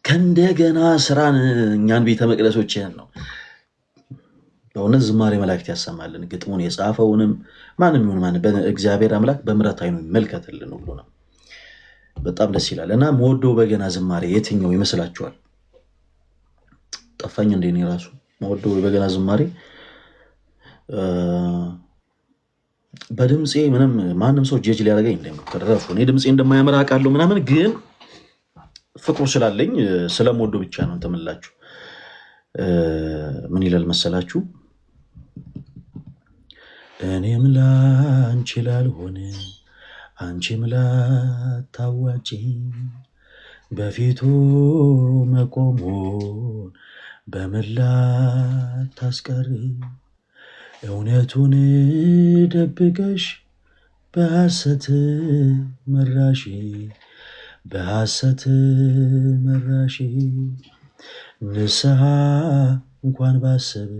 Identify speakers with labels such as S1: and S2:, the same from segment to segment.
S1: ከእንደገና ስራን እኛን ቤተ መቅደሶችን ነው በእውነት ዝማሬ መላእክት ያሰማልን። ግጥሙን የጻፈውንም ማንም ይሁን ማን በእግዚአብሔር አምላክ በምሕረት ዓይኑ ይመልከትልን ብሎ ነው። በጣም ደስ ይላል። እና መወደው በገና ዝማሬ የትኛው ይመስላችኋል? ጠፋኝ እንዴ? እኔ ራሱ መወደው በገና ዝማሬ በድምፄ ምንም ማንም ሰው ጀጅ ሊያደርገኝ እንደምትረፉ እኔ ድምፄ እንደማያምር አውቃለሁ ምናምን፣ ግን ፍቅሩ ስላለኝ ስለምወደው ብቻ ነው ተመላችሁ። ምን ይላል መሰላችሁ? እኔም ላንቺ ላልሆነ አንቺም ላታዋጪ በፊቱ መቆሙን በመላ ታስቀሪ እውነቱን ደብቀሽ በሐሰት መራሺ በሐሰት መራሺ ንስሐ እንኳን ባሰብ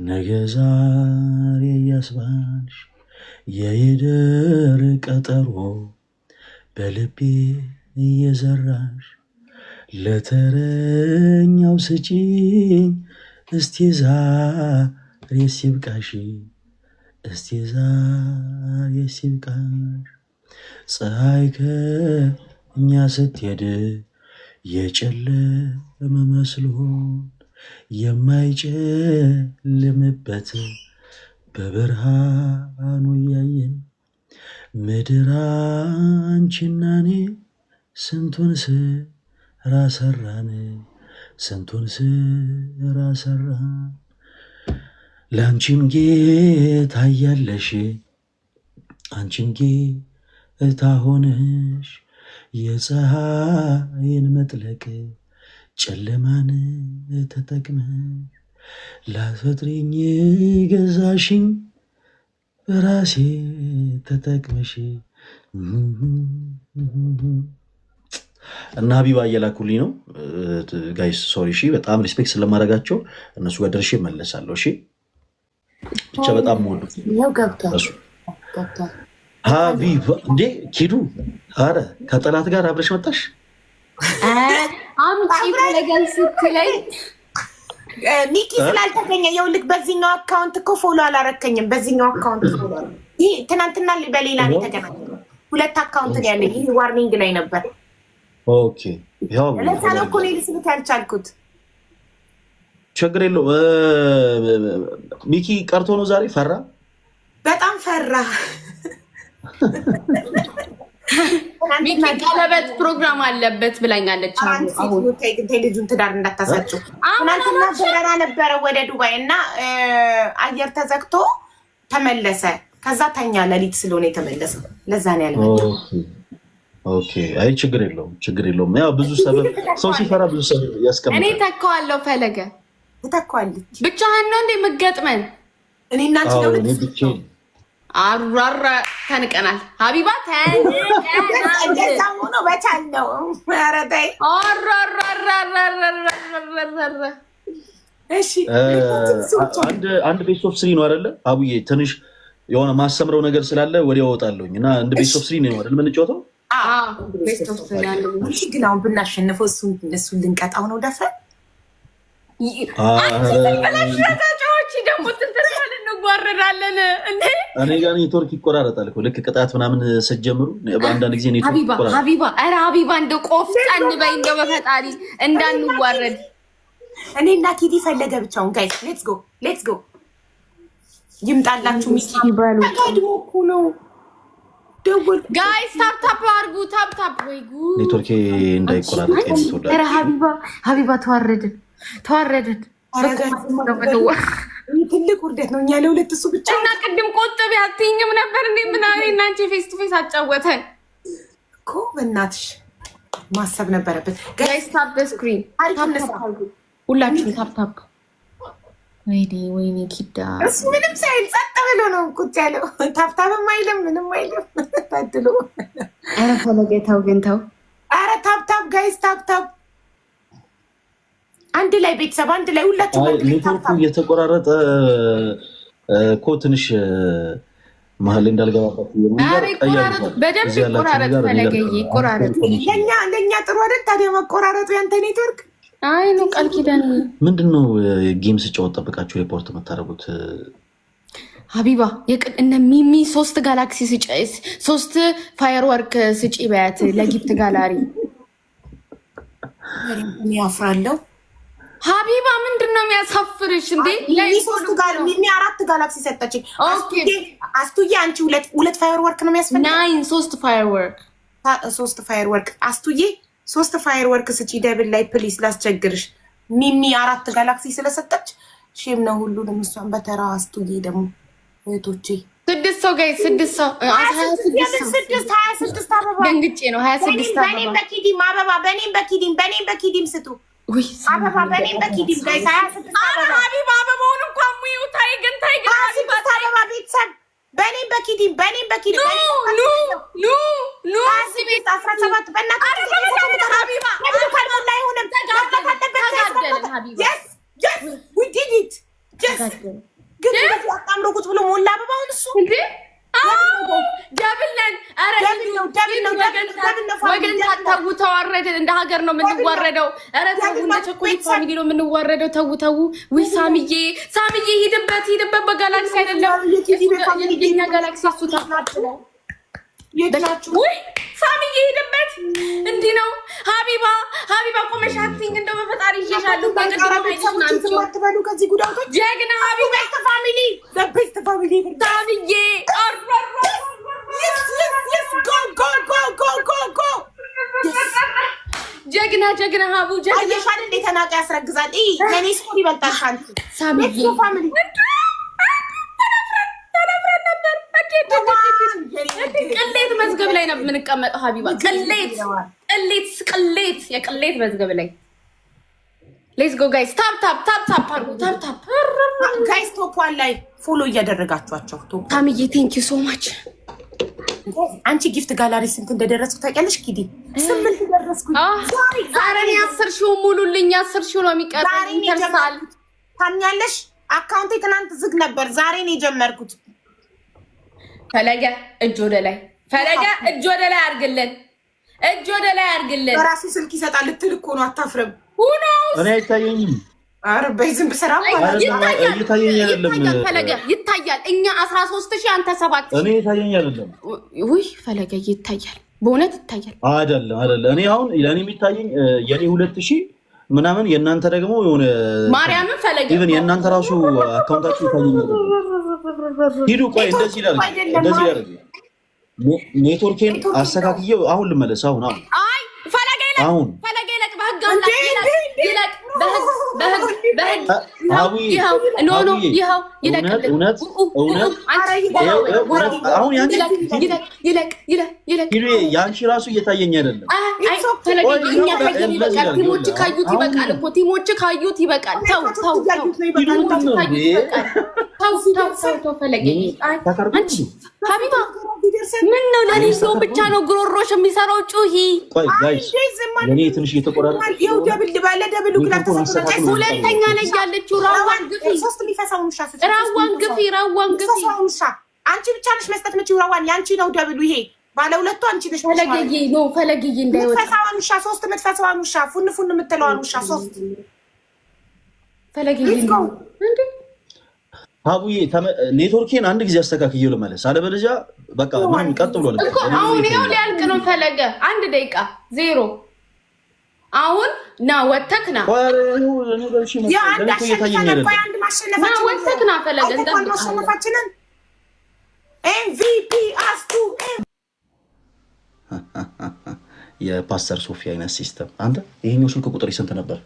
S1: ነገ ዛሬ እያስባልሽ የይደር ቀጠሮ በልቤ እየዘራሽ ለተረኛው ስጪኝ እስቲ ዛሬ ሲብቃሽ እስቲ ዛሬ ሲብቃሽ ፀሐይ ከእኛ ስትሄድ የጨለመ መስሎን የማይጨልምበት በብርሃኑ እያየን ምድር አንቺና እኔ ስንቱን ስራ ሰራን ስንቱን ስራ ሰራን። ለአንቺም ጌታ እያለሽ አንቺም ጌታ ሆነሽ የፀሐይን መጥለቅ ጨለማን ተጠቅመሽ ላፈጥሪኝ ገዛሽኝ በራሴ ተጠቅመሽ እና ሀቢባ እየላኩልኝ ነው ጋይስ። ሶሪ እሺ፣ በጣም ሪስፔክት ስለማድረጋቸው እነሱ ጋር ደርሼ እመለሳለሁ። እሺ ብቻ በጣም ሞዱ ሀቢባ እንዴ ኪዱ፣ አረ ከጠላት ጋር አብረሽ መጣሽ?
S2: አምጪ ፈለገን ስትለኝ
S3: ሚኪ ስላልተገኘ የውልክ በዚህኛው አካውንት እኮ ፎሎ አላረከኝም። በዚህኛው አካውንት ፎሎ ይሄ ትናንትና በሌላ ነው የተገናኘው። ሁለት አካውንት ላይ ያለ ይሄ ዋርኒንግ ላይ ነበር።
S1: ኦኬ ያው
S3: ለዛ ነው እኮ እኔ ልስልክ ያልቻልኩት።
S1: ችግር የለው። ሚኪ ቀርቶ ነው ዛሬ። ፈራ፣ በጣም ፈራ።
S2: ሚኪ ቀለበት ፕሮግራም አለበት ብላኛለች።
S3: አሁን ልጁን ትዳር እንዳታሳጭው። ትናንትና በረራ ነበረ ወደ ዱባይ እና አየር ተዘግቶ ተመለሰ። ከዛ ተኛ፣ ሌሊት ስለሆነ የተመለሰው ለዛ ነው ያልመጣው።
S1: ኦኬ አይ ችግር የለውም፣ ችግር የለውም። ያው ብዙ ሰበብ ሰው ሲፈራ ብዙ ሰበብ ያስቀምጣል።
S2: እኔ ተካዋለሁ። ፈለገ
S3: ተካዋለች።
S2: ብቻህን ነው እንዴ የምትገጥመን?
S3: እኔ እና አንቺ ነው ልትገጥመን።
S2: አራራ ተንቀናል። ሀቢባ ተንቀናል።
S3: እንደዛው ነው በቻልነው። ኧረ ተይ። እሺ
S1: አንድ ቤት ኦፍ ስሪ ነው አይደለ አቡዬ? ትንሽ የሆነ ማሰምረው ነገር ስላለ ወዲያው እወጣለሁኝ እና አንድ ቤት ኦፍ ስሪ ነው አይደል የምንጫወተው?
S3: ግን አሁን ብናሸንፈው እሱን ልንቀጣው ነው ደፍረን።
S2: ደግሞ ትንተሳል እንጓረዳለን እንዴ?
S1: እኔ ጋር ኔትወርክ ይቆራረጣል እኮ ልክ ቅጣት ምናምን ስትጀምሩ በአንዳንድ ጊዜ ኔትወርክ ይቆራረጣል።
S2: ሀቢባ ኧረ ሀቢባ እንደው ቆፍጠን በይ እንደው በፈጣሪ እንዳንዋረድ።
S3: እኔ እና ኪቲ ፈለገ ብቻውን ጋይስ ሌትስ ጎ ይምጣላችሁ። ሚስት ይባሉ ታድሞ እኮ ነው ደውል
S2: ጋይስ። ታፕ አድርጉ ታፕ። ወይ ጉድ
S1: ኔትወርክ እንዳይቆራረጥ የምትወዳ።
S2: ኧረ ሀቢባ ተዋረድን።
S3: ትልቅ ውርደት ነው። እኛ ለሁለት እሱ ብቻ
S2: እና ቅድም ቆጥብ ያትኝም ነበር እንዴ? ምናምን እናንቺ ፌስ ቱ ፌስ አጫወተን
S3: እኮ። በእናትሽ ማሰብ ነበረበት።
S2: ጋይስ ታፕ ስክሪን ሁላችሁም ታፕ። ወይኔ ኪዳ
S3: እሱ ምንም ሳይል ጸጥ ብሎ ነው ቁጭ ያለው። ታፕታፕም አይልም ምንም አይልም። ታድሎ።
S2: ኧረ ፈለገ ተው ግን ተው።
S3: ኧረ ታፕ ጋይስ ታፕ አንድ ላይ ቤተሰብ አንድ ላይ ሁላችሁም
S1: ኔትወርኩ እየተቆራረጠ እኮ ትንሽ መሀል እንዳልገባባት
S2: በደንብ ይቆራረጥ ፈለገዬ ይቆራረጥ።
S3: ለእኛ ጥሩ አይደል ታዲያ መቆራረጡ ያንተ ኔትወርክ።
S2: አይ ነው ቃል ኪዳን
S1: ምንድነው ጌም ስጫወት ጠብቃችሁ ሪፖርት የምታደርጉት?
S2: ሀቢባ እነ ሚሚ 3 ጋላክሲ ስጪ 3 ፋየር ወርክ ስጪ በያት ለጊፍት ጋላሪ
S3: ያፍራለሁ።
S2: ሀቢባ ምንድነው የሚያሳፍርሽ እንዴ?
S3: ሚሚ 4 ጋላክሲ ሰጠችኝ። አስቱዬ አንቺ 2 ፋየር ወርክ ነው የሚያስፈልገው።
S2: 3 ፋየር ወርክ
S3: 3 ፋየር ወርክ አስቱዬ 3 ፋየር ወርክ ስጪ ደብል ላይ ፕሊስ ላስቸግርሽ። ሚሚ 4 ጋላክሲ ስለሰጠች ሼም ነው ሁሉንም እሷን በተራ አስቱዬ ደግሞ እህቶቼ
S2: 6 ሰው ጋይ 6 ሰው
S3: 26 አበባ
S2: ደንግጬ ነው 26 አበባ
S3: በኔም በኪዲም አበባ በኔም በኪዲም ስጡ አበባ በኔም በኪዲም ጋይ 26 አበባ
S2: ሀቢባ አበባውን እንኳን ሙዩ ታይ ግን
S3: አበባ ቤተሰብ በኔም በኪዲም ኑ ቤት 17 በእናትህ ሀቢባ ካልሞላ አይሆንም። we did it ግን አጣምሮ ቁጭ ብሎ ሞላ አበባውን እሱ
S2: እንዴ ደብለን ወገን ታተው ተዋረድን። እንደ ሀገር ነው የምንዋረደው። ኧረ ተው፣ እንደ ቸኮሌት ፋሚሊ ነው የምንዋረደው። ተው ውይ ሳምዬ ሂድበት በጋላክሲ አይደለም የኛ ጋላክሲ እሱ ታናችሁ ውይ ሳምዬ ሂድበት። እንዲህ ነው ሀቢባ ቆመሽ አትይኝ። እንደው በፈጣሪ ይዤሻለሁ።
S3: አትበሉ ከዚህ ጉዳቶች
S2: ጀግና ሀቢባ
S3: ፋሚሊ ሳምዬ
S2: ጀግና ሀቡ
S3: አየሻል እንዴ ተናቀ ያስረግዛል። ለኔ ስኮር ይበልጣል ካንቺ
S2: ሳምዬ
S3: ፋሚሊ
S2: ቅሌት መዝገብ ላይ ነው የምንቀመጠው። ሀቢባ ቅሌት የቅሌት መዝገብ ላይ ሌትስ ጎ ጋይስ ታፕ አድርጉ። ታፕ
S3: ጋይስ ቶፕ ዋን ላይ ፎሎ እያደረጋችኋቸው
S2: ታምዬ ቴንክ ዩ ሶ ማች።
S3: አንቺ ጊፍት ጋላሪ ስንት እንደደረስኩ ታውቂያለሽ? ኪዲ 8 ደረስኩኝ።
S2: ዛሬ 10 ሺው ሙሉልኝ። 10 ሺው ነው የሚቀርብ ይተርሳል።
S3: ታምኛለሽ? አካውንቴ ትናንት ዝግ ነበር። ዛሬ ነው የጀመርኩት።
S2: ፈለገ እጅ ወደ ላይ አድርግልን።
S3: በራሱ ስልክ ይሰጣል ልትል እኮ ነው። አታፍርም?
S1: እኔ አይታየኝም።
S3: ኧረ በይ ዝም ብሰራ
S2: ይታያል። እኛ 13,000 አንተ 7,000
S1: እኔ ይታየኝ አይደለም።
S2: ውይ ፈለገ ይታያል፣ በእውነት ይታያል።
S1: አይደለም እኔ አሁን ለኔ የሚታየኝ የኔ 2,000 ምናምን የእናንተ ደግሞ የሆነ
S2: ማርያምን ፈለገ
S1: ኢቭን የእናንተ ራሱ አካውንታችሁ ይታየኝ አይደለም። ሂዱ ቆይ እንደዚህ ይላል ኔትወርኬን አስተካክየው አሁን ልመለስ።
S2: አይ ፈለገ ይለቅ
S1: ያንቺ ራሱ እየታየኝ አይደለም።
S2: ቲሞች ካዩት ይበቃል። ሀቢባ ምን ነው ለኔ ሰው ብቻ ነው ግሮሮሽ የሚሰራው? ጩሂ
S1: እኔ ትንሽ እየተቆራረጠ
S2: ሁለተኛ ላይ ያለችው ራዋን ግፊ
S3: አንቺ ብቻ ነሽ መስጠት የምችይው። ራዋን ያንቺ ነው ደብሉ። ይሄ ባለ ሁለቱ አንቺ ነሽ።
S2: ፈለገዬ እንዳይወጣ
S3: የምትፈሳዋን ውሻ 3 የምትፈሳዋን ውሻ ፉን የምትለዋን ውሻ 3
S2: ፈለገዬ እንዴ
S1: ሀቡዬ ኔትወርኬን አንድ ጊዜ አስተካክዬው ልመለስ። አለበለዚያ በቃ ምንም ቀጥ ብሎ
S2: እኮ አሁን ይኸው ሊያልቅ ነው። ፈለገ 1 ደቂቃ 0 አሁን ና ወተክ ና ወተክ ና ፈለገ
S3: እንደማሸነፋችንን ኤምቪፒ አስቱ
S1: የፓስተር ሶፊ አይነት ሲስተም። አንተ ይሄኛው ስልክ ቁጥር ስንት ነበር?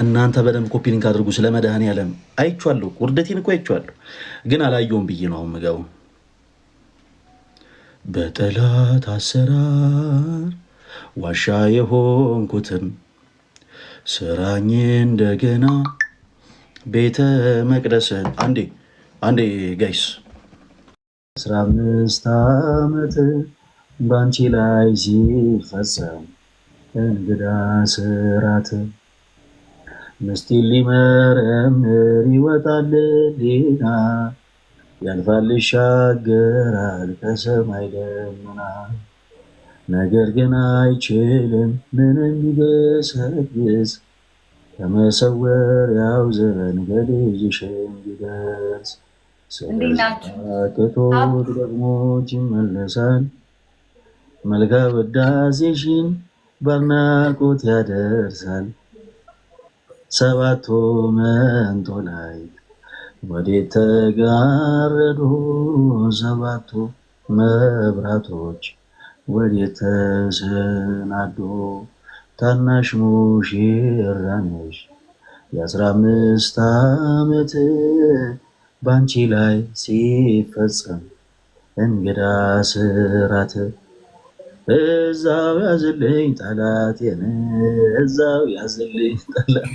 S1: እናንተ በደንብ ኮፒ ሊንክ አድርጉ። ስለ መድኃኒዓለም አይቼዋለሁ፣ ውርደቴን እኮ አይቼዋለሁ፣ ግን አላየሁም ብዬ ነው አሁን የምገባው። በጠላት አሰራር ዋሻ የሆንኩትን ስራኝ እንደገና ቤተ መቅደስን። አንዴ ጋይስ 15 ዓመት ባንቺ ላይ ሲፈጸም እንግዳ ስራት ምስጢር ሊመረምር ይወጣል ሌና ያልፋል ይሻገራል ከሰማይ ደመና ነገር ግን አይችልም ምንም ቢገሰግስ ከመሰወሪያው ዘንበል ይሽም ቢደርስ ስለሳቅቶት ደግሞ ይመለሳል መልካ ውዳሴሽን ባርናቆት ያደርሳል ሰባቱ መንጦላዕት ወዴት ተጋረዱ ሰባቱ መብራቶች ወዴት ተሰናዱ ታናሽ ሙሽራ ነሽ የ15 ዓመት ባንቺ ላይ ሲፈጸም እንግዳ ስራት እዛው ያዝልኝ ጠላቴን እዛው ያዝልኝ ጠላት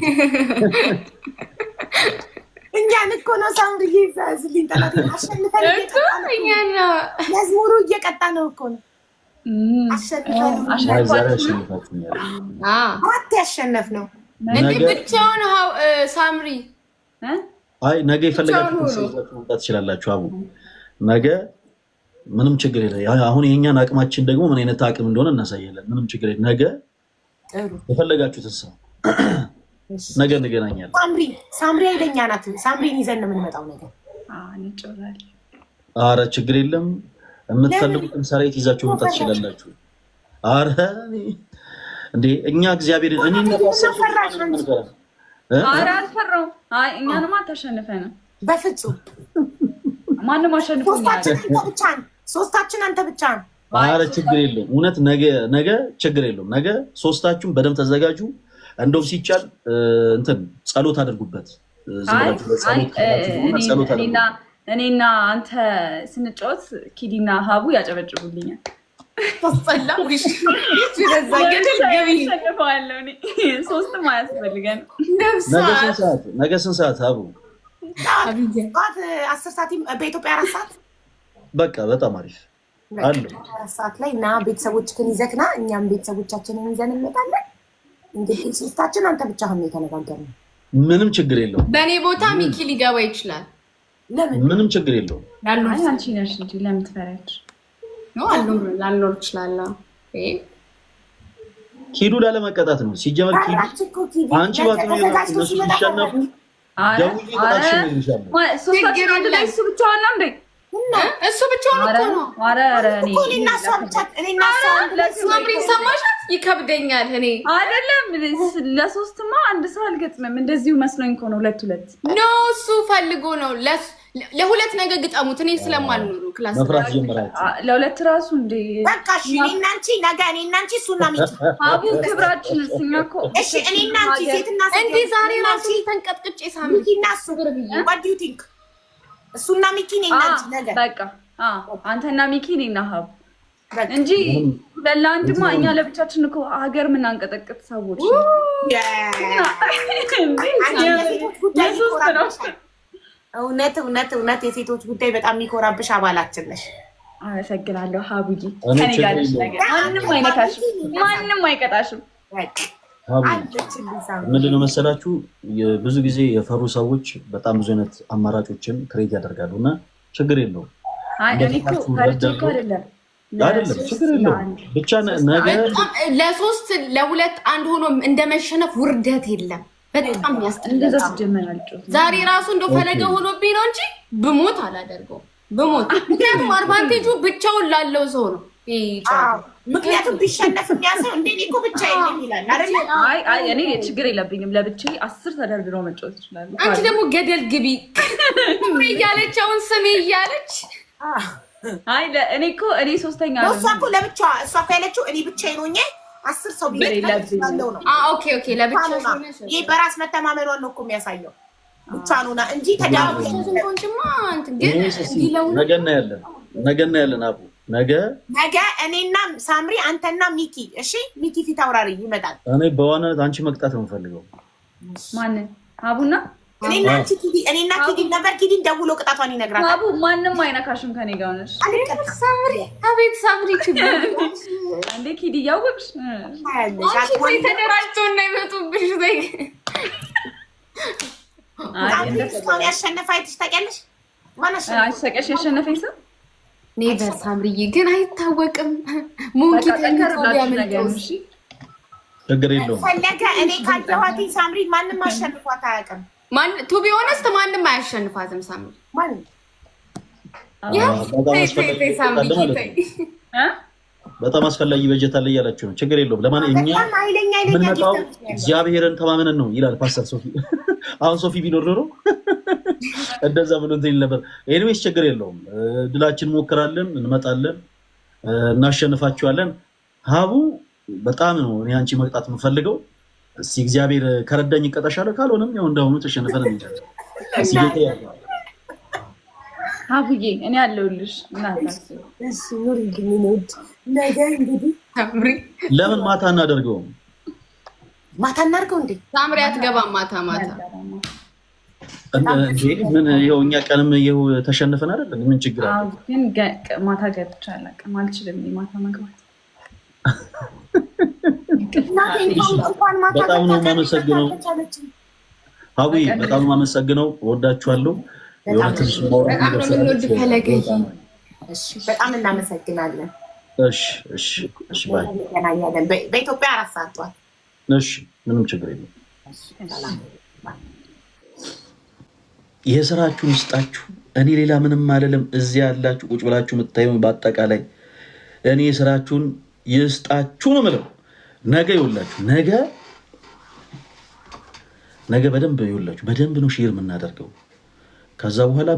S3: እኛን እኮ ነው ሳምሪ ያዝልኝ ጠላቴን አሸንፈን መዝሙሩ እየቀጣ ነው እኮ ነው ያሸነፍ ነው
S2: ብቻውን ሳምሪ
S1: አይ ነገ የፈለጋችሁ መምጣት ትችላላችሁ አቡ ነገ ምንም ችግር የለም አሁን የኛን አቅማችን ደግሞ ምን አይነት አቅም እንደሆነ እናሳያለን ምንም ችግር የለም ነገ የፈለጋችሁት ሰው ነገ እንገናኛለን
S3: ሳምሪ አይደኛ ናት ሳምሪን ይዘን ነው የምንመጣው ነገር
S1: ኧረ ችግር የለም የምትፈልጉትን ሰራዊት ይዛችሁ መምጣት ትችላላችሁ ኧረ እንዴ እኛ እግዚአብሔር እኔ
S4: ኧረ አልፈራሁም አይ እኛንማ አታሸንፈንም
S3: በፍጹም
S4: ማንም አሸንፎኛል
S3: ሶስታችን አንተ ብቻ ነው
S1: ኧረ ችግር የለውም እውነት ነገ ችግር የለውም ነገ ሶስታችሁም በደንብ ተዘጋጁ እንደውም ሲቻል እንትን ጸሎት አድርጉበት
S4: እኔና አንተ ስንጫወት ኪዲና ሀቡ ያጨበጭቡልኛል ሶስትም አያስፈልገን
S1: ነገ ስንት ሰዓት ሀቡ
S3: 10 ሰዓት በኢትዮጵያ 4 ሰዓት
S1: በቃ በጣም አሪፍ አለ
S3: 4 ሰዓት ላይ እና ቤተሰቦችህን ይዘክና እኛም ቤተሰቦቻችንን ይዘን እንመጣለን እንግዲህ ሶስታችን አንተ ብቻ ሆነ የተነጋገርነው
S1: ምንም ችግር የለውም
S2: በእኔ ቦታ ሚኪ ሊገባ ይችላል
S1: ምንም ችግር የለውም
S4: አንቺ ነሽ እንጂ ለምን ትፈሪያለሽ
S2: ነው ላልኖር እችላለሁ
S1: ኪዱ ላለመቀጣት ነው ሲጀመር ኪዱ አንቺ ባትኖር እነሱ ሲሸነፉ ደውዬ ቅጣትሽን እልሻለሁ
S4: ሶስታችን አንድ ላይ እሱ ብቻውን ነው እንዴ
S2: እሱ ብቻውን እኮ ነው
S4: ኧረ
S3: እኔና
S2: ሳምሪ ሰማሻት ይከብደኛል እኔ
S4: አይደለም ለሶስትማ አንድ ሰው አልገጥምም እንደዚሁ መስሎኝ እኮ ነው ሁለት
S2: ኖ እሱ ፈልጎ ነው ለሁለት ነገር ግጠሙት እኔ ስለማልኖሩ ክላስ
S1: መፍራት ጀምራችሁ
S4: ለሁለት ራሱ እንዴ
S3: በቃ እሺ እኔና አንቺ ነገ እኔና አንቺ እሱና ሚኪ
S4: አቡ ክብራችን እኛ እኮ
S3: እሺ እኔና አንቺ ሴትና ሴት
S2: እንዴ ዛሬ ራሱ ተንቀጥቅጬ ሳምሪ
S3: ሚኪና እሱ what do you think እሱና ሚኪ እኔና አንቺ ነገ
S4: በቃ አንተና ሚኪ እኔና ሀቡ እንጂ ለአንድማ እኛ ለብቻችን እኮ ሀገር ምናንቀጠቅጥ ሰዎች
S3: እውነት የሴቶች ጉዳይ በጣም የሚኮራብሽ አባላችን ነሽ።
S4: አመሰግናለሁ ሀቡዬ። ከኔ ጋር ነሽ ነገር ማንም አይነካሽም፣ ማንም አይቀጣሽም።
S1: ምንድነው መሰላችሁ ብዙ ጊዜ የፈሩ ሰዎች በጣም ብዙ አይነት አማራጮችን ክሬት ያደርጋሉ እና ችግር የለውም።
S4: እኔ እኮ ፈርቼ እኮ አይደለም
S1: ችግር የለውም። ብቻ ነገ
S2: ለሶስት ለሁለት አንድ ሆኖ እንደመሸነፍ ውርደት የለም። በጣም ያስጠላል። ዛሬ ራሱ እንደው ፈለገ ሆኖብኝ ነው እንጂ ብሞት አላደርገውም። ብሞት ምክንያቱም አድቫንቴጁ ብቻውን ላለው ሰው ነው።
S3: ምክንያቱም ቢሸነፍ የሚያሰው እንዴ እኮ ብቻዬን ይላል አይደል?
S4: አይ እኔ ችግር የለብኝም። ለብቻዬ 10 ተደርድሮ መጫወት ይችላል።
S2: አንቺ ደግሞ ገደል ግቢ እያለች አሁን ስሜ እያለች
S4: አይ እኔ እኮ እኔ ሶስተኛ ነው።
S3: እሷ እኮ ለብቻዋ እሷ እኮ ያለችው እኔ ብቻዬን ሆኜ 10 ሰው ቢለብለው ነው።
S2: ኦኬ ኦኬ ለብቻ
S3: ይሄ በራስ መተማመኗን ነው እኮ የሚያሳየው። ብቻ ነውና እንጂ
S2: ተዳውንኩንማ አንተ ግን እንዲለው
S1: ነገ ያለን አቡ ነገ
S3: እኔና ሳምሪ አንተና ሚኪ እሺ፣ ሚኪ ፊት አውራሪ ይመጣል።
S1: እኔ በዋናነት አንቺ መቅጣት ነው የምፈልገው።
S4: ማን አቡና
S3: እኔና ኪዲ ነበር። ኪዲን ደውሎ ቅጣቷን ይነግራታል።
S4: አቡ ማንም አይነካሽም ከኔ ጋር ነሽ።
S2: ሳምሪ አቤት ሳምሪ ችግር
S4: አንዴ ኪዲ ያወቅሽ
S2: አንቺ ተደራጅቶ እና ይመጡብሽ
S3: እስካሁን ያሸነፈ አይተሽ ታውቂያለሽ? ማን
S4: አሸቀሽ ያሸነፈኝ ሰው
S2: ኔቨር ሳምሪዬ ግን አይታወቅም። ሞንኪ ተንከራዳሽ
S1: ችግር የለውም።
S3: ፈለገ እኔ ካየኋት ሳምሪ ማንም አሸንፏት አያውቅም።
S2: ቱ ቢ ኦነስት ማንም አያሸንፋትም ሳምሪ። ማንም
S1: በጣም አስፈላጊ በጀት አለ እያላችሁ ነው። ችግር የለውም። ለማንኛውም እኛ የምንመጣው እግዚአብሔርን ተማምነን ነው ይላል ፓስተር ሶፊ። አሁን ሶፊ ቢኖር ኖሮ እንደዛ ብሎ እንትን ነበር። ኤኒዌይስ ችግር የለውም። ድላችን እንሞክራለን፣ እንመጣለን፣ እናሸንፋችኋለን። ሀቡ በጣም ነው እኔ አንቺ መቅጣት የምፈልገው። እስኪ እግዚአብሔር ከረዳኝ ይቀጣሻለሁ፣ ካልሆነም ያው እንዳሁኑ ተሸንፈን እንሄዳለን።
S4: ሀቡዬ እኔ አለሁልሽ።
S1: ለምን ማታ እናደርገውም?
S3: ማታ እናድርገው እንዴ?
S2: ሳምሪ አትገባም ማታ
S1: ምን ይኸው እኛ ቀንም ይኸው ተሸንፈን አይደል? ምን ችግር አለ?
S4: ግን ማታ ገብቼ አላውቅም፣ አልችልም ማታ መግባት።
S1: በጣም ነው የማመሰግነው ሀዊ፣ በጣም ነው የማመሰግነው። ወዳችኋለሁ።
S3: በጣም እናመሰግናለን።
S1: እሺ ባይ።
S3: በኢትዮጵያ 4 ሰዓት ጠዋት።
S1: እሺ ምንም ችግር የለም። የስራችሁን ይስጣችሁ። እኔ ሌላ ምንም አልልም። እዚህ ያላችሁ ቁጭ ብላችሁ የምታዩ በአጠቃላይ እኔ የስራችሁን ይስጣችሁ ነው የምለው። ነገ ይውላችሁ፣ ነገ በደንብ ይውላችሁ። በደንብ ነው ሼር የምናደርገው። ከዛ በኋላ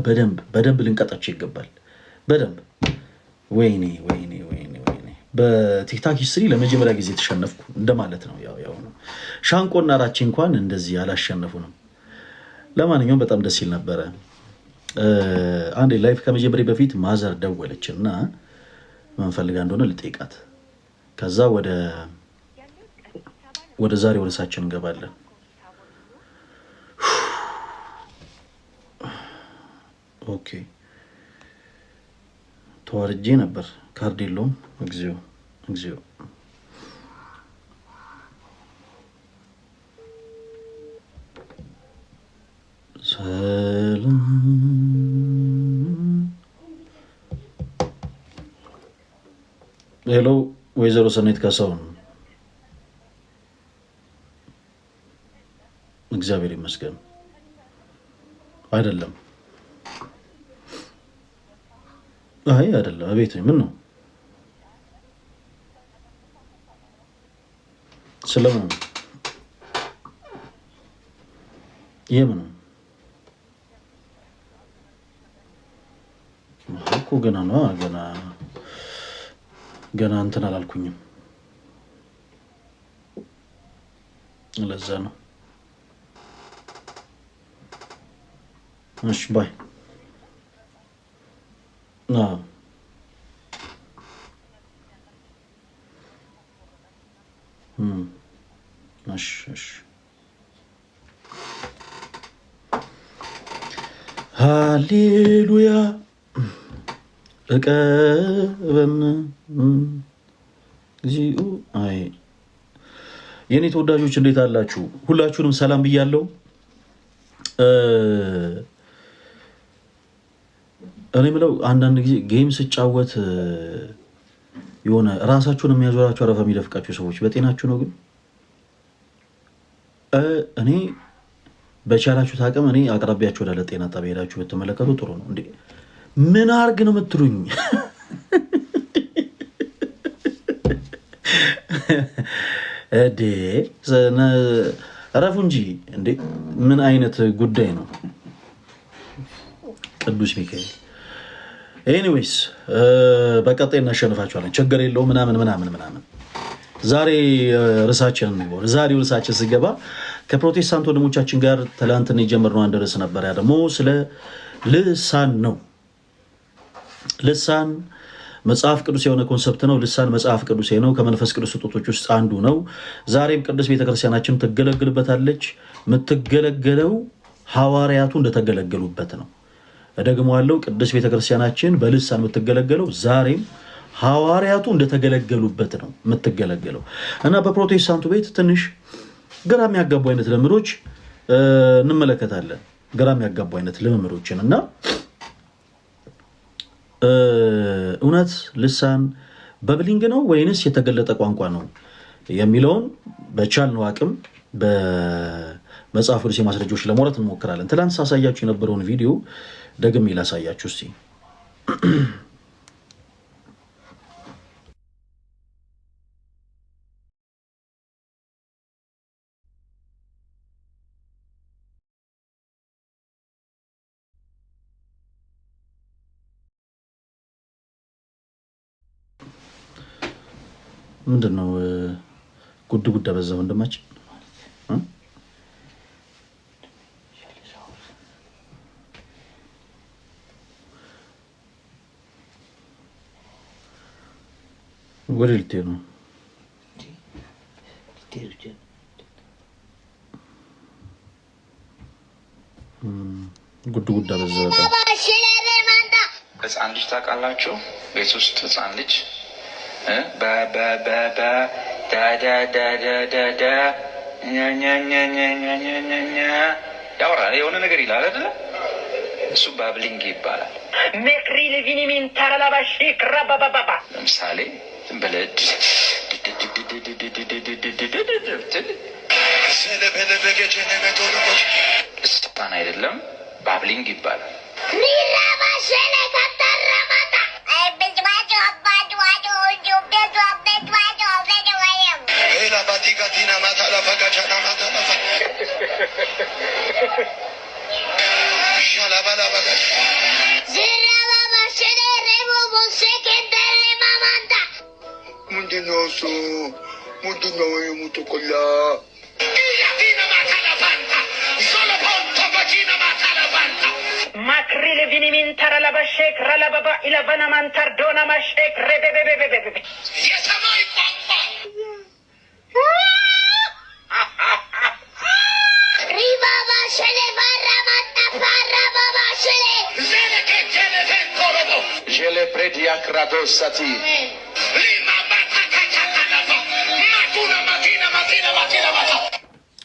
S1: በደንብ ልንቀጣችሁ ይገባል። በደንብ ወይኔ በቲክታክ ሂስትሪ ለመጀመሪያ ጊዜ ተሸነፍኩ እንደማለት ነው። ያው ነው ሻንቆና ራቼ እንኳን እንደዚህ አላሸነፉንም። ለማንኛውም በጣም ደስ ይል ነበረ። አንዴ ላይፍ ከመጀመሪያ በፊት ማዘር ደወለች እና ምን ፈልጋ እንደሆነ ልጠይቃት። ከዛ ወደ ዛሬ ወደ ሳችን እንገባለን። ኦኬ ተዋርጄ ነበር። ካርድ የለውም። እግዚኦ ሰላም። ሄሎ ወይዘሮ ሰኔት ካሳሁን። እግዚአብሔር ይመስገን። አይደለም አይደለም፣ አቤት ምን ነው? ስለምን የምን እኮ ገና ነው። ገና እንትን አላልኩኝም። ለዛ ነው። እሺ ባይ። ሃሌሉያ እቀበን እግዚኦ። አይ የኔ ተወዳጆች እንዴት አላችሁ? ሁላችሁንም ሰላም ብያለሁ። እኔ የምለው አንዳንድ ጊዜ ጌም ስጫወት የሆነ ራሳችሁን የሚያዞራችሁ አረፋ የሚደፍቃችሁ ሰዎች በጤናችሁ ነው? ግን እኔ በቻላችሁት አቅም እኔ አቅራቢያችሁ ወዳለ ጤና ጣቢያ ሄዳችሁ ብትመለከቱ ጥሩ ነው። እንዴ ምን አርግ ነው የምትሉኝ? እዴ እረፉ እንጂ እንዴ! ምን አይነት ጉዳይ ነው? ቅዱስ ሚካኤል። ኤኒዌይስ በቀጣይ እናሸንፋችኋለን። ችግር የለውም ምናምን። ዛሬ ርዕሳችን ስገባ ከፕሮቴስታንት ወንድሞቻችን ጋር ትላንትና የጀመርነው አንድ ርዕስ ነበር። ያ ደግሞ ስለ ልሳን ነው። ልሳን መጽሐፍ ቅዱስ የሆነ ኮንሰፕት ነው። ልሳን መጽሐፍ ቅዱስ ነው። ከመንፈስ ቅዱስ ስጦቶች ውስጥ አንዱ ነው። ዛሬም ቅዱስ ቤተክርስቲያናችን ትገለግልበታለች። የምትገለገለው ሐዋርያቱ እንደተገለገሉበት ነው። እደግመዋለሁ። ቅዱስ ቤተክርስቲያናችን በልሳን የምትገለገለው ዛሬም ሐዋርያቱ እንደተገለገሉበት ነው የምትገለገለው እና በፕሮቴስታንቱ ቤት ትንሽ ግራ የሚያጋቡ አይነት ልምዶች እንመለከታለን ግራም ያጋቡ አይነት ልምምዶችን እና እውነት ልሳን በብሊንግ ነው ወይንስ የተገለጠ ቋንቋ ነው የሚለውን በቻልነው አቅም በመጽሐፍ ቅዱስ ማስረጃዎች ለማውራት እንሞክራለን። ትላንት ሳሳያችሁ የነበረውን ቪዲዮ ደግሜ ላሳያችሁ እስቲ። ምንድነው ጉድ ጉድ አበዛ ወንድማችን? ወደ ልትሄድ ነው? ጉድ ጉድ አበዛ በጣም።
S5: ህፃን ልጅ ታውቃላችሁ? ቤት ውስጥ ህፃን ልጅ ያወራል፣ የሆነ ነገር ይላል አይደለ? እሱ ባብሊንግ ይባላል። ለምሳሌ ዝም ብለህ ልሳን አይደለም፣ ባብሊንግ ይባላል።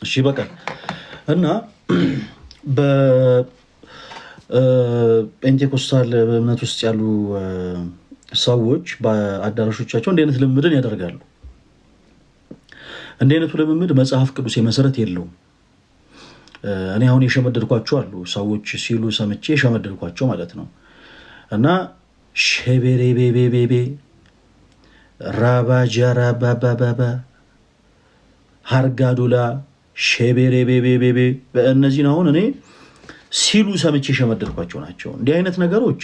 S1: እሺ በቃ እና በፔንቴኮስታል እምነት ውስጥ ያሉ ሰዎች በአዳራሾቻቸው እንዲህ አይነት ልምምድን ያደርጋሉ። እንዲህ አይነቱ ልምምድ መጽሐፍ ቅዱስ መሰረት የለውም። እኔ አሁን የሸመደድኳቸው አሉ ሰዎች ሲሉ ሰምቼ የሸመደድኳቸው ማለት ነው። እና ሸቤሬቤቤቤ ራባጃራባባባ ሃርጋዱላ ሸቤሬቤቤቤ በእነዚህን አሁን እኔ ሲሉ ሰምቼ የሸመደድኳቸው ናቸው። እንዲህ አይነት ነገሮች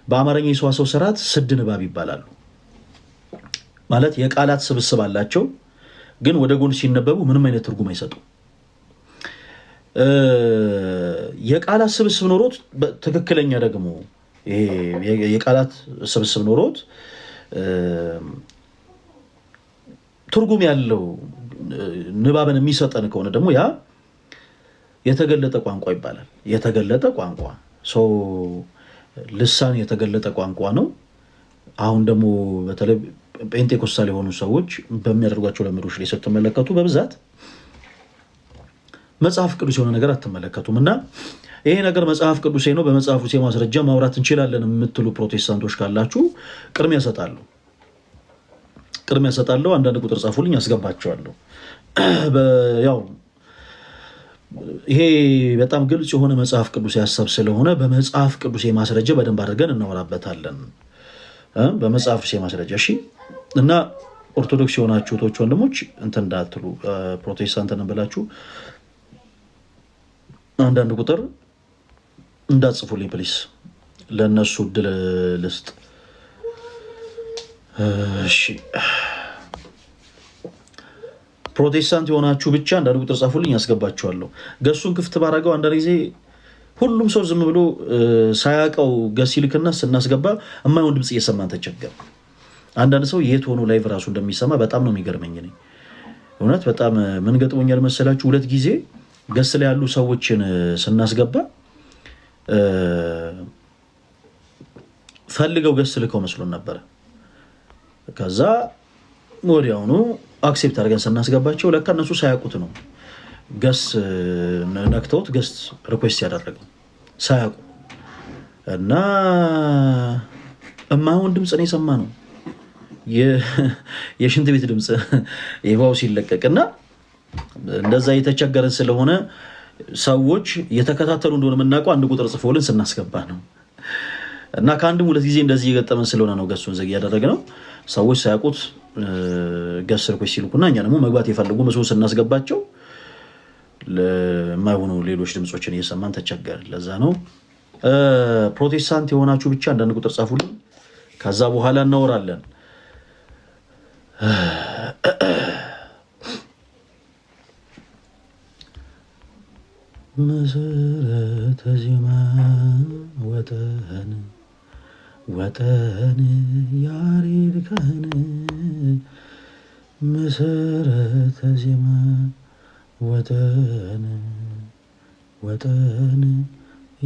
S1: በአማርኛ የሰዋሰው ስርዓት ስድ ንባብ ይባላሉ። ማለት የቃላት ስብስብ አላቸው፣ ግን ወደ ጎን ሲነበቡ ምንም አይነት ትርጉም አይሰጡም። የቃላት ስብስብ ኖሮት ትክክለኛ ደግሞ የቃላት ስብስብ ኖሮት ትርጉም ያለው ንባብን የሚሰጠን ከሆነ ደግሞ ያ የተገለጠ ቋንቋ ይባላል። የተገለጠ ቋንቋ ሰው ልሳን የተገለጠ ቋንቋ ነው። አሁን ደግሞ በተለይ ፔንቴኮስታል የሆኑ ሰዎች በሚያደርጓቸው ልምምዶች ላይ ስትመለከቱ በብዛት መጽሐፍ ቅዱስ የሆነ ነገር አትመለከቱም። እና ይሄ ነገር መጽሐፍ ቅዱሴ ነው በመጽሐፍ ቅዱሴ ማስረጃ ማውራት እንችላለን የምትሉ ፕሮቴስታንቶች ካላችሁ ቅድሚያ እሰጣለሁ። አንዳንድ ቁጥር ጻፉልኝ፣ ያስገባቸዋለሁ። ያው ይሄ በጣም ግልጽ የሆነ መጽሐፍ ቅዱስ ያሰብ ስለሆነ በመጽሐፍ ቅዱስ ማስረጃ በደንብ አድርገን እናወራበታለን። በመጽሐፍ ቅዱስ ማስረጃ እሺ። እና ኦርቶዶክስ የሆናችሁ እህቶች ወንድሞች እንትን እንዳትሉ፣ ፕሮቴስታንት ነን ብላችሁ አንዳንድ ቁጥር እንዳትጽፉልኝ ፕሊስ፣ ለእነሱ እድል ልስጥ። እሺ ፕሮቴስታንት የሆናችሁ ብቻ አንዳንድ ቁጥር ጻፉልኝ፣ ያስገባችኋለሁ። ገሱን ክፍት ባረገው አንዳንድ ጊዜ ሁሉም ሰው ዝም ብሎ ሳያውቀው ገስ ይልክና ስናስገባ የማይሆን ድምፅ እየሰማን ተቸገር። አንዳንድ ሰው የት ሆኖ ላይቭ ራሱ እንደሚሰማ በጣም ነው የሚገርመኝ። እውነት በጣም ምን ገጥሞኛል መሰላችሁ? 2 ጊዜ ገስ ላይ ያሉ ሰዎችን ስናስገባ ፈልገው ገስ ልከው መስሎን ነበረ። ከዛ ወዲያውኑ አክሴፕት አድርገን ስናስገባቸው ለካ እነሱ ሳያውቁት ነው ገስ ነክተውት ገስ ሪኩዌስት ያደረገው ሳያውቁ እና እማይሆን ድምፅ ነው የሰማነው የሽንት ቤት ድምፅ ይባው ሲለቀቅና እንደዛ የተቸገረን ስለሆነ ሰዎች የተከታተሉ እንደሆነ የምናውቀው አንድ ቁጥር ጽፎልን ስናስገባ ነው እና ከአንድም ሁለት ጊዜ እንደዚህ የገጠመን ስለሆነ ነው ገሱን ዘግ ያደረግነው ሰዎች ሳያውቁት ገስ ሪኩዌስት ሲልኩና እኛ ደግሞ መግባት የፈልጉ መስሎ ስናስገባቸው ለማይሆኑ ሌሎች ድምጾችን እየሰማን ተቸገርን ለዛ ነው ፕሮቴስታንት የሆናችሁ ብቻ አንዳንድ ቁጥር ጻፉልን ከዛ በኋላ እናወራለን መሰረተ ዜማ ወጠን ያሬድ ካህን መሰረተ ዜማ ወጠን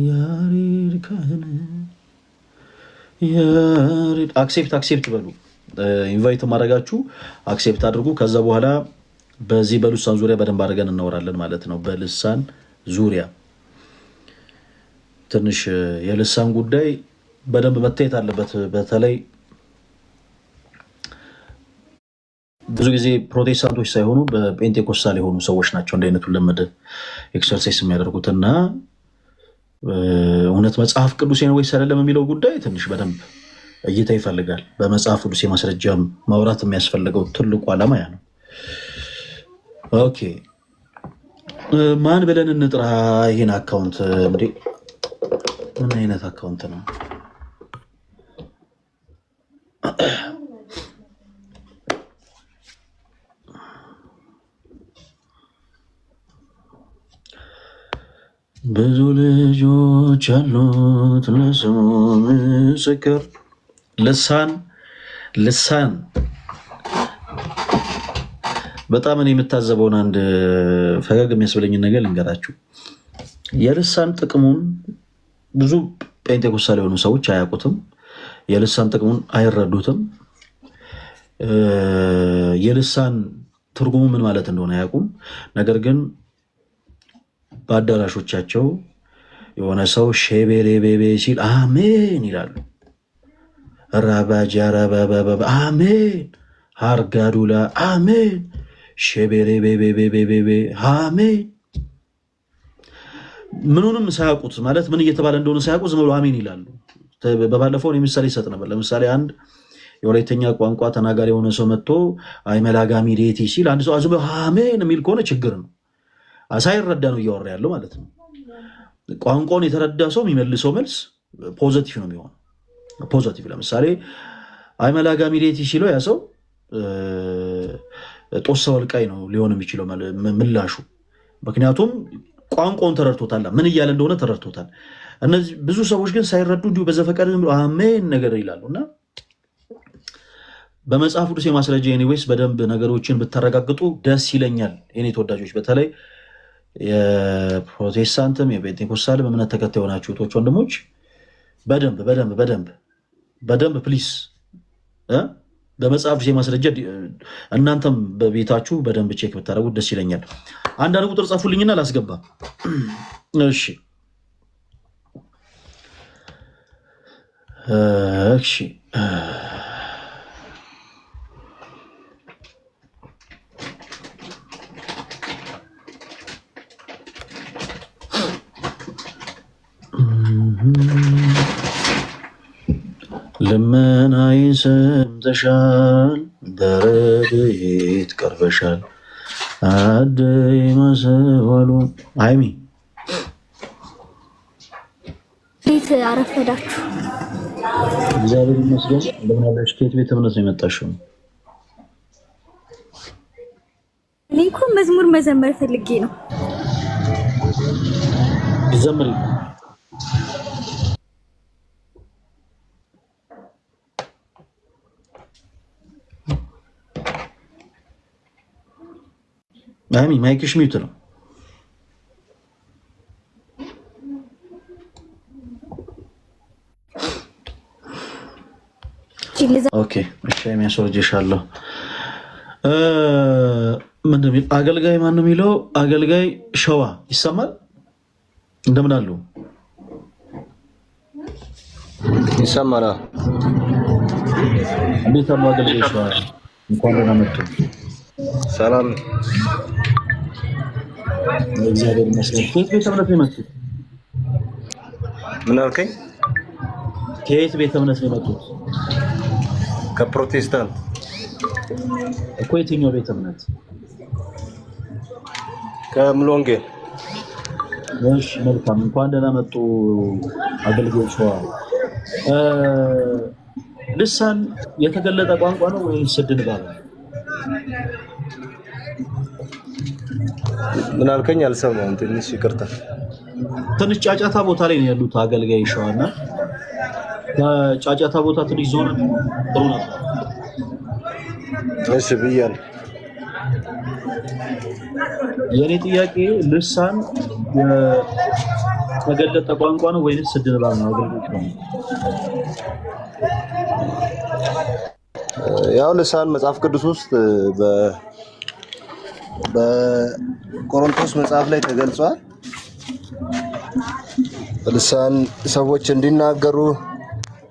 S1: ያሬድ ካህን ያሬድ አክሴፕት በሉ ኢንቫይት ማድረጋችሁ አክሴፕት አድርጉ ከዛ በኋላ በዚህ በልሳን ዙሪያ በደንብ አድርገን እናወራለን ማለት ነው በልሳን ዙሪያ ትንሽ የልሳን ጉዳይ በደንብ መታየት አለበት በተለይ ብዙ ጊዜ ፕሮቴስታንቶች ሳይሆኑ በጴንጤኮስታል የሆኑ ሰዎች ናቸው እንደ አይነቱ ለመደ ኤክሰርሳይዝ የሚያደርጉትና እውነት መጽሐፍ ቅዱስ ነው ወይስ አይደለም የሚለው ጉዳይ ትንሽ በደንብ እይታ ይፈልጋል በመጽሐፍ ቅዱስ ማስረጃም ማውራት የሚያስፈልገው ትልቁ ዓላማ ያ ነው ኦኬ ማን ብለን እንጥራ ይሄን አካውንት እንዴ ምን አይነት አካውንት ነው ብዙ ልጆች ያሉት ለስሙ ምስክር ልሳን በጣም እኔ የምታዘበውን አንድ ፈገግ የሚያስብለኝን ነገር ልንገራችሁ የልሳን ጥቅሙን ብዙ ጴንጤኮስታል የሆኑ ሰዎች አያውቁትም የልሳን ጥቅሙን አይረዱትም የልሳን ትርጉሙ ምን ማለት እንደሆነ አያውቁም ነገር ግን በአዳራሾቻቸው የሆነ ሰው ሼቤሬቤቤ ሲል አሜን ይላሉ ራባጃራባባባ አሜን ሃርጋዱላ አሜን ሼቤሬቤቤቤቤ አሜን ምኑንም ሳያውቁት ማለት ምን እየተባለ እንደሆነ ሳያውቁት ዝም ብሎ አሜን ይላሉ በባለፈው እኔ ምሳሌ ሰጥ ነበር ለምሳሌ አንድ የወላይተኛ ቋንቋ ተናጋሪ የሆነ ሰው መጥቶ አይ መላጋሚ ዴቲ ሲል አንድ ሰው አዝሞ አሜን የሚል ከሆነ ችግር ነው ሳይረዳ ነው እያወራ ያለው ማለት ነው ቋንቋውን የተረዳ ሰው የሚመልሰው መልስ ፖዚቲቭ ነው የሚሆነው ፖዚቲቭ ለምሳሌ አይ መላጋሚ ዴቲ ሲለው ያ ሰው ጦሰ ወልቃይ ነው ሊሆን የሚችለው ምላሹ ምክንያቱም ቋንቋውን ተረድቶታል ምን እያለ እንደሆነ ተረድቶታል እነዚህ ብዙ ሰዎች ግን ሳይረዱ እንዲሁ በዘፈቀደ አሜን ነገር ይላሉና በመጽሐፍ ቅዱስ የማስረጃ ኤኒዌይስ በደንብ ነገሮችን ብታረጋግጡ ደስ ይለኛል የኔ ተወዳጆች በተለይ የፕሮቴስታንትም የጴንጤኮስታልም እምነት ተከታይ የሆናችሁ እህቶች ወንድሞች በደንብ ፕሊስ በመጽሐፍ ቅዱስ የማስረጃ እናንተም በቤታችሁ በደንብ ቼክ ብታረጉት ደስ ይለኛል አንዳንድ ቁጥር ጻፉልኝና ላስገባ እሺ ልመናዬ ሰምተሻል በረድኤት ቀርበሻል አደይ ማሰዋሉ አይሚ
S6: ቤት አረፈዳችሁ
S1: እግዚአብሔር ይመስገን እንደምን አለሽ ከየት ቤተ እምነት ነው የመጣሽው
S6: እኔ እኮ መዝሙር መዘመር ፈልጌ ነው
S1: ዘምሪ አይሚ ማይክሽ ሚውት ነው ኦኬ እሺ የሚያስወርጅሻለሁ ምንድን ነው አገልጋይ ማን ነው የሚለው? አገልጋይ ሸዋ ይሰማል። እንደምን አሉ?
S7: ይሰማል።
S1: እንዴት አሉ አገልጋይ ሸዋ? እንኳን ደህና መጡ።
S7: ሰላም
S1: እግዚአብሔር ይመስገን። ከየት ቤተ እምነት ነው የመጡት?
S7: ምን አልከኝ?
S1: ከየት ቤተ እምነት ነው የመጡት?
S7: ከፕሮቴስታንት
S1: እኮ የትኛው ቤተ እምነት?
S7: ከሙሉ ወንጌል።
S1: እሺ መልካም፣ እንኳን ደህና መጡ አገልጋይ ሸዋ። ልሳን የተገለጠ ቋንቋ ነው ወይስ ስድ ንባብ ነው?
S7: ምን አልከኝ? አልሰማሁም። ትንሽ ይቅርታ።
S1: ትንሽ ጫጫታ ቦታ ላይ ነው ያሉት አገልጋይ ሸዋና ከጫጫታ ቦታ ትንሽ ዞር ጥሩ ነበር።
S7: እሺ ብያለሁ።
S1: የኔ ጥያቄ ልሳን የተገለጠ ቋንቋ ነው ወይስ ስድ ንባብ ነው? አገልጋዮች ነው
S7: ያው ልሳን መጽሐፍ ቅዱስ ውስጥ በቆሮንቶስ መጽሐፍ ላይ ተገልጿል። ልሳን ሰዎች እንዲናገሩ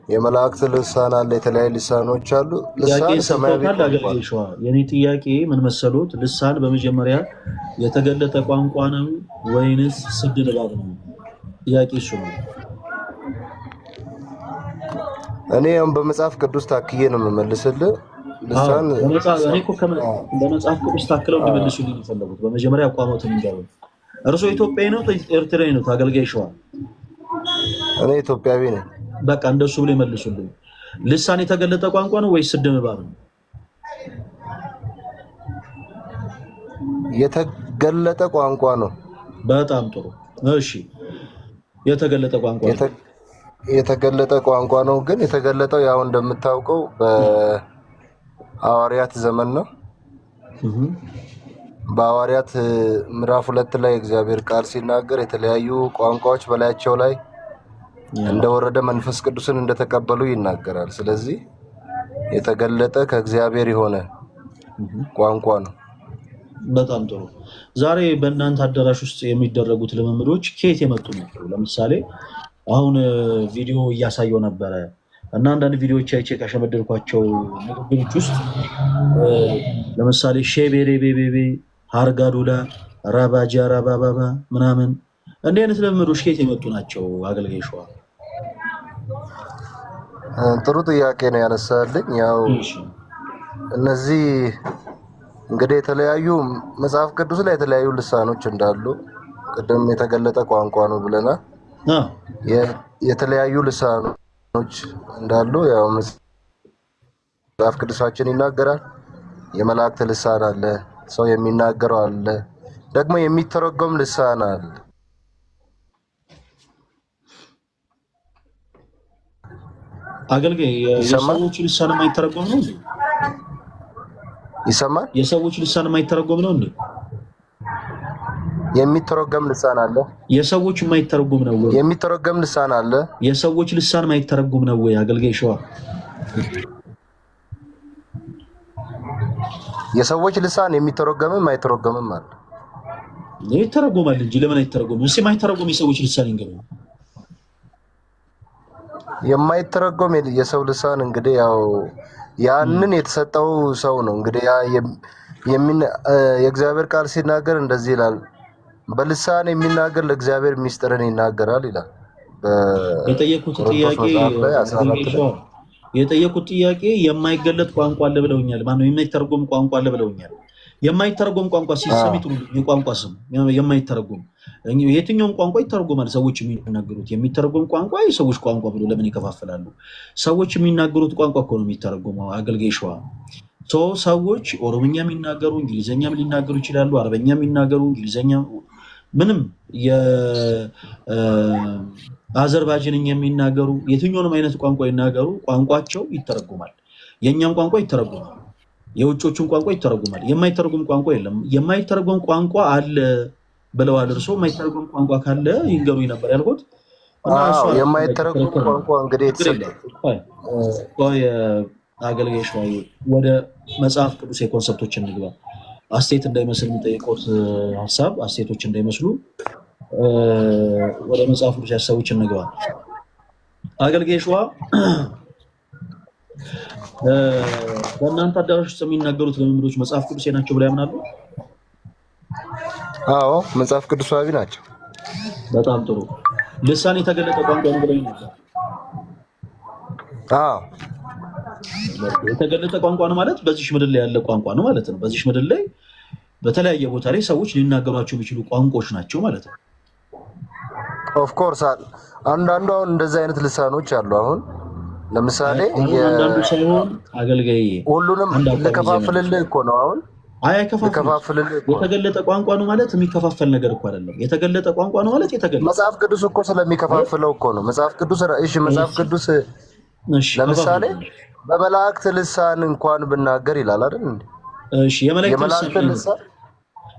S7: የመላእክት ልሳን አለ፣ የተለያዩ ልሳኖች አሉ። ልሳን ሰማያዊ
S1: አገልጋይ ሸዋ። የኔ ጥያቄ ምን መሰሎት? ልሳን በመጀመሪያ የተገለጠ ቋንቋ ነው ወይንስ ስድ ንባብ ነው? ጥያቄ እሱ ነው።
S7: እኔ በመጽሐፍ ቅዱስ ታክዬ ነው የምመልስልህ። ልሳን
S1: በመጽሐፍ ቅዱስ ታክለው እንዲመልሱልኝ የፈለጉት በመጀመሪያ አቋሞትን እንገሩ። እርስዎ ኢትዮጵያዊ ነው ኤርትራዊ ነው? አገልጋይ ሸዋ።
S7: እኔ ኢትዮጵያዊ ነኝ።
S1: በቃ እንደሱ ብሎ ይመልሱልኝ። ልሳን የተገለጠ ቋንቋ ነው ወይስ ስድ ንባብ ነው?
S7: የተገለጠ ቋንቋ ነው።
S1: በጣም ጥሩ። እሺ የተገለጠ ቋንቋ ነው።
S7: የተገለጠ ቋንቋ ነው። ግን የተገለጠው ያው እንደምታውቀው በሐዋርያት ዘመን ነው። በሐዋርያት ምዕራፍ 2 ላይ እግዚአብሔር ቃል ሲናገር የተለያዩ ቋንቋዎች በላያቸው ላይ እንደወረደ መንፈስ ቅዱስን እንደተቀበሉ ይናገራል። ስለዚህ የተገለጠ ከእግዚአብሔር የሆነ ቋንቋ ነው።
S1: በጣም ጥሩ። ዛሬ በእናንተ አዳራሽ ውስጥ የሚደረጉት ልምምዶች ከየት የመጡ ናቸው? ለምሳሌ አሁን ቪዲዮ እያሳየው ነበረ እና አንዳንድ ቪዲዮዎች አይቼ ካሸመደልኳቸው ንግግሮች ውስጥ ለምሳሌ ሼቤሬቤቤቤ፣ ሃርጋዱላ፣ ራባጃ፣ ራባባባ ምናምን እንዲህ አይነት ልምምዶች ከየት የመጡ ናቸው? አገልጋይ ሸዋ
S7: ጥሩ ጥያቄ ነው ያነሳልኝ። ያው እነዚህ እንግዲህ የተለያዩ መጽሐፍ ቅዱስ ላይ የተለያዩ ልሳኖች እንዳሉ ቅድም የተገለጠ ቋንቋ ነው ብለናል። የተለያዩ ልሳኖች እንዳሉ ያው መጽሐፍ ቅዱሳችን ይናገራል። የመላእክት ልሳን አለ፣ ሰው የሚናገረው አለ፣ ደግሞ የሚተረጎም ልሳን አለ።
S1: አገልጋይ የሰዎች ልሳን የማይተረጎም ነው እንዴ?
S7: ይሰማል?
S1: የሰዎች ልሳን የማይተረጎም ነው እንዴ?
S7: የሚተረጎም ልሳን አለ።
S1: የሰዎች የማይተረጎም ነው ወይ?
S7: የሚተረጎም ልሳን አለ።
S1: የሰዎች ልሳን የማይተረጎም ነው ወይ? አገልጋይ ሸዋ
S7: የሰዎች ልሳን የሚተረጎምም የማይተረጎምም አለ።
S1: ይተረጎማል እንጂ ለምን አይተረጎምም? እስኪ የማይተረጎም የሰዎች ልሳን እንገባ።
S7: የማይተረጎም የሰው ልሳን እንግዲህ ያው ያንን የተሰጠው ሰው ነው እንግዲህ የእግዚአብሔር ቃል ሲናገር እንደዚህ ይላል፣ በልሳን የሚናገር ለእግዚአብሔር ሚስጥርን ይናገራል ይላል።
S1: የጠየቁት ጥያቄ የማይገለጥ ቋንቋ አለ ብለውኛል። ማነው የማይተረጎም ቋንቋ አለ ብለውኛል። የማይተረጎም ቋንቋ ሲሰሚት የቋንቋ ስም የማይተረጎም የትኛውም ቋንቋ ይተረጎማል። ሰዎች የሚናገሩት የሚተረጎም ቋንቋ የሰዎች ቋንቋ ብሎ ለምን ይከፋፍላሉ? ሰዎች የሚናገሩት ቋንቋ እኮ ነው የሚተረጎመው። አገልጋይ ሸዋ ሰዎች ኦሮምኛ የሚናገሩ እንግሊዘኛም ሊናገሩ ይችላሉ። አረበኛ የሚናገሩ እንግሊዘኛ ምንም የአዘርባይጃንኛ የሚናገሩ የትኛውንም አይነት ቋንቋ ይናገሩ፣ ቋንቋቸው ይተረጎማል። የእኛም ቋንቋ ይተረጎማል። የውጮቹን ቋንቋ ይተረጎማል። የማይተረጎም ቋንቋ የለም። የማይተረጎም ቋንቋ አለ ብለዋል። እርሶ የማይተረጎም ቋንቋ ካለ ይንገሩኝ ነበር ያልኩት።
S7: የማይተረጎም ቋንቋ እንግዲህ
S1: አገልጋይ ሸዋ ወደ መጽሐፍ ቅዱስ የኮንሰፕቶች እንግባ። አስቴት እንዳይመስል የሚጠይቁት ሀሳብ አስቴቶች እንዳይመስሉ ወደ መጽሐፍ ቅዱስ ሀሳቦች እንግባ። አገልጋይ ሸዋ በእናንተ አዳራሽ ውስጥ የሚናገሩት ልምምዶች መጽሐፍ ቅዱስ ናቸው ብለው ያምናሉ?
S7: አዎ መጽሐፍ ቅዱሳዊ ናቸው።
S1: በጣም ጥሩ። ልሳን የተገለጠ ቋንቋ ነው ብለው ይናገራሉ?
S7: አዎ
S1: የተገለጠ ቋንቋ ነው ማለት በዚህ ምድር ላይ ያለ ቋንቋ ነው ማለት ነው። በዚህ ምድር ላይ በተለያየ ቦታ ላይ ሰዎች ሊናገሯቸው የሚችሉ ቋንቋዎች ናቸው ማለት ነው።
S7: ኦፍ ኮርስ አንዳንዱ አሁን እንደዚህ አይነት ልሳኖች አሉ። አሁን ለምሳሌ
S1: አንዳንዱ ሳይሆን አገልጋይ
S7: ሁሉንም ልከፋፍልልህ እኮ ነው። አሁን
S1: ልከፋፍልልህ የተገለጠ ቋንቋ ነው ማለት የሚከፋፈል ነገር እኮ አይደለም። የተገለጠ ቋንቋ ነው ማለት የተገለጠ
S7: መጽሐፍ ቅዱስ እኮ ስለሚከፋፍለው እኮ ነው። መጽሐፍ ቅዱስ መጽሐፍ ቅዱስ ለምሳሌ በመላእክት ልሳን እንኳን ብናገር ይላል አይደል እንዴ?
S1: እሺ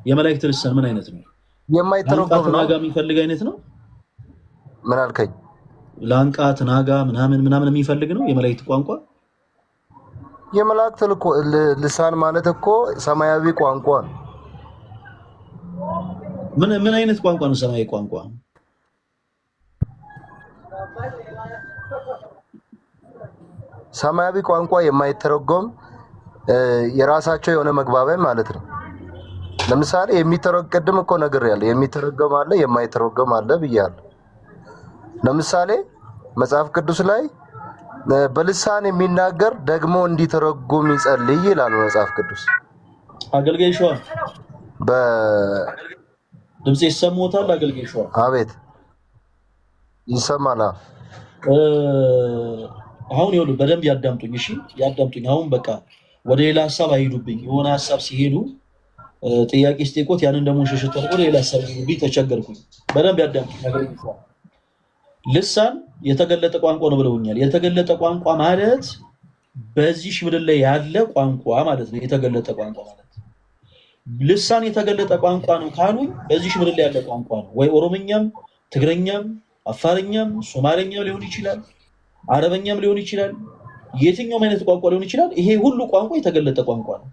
S1: የመላእክት ልሳን ምን አይነት ነው?
S7: የማይተረጎም ነው።
S1: ናጋ የሚፈልግ አይነት ነው።
S7: ምን አልከኝ?
S1: ላንቃት ናጋ ምናምን የሚፈልግ ነው የመላእክት ቋንቋ።
S7: የመላእክት ልሳን ማለት እኮ ሰማያዊ ቋንቋ ነው።
S1: ምን አይነት ቋንቋ ነው ሰማያዊ ቋንቋ?
S7: ሰማያዊ ቋንቋ የማይተረጎም የራሳቸው የሆነ መግባቢያ ማለት ነው። ለምሳሌ የሚተረጎም እኮ ነገር ያለ የሚተረጎም አለ፣ የማይተረጎም አለ ብያለሁ። ለምሳሌ መጽሐፍ ቅዱስ ላይ በልሳን የሚናገር ደግሞ እንዲተረጎም ይጸልይ ይላል መጽሐፍ ቅዱስ።
S1: አገልጋይ ሸዋ ድምጽ ይሰማዎታል? አገልጋይ ሸዋ
S7: አቤት ይሰማል።
S1: አሁን ይኸውልህ በደንብ ያዳምጡኝ። እሺ ያዳምጡኝ። አሁን በቃ ወደ ሌላ ሀሳብ አይሄዱብኝ። የሆነ ሀሳብ ሲሄዱ ጥያቄ ስጠይቆት ያንን ደግሞ ሸሽቶ ወደ ሌላ ሀሳብ ይሄዱብኝ፣ ተቸገርኩኝ። በደንብ ያዳምጡኝ። አገልጋይ ሸዋ ልሳን የተገለጠ ቋንቋ ነው ብለውኛል። የተገለጠ ቋንቋ ማለት በዚህ ምድር ላይ ያለ ቋንቋ ማለት ነው። የተገለጠ ቋንቋ ማለት ልሳን የተገለጠ ቋንቋ ነው ካሉኝ በዚህ ምድር ላይ ያለ ቋንቋ ነው። ወይ ኦሮምኛም፣ ትግረኛም፣ አፋርኛም፣ ሶማሌኛም ሊሆን ይችላል፣ አረበኛም ሊሆን ይችላል፣ የትኛውም አይነት ቋንቋ ሊሆን ይችላል። ይሄ ሁሉ ቋንቋ የተገለጠ ቋንቋ ነው።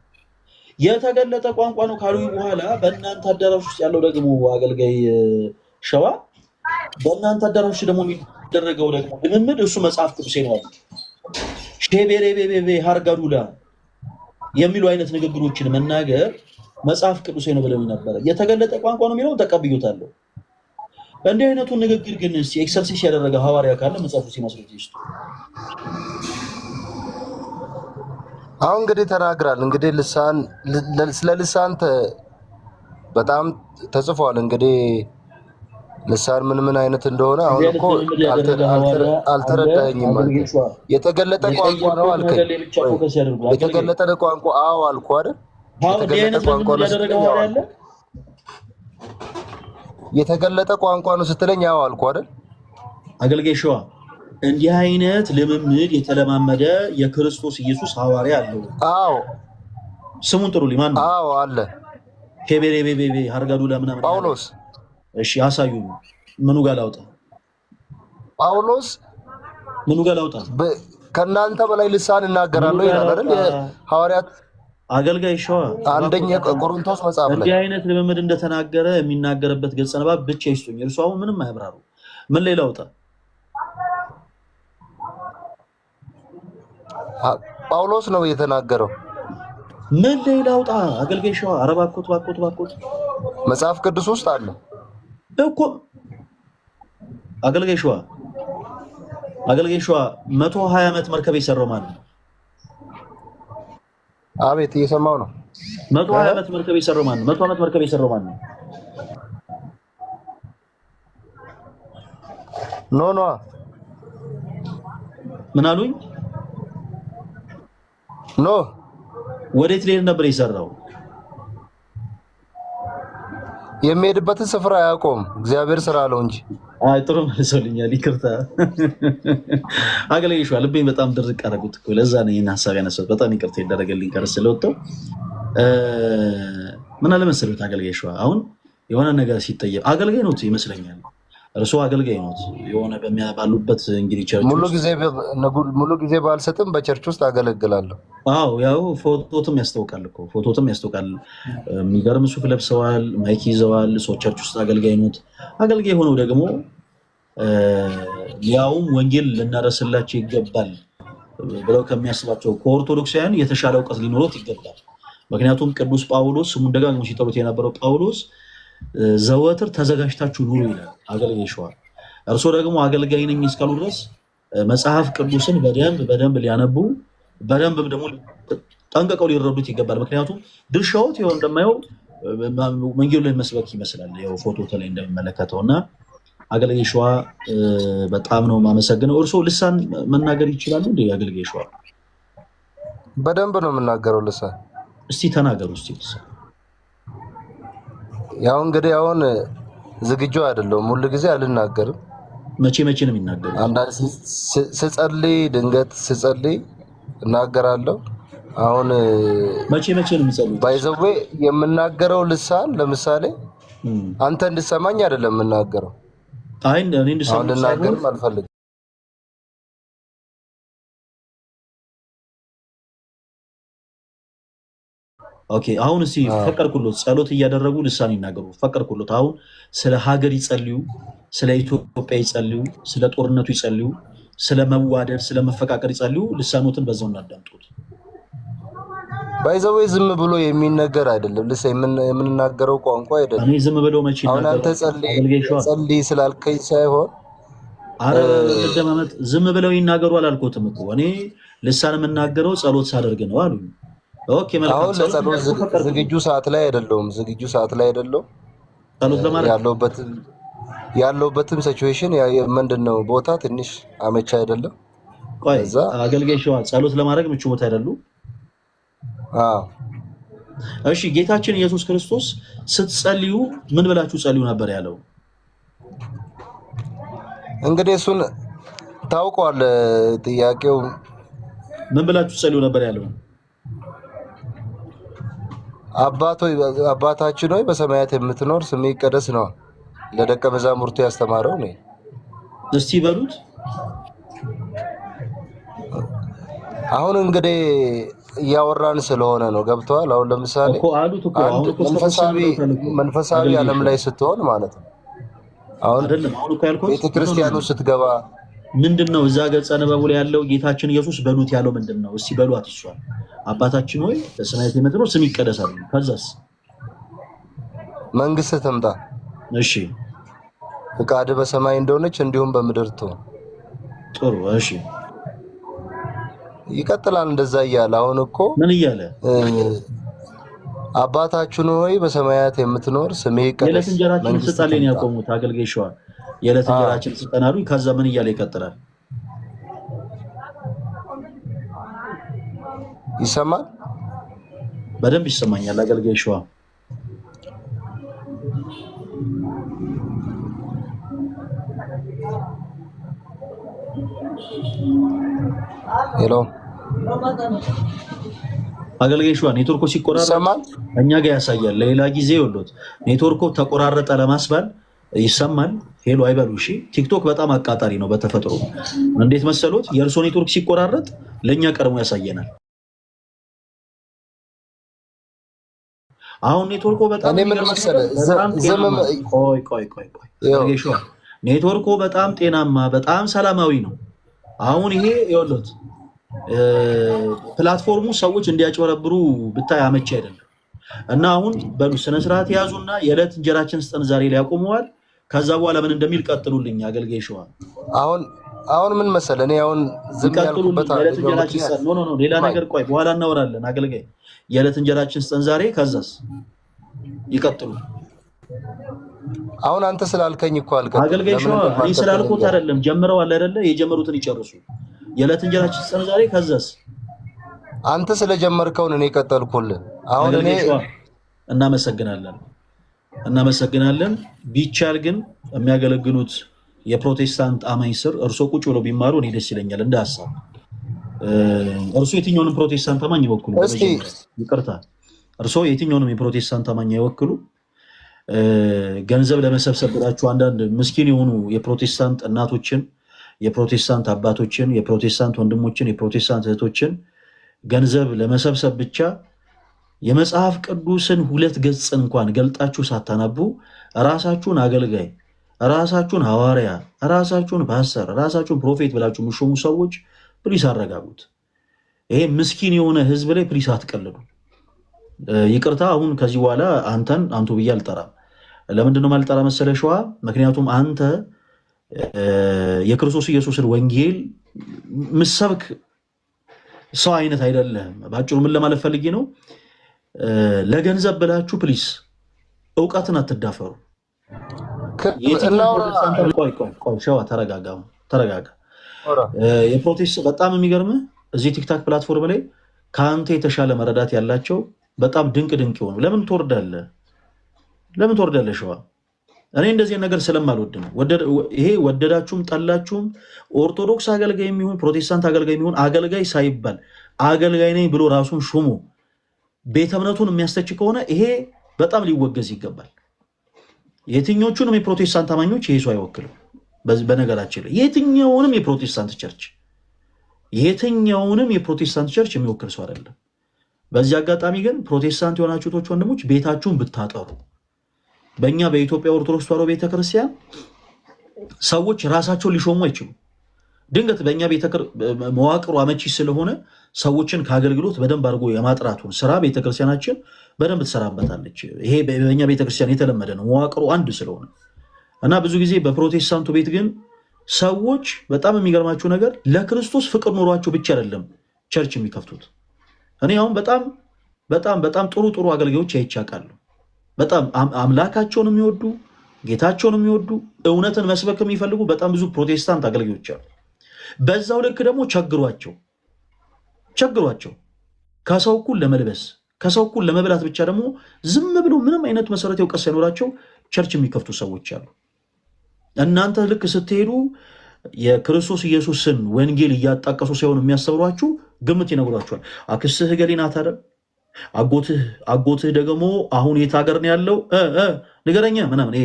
S1: የተገለጠ ቋንቋ ነው ካሉኝ በኋላ በእናንተ አዳራሽ ውስጥ ያለው ደግሞ አገልጋይ ሸዋ በእናንተ አዳራሽ ደግሞ የሚደረገው ደግሞ ልምምድ እሱ መጽሐፍ ቅዱስ ነው። ሼቤሬቤቤ ሃርጋዱላ የሚሉ አይነት ንግግሮችን መናገር መጽሐፍ ቅዱስ ነው ብለው ነበር። የተገለጠ ቋንቋ ነው የሚለው ተቀብዩታለሁ። እንዲህ አይነቱን ንግግር ግን ኤክሰርሲስ ያደረገ ሐዋርያ ካለ መጽሐፉ ሲመስሉት ይስጡ።
S7: አሁን እንግዲህ ተናግራል። እንግዲህ ልሳን ስለ ልሳን በጣም ተጽፏል። እንግዲህ ልሳን ምን አይነት እንደሆነ አሁን እኮ አልተረዳኸኝም ማለት የተገለጠ ቋንቋ ነው አልከኝ። የተገለጠ ቋንቋ አዎ አልኩ አይደል? የተገለጠ ቋንቋ ነው ስትለኝ የተገለጠ ቋንቋ ነው ስትለኝ አዎ አልኩ አይደል?
S1: አገልጋይ ሸዋ እንዲህ አይነት ልምምድ የተለማመደ የክርስቶስ ኢየሱስ ሐዋርያ አለው?
S7: አዎ
S1: ስሙን ጥሩልኝ። ማን ነው?
S7: አዎ አለ።
S1: ኬቤሬቤቤ ሃርጋዱላ ምናምን
S7: ጳውሎስ።
S1: እሺ አሳዩኝ። ምኑ ጋር ላውጣ?
S7: ጳውሎስ
S1: ምኑ ጋር ላውጣ?
S7: ከእናንተ በላይ ልሳን እናገራለሁ ይላል አይደል? ሐዋርያት
S1: አገልጋይ ሸዋ
S7: አንደኛ ቆሮንቶስ መጽሐፍ ላይ
S1: እንዲህ አይነት ልምምድ እንደተናገረ የሚናገርበት ገጸ ንባብ ብቻ ይስጡኝ። እርሱ አሁን ምንም አያብራሩ። ምን ላይ ላውጣ?
S7: ጳውሎስ ነው የተናገረው።
S1: ምን ላይ ላውጣ? አገልጋይ ሸዋ ኧረ እባክዎት
S7: መጽሐፍ ቅዱስ ውስጥ አለ
S1: እኮ። አገልጋይ ሸዋ 120 ዓመት መርከብ የሰራው ማለት ነው።
S7: አቤት እየሰማው ነው።
S1: 120 ዓመት መርከብ የሰራው ማለት ነው። 100 ዓመት መርከብ የሰራው ማለት ነው።
S7: ኖ
S1: ምን አሉኝ?
S7: ኖ
S1: ወዴት ሊሄድ ነበር የሰራው?
S7: የሚሄድበትን ስፍራ አያውቀውም። እግዚአብሔር ስራ አለው እንጂ።
S1: አይ ጥሩ መልሶልኛል። ይቅርታ አገልጋይ ሸዋ ልቤን በጣም ድርቅ አደረጉት እኮ። ለዛ ነው ይሄን ሐሳብ ያነሳሁት። በጣም ይቅርታ ይደረግልኝ ቀር ስለወጣሁ። ምን አለ መሰለህ አገልጋይ ሸዋ አሁን የሆነ ነገር ሲጠየቅ አገልጋይ ነው ይመስለኛል። እርሶ አገልጋይ ኖት የሆነ ባሉበት እንግዲህ ቸርች
S7: ሙሉ ጊዜ ባልሰጥም በቸርች ውስጥ አገለግላለሁ።
S1: አዎ ያው ፎቶትም ያስታውቃል እኮ ፎቶትም ያስታውቃል። የሚገርም ሱፍ ለብሰዋል፣ ማይክ ይዘዋል። ሰው ቸርች ውስጥ አገልጋይ ኖት። አገልጋይ ሆነው ደግሞ ያውም ወንጌል ልናደርስላቸው ይገባል ብለው ከሚያስባቸው ከኦርቶዶክሳውያን የተሻለ እውቀት ሊኖሩት ይገባል። ምክንያቱም ቅዱስ ጳውሎስ ስሙን ደጋግሞ ሲጠሩት የነበረው ጳውሎስ ዘወትር ተዘጋጅታችሁ ኑሩ ይላል። አገልጋይ ሸዋል። እርሶ ደግሞ አገልጋይ ነኝ እስካሉ ድረስ መጽሐፍ ቅዱስን በደንብ ሊያነቡ በደንብ ደግሞ ጠንቅቀው ሊረዱት ይገባል። ምክንያቱም ድርሻዎት ይኸው እንደማየው መንገዱ ላይ መስበክ ይመስላል። ያው ፎቶ ላይ እንደሚመለከተው እና አገልጋይ ሸዋ በጣም ነው የማመሰግነው። እርሶ ልሳን መናገር ይችላሉ እንዴ? አገልጋይ ሸዋ
S7: በደንብ ነው የምናገረው ልሳን።
S1: እስቲ ተናገሩ እስቲ ልሳን።
S7: ያው እንግዲህ አሁን ዝግጁ አይደለሁም፣ ሁሉ ጊዜ አልናገርም።
S1: መቼ ነው የሚናገሩት?
S7: አንዳንድ ስጸልይ ድንገት ስጸልይ እናገራለሁ። አሁን
S1: መቼ ነው የሚጸልዩት?
S7: ባይዘዌ የምናገረው ልሳን ለምሳሌ አንተ እንድሰማኝ አይደለም የምናገረው።
S1: አይ እኔ እንድሰማኝ
S7: ልናገርም አልፈልግም።
S1: ኦኬ አሁን እስቲ ፈቀድኩሎት፣ ጸሎት እያደረጉ ልሳን ይናገሩ። ፈቀድኩሎት። አሁን ስለ ሀገር ይጸልዩ፣ ስለ ኢትዮጵያ ይጸልዩ፣ ስለ ጦርነቱ ይጸልዩ፣ ስለ መዋደድ፣ ስለ መፈቃቀር ይጸልዩ። ልሳኖትን በዛው እናዳምጡት።
S7: ባይዘዌ ዝም ብሎ የሚነገር አይደለም። የምንናገረው ቋንቋ አይደለም።
S1: እኔ ዝም ብለው መቼ
S7: አሁን አንተ ጸልይ ስላልከኝ ሳይሆን
S1: አረ ለደማመጥ ዝም ብለው ይናገሩ አላልኩትም እኮ እኔ ልሳን የምናገረው ጸሎት ሳደርግ ነው አሉ። ኦኬ መልካም።
S7: አሁን ለጸሎት ዝግጁ ሰዓት ላይ አይደለሁም። ጸሎት ለማድረግ ያለውበትም ሲቹዌሽን ምንድነው ቦታ ትንሽ አመቻ አይደለም።
S1: ቆይ አገልጋይ ሸዋ ጸሎት ለማድረግ ምቹ ቦታ አይደሉም። እሺ ጌታችን ኢየሱስ ክርስቶስ ስትጸልዩ ምን ብላችሁ ጸልዩ ነበር ያለው?
S7: እንግዲህ እሱን ታውቀዋል። ጥያቄው
S1: ምን ብላችሁ ጸልዩ ነበር ያለው?
S7: አባታችን ሆይ በሰማያት የምትኖር ስምህ ይቀደስ ነው ለደቀ መዛሙርቱ ያስተማረው ነው።
S1: እስቲ በሉት።
S7: አሁን እንግዲህ እያወራን ስለሆነ ነው። ገብተዋል። አሁን ለምሳሌ መንፈሳዊ ዓለም ላይ ስትሆን ማለት ነው። አሁን ቤተክርስቲያኑ ስትገባ
S1: ምንድነው እዛ ገጸ ንባቡ ላይ ያለው ጌታችን ኢየሱስ በሉት ያለው ምንድነው? እስቲ በሏት እሷን። አባታችን ሆይ በሰማያት የምትኖር ስምህ ይቀደስ አሉ። ከዛስ
S7: መንግስትህ ትምጣ።
S1: እሺ
S7: ፍቃድህ በሰማይ እንደሆነች እንዲሁም በምድር ትሁን።
S1: ጥሩ እሺ
S7: ይቀጥላል እንደዛ እያለ አሁን እኮ
S1: ምን እያለ
S7: አባታችን ሆይ በሰማያት የምትኖር ስምህ ይቀደስ።
S1: የዕለት እንጀራችንን ስጠን ያቆሙት አገልጋይ ሸዋ የዕለት እንጀራችንን ስጠን አሉኝ። ከዛ ምን እያለ ይቀጥላል?
S7: ይሰማል?
S1: በደንብ ይሰማኛል አገልጋይ ሸዋ።
S7: ሄሎ
S1: አገልጋይ ሸዋ ኔትወርኩ ሲቆራረጥ እኛ ጋር ያሳያል። ለሌላ ጊዜ ይወሉት ኔትወርኩ ተቆራረጠ ለማስባል ይሰማል። ሄሎ አይበሉ። እሺ ቲክቶክ በጣም አቃጣሪ ነው በተፈጥሮ። እንዴት መሰሎት? የእርሶ ኔትወርክ ሲቆራረጥ ለኛ ቀድሞ ያሳየናል። አሁን ኔትወርኩ በጣም ቆይ ኔትወርኩ በጣም ጤናማ በጣም ሰላማዊ ነው። አሁን ይሄ ይወሉት ፕላትፎርሙ ሰዎች እንዲያጭበረብሩ ብታይ አመቺ አይደለም። እና አሁን በሉ ስነ ስርዓት ያዙና የዕለት እንጀራችን ስጠን ዛሬ ላይ ያቆመዋል። ከዛ በኋላ ምን እንደሚል ቀጥሉልኝ አገልጋይ ሸዋ።
S7: አሁን ምን መሰለህ እኔ አሁን ዝም ያልኩበት
S1: የዕለት እንጀራችን ስጠን ኖ ሌላ ነገር ቆይ በኋላ እናወራለን። አገልጋይ የዕለት እንጀራችን ስጠን ዛሬ ከዛስ ይቀጥሉ።
S7: አሁን አንተ ስላልከኝ እኮ አልከኝ
S1: አገልጋይ ሸዋ እኔ ስላልኩት አይደለም። ጀምረዋል አይደለ? የጀመሩትን ይጨርሱ። የዕለት እንጀራችን ስጠን ዛሬ ከዛስ
S7: አንተ ስለጀመርከው እኔ ቀጠልኩልህ። አሁን እኔ
S1: እናመሰግናለን። ቢቻል ግን የሚያገለግሉት የፕሮቴስታንት አማኝ ስር እርሶ ቁጭ ብለው ቢማሩ እኔ ደስ ይለኛል እንደ ሀሳብ። እርሶ የትኛውንም ፕሮቴስታንት አማኝ ይወክሉ። ይቅርታ እርሶ የትኛውንም የፕሮቴስታንት አማኝ አይወክሉ። ገንዘብ ለመሰብሰብ ብላችሁ አንዳንድ ምስኪን የሆኑ የፕሮቴስታንት እናቶችን፣ የፕሮቴስታንት አባቶችን፣ የፕሮቴስታንት ወንድሞችን፣ የፕሮቴስታንት እህቶችን ገንዘብ ለመሰብሰብ ብቻ የመጽሐፍ ቅዱስን 2 ገጽ እንኳን ገልጣችሁ ሳታነቡ ራሳችሁን አገልጋይ፣ ራሳችሁን ሐዋርያ፣ ራሳችሁን ፓስተር፣ ራሳችሁን ፕሮፌት ብላችሁ የሚሾሙ ሰዎች ፕሊስ አረጋጉት። ይሄ ምስኪን የሆነ ህዝብ ላይ ፕሊስ አትቀልዱ። ይቅርታ፣ አሁን ከዚህ በኋላ አንቱ ብዬ አልጠራም። ለምንድነው ማልጠራ መሰለ ሸዋ? ምክንያቱም አንተ የክርስቶስ ኢየሱስን ወንጌል ምሰብክ ሰው አይነት አይደለም። ባጭሩ ምን ለማለት ፈልጌ ነው? ለገንዘብ ብላችሁ ፕሊስ እውቀትን አትዳፈሩ። ሸዋ ተረጋጋ። የፕሮቴስት በጣም የሚገርምህ እዚህ ቲክታክ ፕላትፎርም ላይ ከአንተ የተሻለ መረዳት ያላቸው በጣም ድንቅ የሆኑ ለምን ትወርዳለህ? ሸዋ? እኔ እንደዚህ ነገር ስለማልወድ ነው። ይሄ ወደዳችሁም ጠላችሁም ኦርቶዶክስ አገልጋይ የሚሆን ፕሮቴስታንት አገልጋይ የሚሆን አገልጋይ ሳይባል አገልጋይ ነኝ ብሎ ራሱን ሹሞ ቤተ እምነቱን የሚያስተች ከሆነ ይሄ በጣም ሊወገዝ ይገባል። የትኞቹንም የፕሮቴስታንት አማኞች ይሄ ሰው አይወክልም። በነገራችን ላይ የትኛውንም የፕሮቴስታንት ቸርች የሚወክል ሰው አይደለም። በዚህ አጋጣሚ ግን ፕሮቴስታንት የሆናችሁ እህቶች ወንድሞች ቤታችሁን ብታጠሩ። በእኛ በኢትዮጵያ ኦርቶዶክስ ተዋሕዶ ቤተክርስቲያን ሰዎች ራሳቸውን ሊሾሙ አይችሉም። ድንገት በእኛ መዋቅሩ አመቺ ስለሆነ ሰዎችን ከአገልግሎት በደንብ አድርጎ የማጥራቱን ስራ ቤተክርስቲያናችን በደንብ ትሰራበታለች። ይሄ በእኛ ቤተክርስቲያን የተለመደ ነው፣ መዋቅሩ አንድ ስለሆነ እና ብዙ ጊዜ በፕሮቴስታንቱ ቤት ግን ሰዎች በጣም የሚገርማችሁ ነገር ለክርስቶስ ፍቅር ኖሯቸው ብቻ አይደለም ቸርች የሚከፍቱት። እኔ አሁን በጣም ጥሩ አገልጋዮች አይቻቃሉ። በጣም አምላካቸውን የሚወዱ ጌታቸውን የሚወዱ እውነትን መስበክ የሚፈልጉ በጣም ብዙ ፕሮቴስታንት አገልጋዮች አሉ። በዛው ልክ ደግሞ ቸግሯቸው ከሰው እኩል ለመልበስ ከሰው እኩል ለመብላት ብቻ ደግሞ ዝም ብሎ ምንም አይነት መሰረታዊ እውቀት ሳይኖራቸው ቸርች የሚከፍቱ ሰዎች አሉ። እናንተ ልክ ስትሄዱ የክርስቶስ ኢየሱስን ወንጌል እያጣቀሱ ሳይሆን የሚያስተምሯችሁ ግምት ይነግሯችኋል። አክስትህ ገሌ ናት አይደል? አጎትህ ደግሞ አሁን የት ሀገር ነው ያለው ንገረኛ ምናምን፣ ይሄ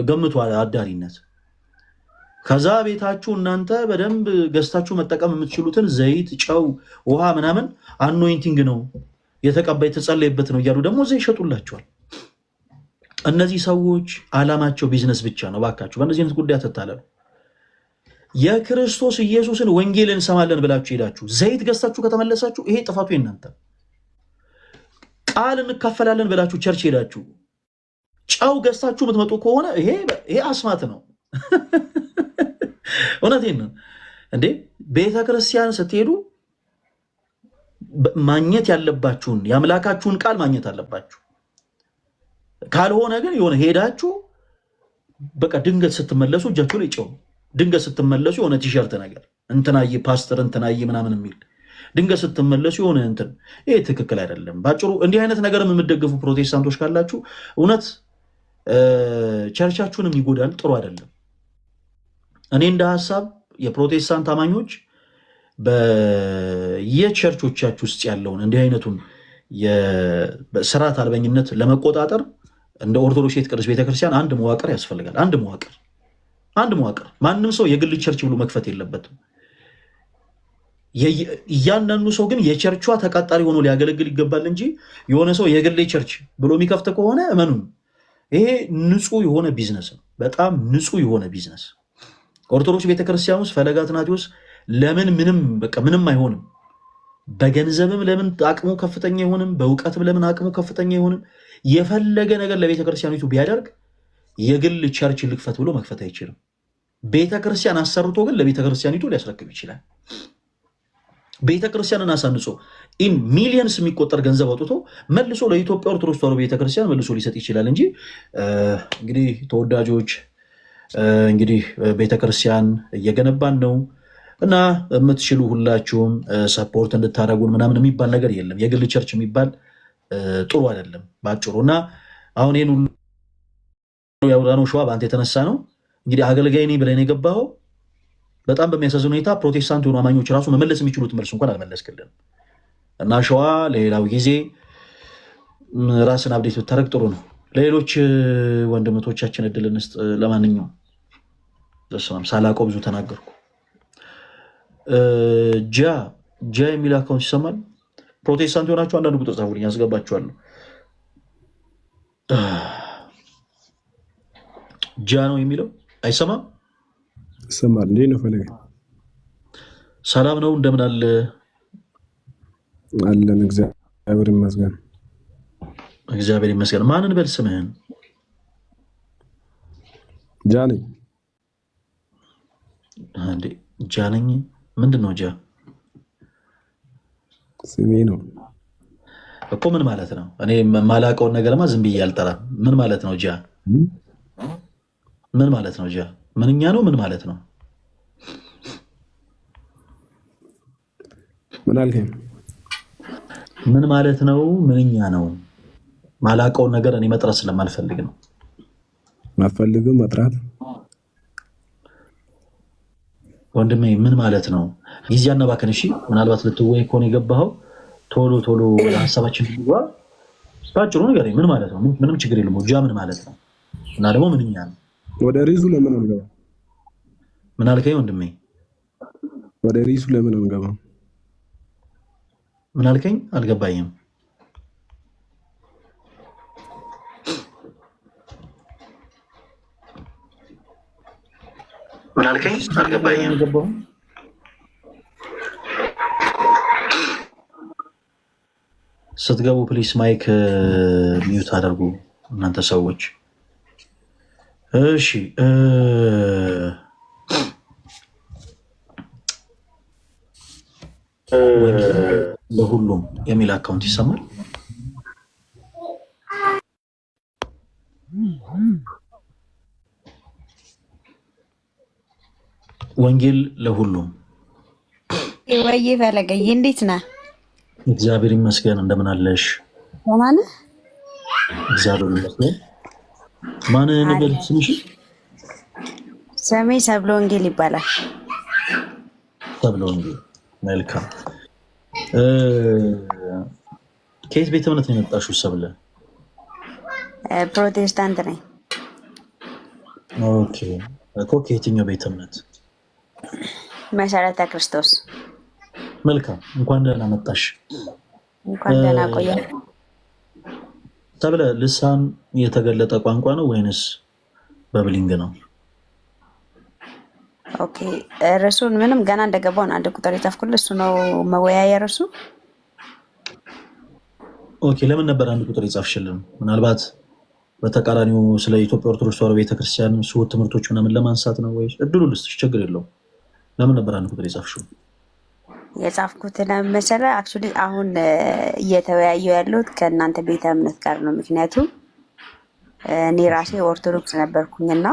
S1: ገምቱ አዳሪነት። ከዛ ቤታችሁ እናንተ በደንብ ገዝታችሁ መጠቀም የምትችሉትን ዘይት፣ ጨው፣ ውሃ ምናምን አኖይንቲንግ ነው የተቀባ የተጸለየበት ነው እያሉ ደግሞ እዛ ይሸጡላችኋል። እነዚህ ሰዎች ዓላማቸው ቢዝነስ ብቻ ነው። ባካችሁ በእነዚህ አይነት ጉዳይ አትታለሉ። የክርስቶስ ኢየሱስን ወንጌል እንሰማለን ብላችሁ ሄዳችሁ ዘይት ገዝታችሁ ከተመለሳችሁ ይሄ ጥፋቱ የእናንተ። ቃል እንካፈላለን ብላችሁ ቸርች ሄዳችሁ ጨው ገዝታችሁ የምትመጡ ከሆነ ይሄ አስማት ነው። እውነቴን ነው እንዴ! ቤተ ክርስቲያን ስትሄዱ ማግኘት ያለባችሁን የአምላካችሁን ቃል ማግኘት አለባችሁ። ካልሆነ ግን የሆነ ሄዳችሁ በቃ ድንገት ስትመለሱ እጃችሁ ላይ ጨው፣ ድንገት ስትመለሱ የሆነ ቲሸርት ነገር እንትናዬ ፓስተር እንትናዬ ምናምን የሚል ድንገት ስትመለሱ የሆነ እንትን፣ ይሄ ትክክል አይደለም። ባጭሩ እንዲህ አይነት ነገርም የምትደግፉ ፕሮቴስታንቶች ካላችሁ እውነት ቸርቻችሁንም ይጎዳል፣ ጥሩ አይደለም። እኔ እንደ ሀሳብ የፕሮቴስታንት አማኞች በየቸርቾቻችሁ ውስጥ ያለውን እንዲህ አይነቱን የስርዓት አልበኝነት ለመቆጣጠር እንደ ኦርቶዶክስ ቅድስት ቤተክርስቲያን አንድ መዋቅር ያስፈልጋል። አንድ መዋቅር። ማንም ሰው የግል ቸርች ብሎ መክፈት የለበትም። እያንዳንዱ ሰው ግን የቸርቿ ተቃጣሪ ሆኖ ሊያገለግል ይገባል እንጂ የሆነ ሰው የግል ቸርች ብሎ የሚከፍት ከሆነ እመኑን ይሄ ንጹህ የሆነ ቢዝነስ ነው። በጣም ንጹህ የሆነ ቢዝነስ። ኦርቶዶክስ ቤተክርስቲያን ውስጥ ፈለገ አትናቴዎስ ለምን ምንም አይሆንም? በገንዘብም ለምን አቅሙ ከፍተኛ አይሆንም? በእውቀትም ለምን አቅሙ ከፍተኛ አይሆንም? የፈለገ ነገር ለቤተክርስቲያኒቱ ቢያደርግ የግል ቸርች ልክፈት ብሎ መክፈት አይችልም። ቤተክርስቲያን አሰርቶ ግን ለቤተክርስቲያኒቱ ሊያስረክብ ይችላል። ቤተክርስቲያንን አሳንጾ ኢን ሚሊየንስ የሚቆጠር ገንዘብ አውጥቶ መልሶ ለኢትዮጵያ ኦርቶዶክስ ተዋሕዶ ቤተክርስቲያን መልሶ ሊሰጥ ይችላል እንጂ እንግዲህ ተወዳጆች እንግዲህ ቤተክርስቲያን እየገነባን ነው እና የምትችሉ ሁላችሁም ሰፖርት እንድታደርጉን ምናምን የሚባል ነገር የለም። የግል ቸርች የሚባል ጥሩ አይደለም ባጭሩ። እና አሁን ይህን ሁሉ ያወራነው ሸዋ በአንተ የተነሳ ነው። እንግዲህ አገልጋይ ነኝ ብለህ ነው የገባኸው። በጣም በሚያሳዝን ሁኔታ ፕሮቴስታንት የሆኑ አማኞች ራሱ መመለስ የሚችሉት መልስ እንኳን አልመለስክልን እና ሸዋ ለሌላው ጊዜ ራስን አብዴት ብታደርግ ጥሩ ነው። ለሌሎች ወንድሞቻችን እድል እንስጥ። ለማንኛውም ሳላውቀው ብዙ ተናገርኩ። ጃ የሚል አካውንት ይሰማል። ፕሮቴስታንት የሆናችሁ አንዳንድ ቁጥር ጻፉልኝ፣ ያስገባችኋለሁ። ጃ ነው የሚለው አይሰማም?
S8: ይሰማል። እንዴት ነው ፈለገ?
S1: ሰላም ነው? እንደምን አለ?
S8: አለን፣ እግዚአብሔር ይመስገን።
S1: እግዚአብሔር ይመስገን። ማንን በል ስምህን?
S8: ጃ ነኝ።
S1: አንዴ ጃ ነኝ። ምንድን ነው ጃ?
S8: ስሜ ነው
S1: እኮ። ምን ማለት ነው? እኔ የማላውቀውን ነገርማ ዝም ብዬ አልጠራም። ምን ማለት ነው ጃ? ምን ማለት ነው ጃ? ምንኛ ነው? ምን ማለት ነው?
S8: ምን አልከኝ?
S1: ምን ማለት ነው? ምንኛ ነው? ማላውቀውን ነገር እኔ መጥራት ስለማልፈልግ ነው።
S8: አትፈልግም መጥራት?
S1: ወንድሜ ምን ማለት ነው? ጊዜ አናባከን። እሺ፣ ምናልባት ልትወይ ከሆነ የገባኸው ቶሎ ወደ ሀሳባችን ግባ። ባጭሩ ነገር ምን ማለት ነው? ምንም ችግር የለም። ጃ ምን ማለት ነው? እና ደግሞ ምንኛ ነው?
S8: ወደ ሪሱ ለምን አንገባ?
S1: ምን አልከኝ ወንድሜ?
S8: ወደ ሪሱ ለምን አንገባ?
S1: ምን አልከኝ? አልገባኝም። ምን አልከኝ? አልገባኝም። ስትገቡ ፕሊስ ማይክ ሚዩት አድርጉ እናንተ ሰዎች። እሺ ለሁሉም የሚል አካውንት ይሰማል። ወንጌል ለሁሉም።
S6: ወይ ፈለገዬ እንዴት ነህ?
S1: እግዚአብሔር ይመስገን። እንደምን አለሽ?
S6: ደህና ነህ?
S1: እግዚአብሔር ይመስገን። ማንን በል ስምሽ?
S6: ስሜ ሰብለ ወንጌል ይባላል።
S1: ሰብለ ወንጌል። መልካም። ከየት ቤተ እምነት ነው የመጣሽው ሰብለ?
S6: ፕሮቴስታንት ነኝ።
S1: ኦኬ እኮ ከየትኛው ቤተ እምነት?
S6: መሰረተ ክርስቶስ።
S1: መልካም፣ እንኳን ደህና መጣሽ።
S6: እንኳን ደህና ቆያል።
S1: ሰብለ ልሳን የተገለጠ ቋንቋ ነው ወይንስ በብሊንግ ነው?
S6: ኦኬ ርዕሱን ምንም ገና እንደገባውን አንድ ቁጥር የጻፍኩልህ እሱ ነው መወያያ ርዕሱ።
S1: ኦኬ ለምን ነበር አንድ ቁጥር የጻፍሽልን? ምናልባት በተቃራኒው ስለ ኢትዮጵያ ኦርቶዶክስ ተዋሕዶ ቤተክርስቲያን ስውት ትምህርቶች ምናምን ለማንሳት ነው ወይስ? እድሉ ልስጥሽ፣ ችግር የለውም። ለምን ነበር አንድ ቁጥር የጻፍሽው?
S6: የጻፍኩት ለመሰለህ አክቹሊ አሁን እየተወያየሁ ያለሁት ከእናንተ ቤተ እምነት ጋር ነው። ምክንያቱም እኔ ራሴ ኦርቶዶክስ ነበርኩኝና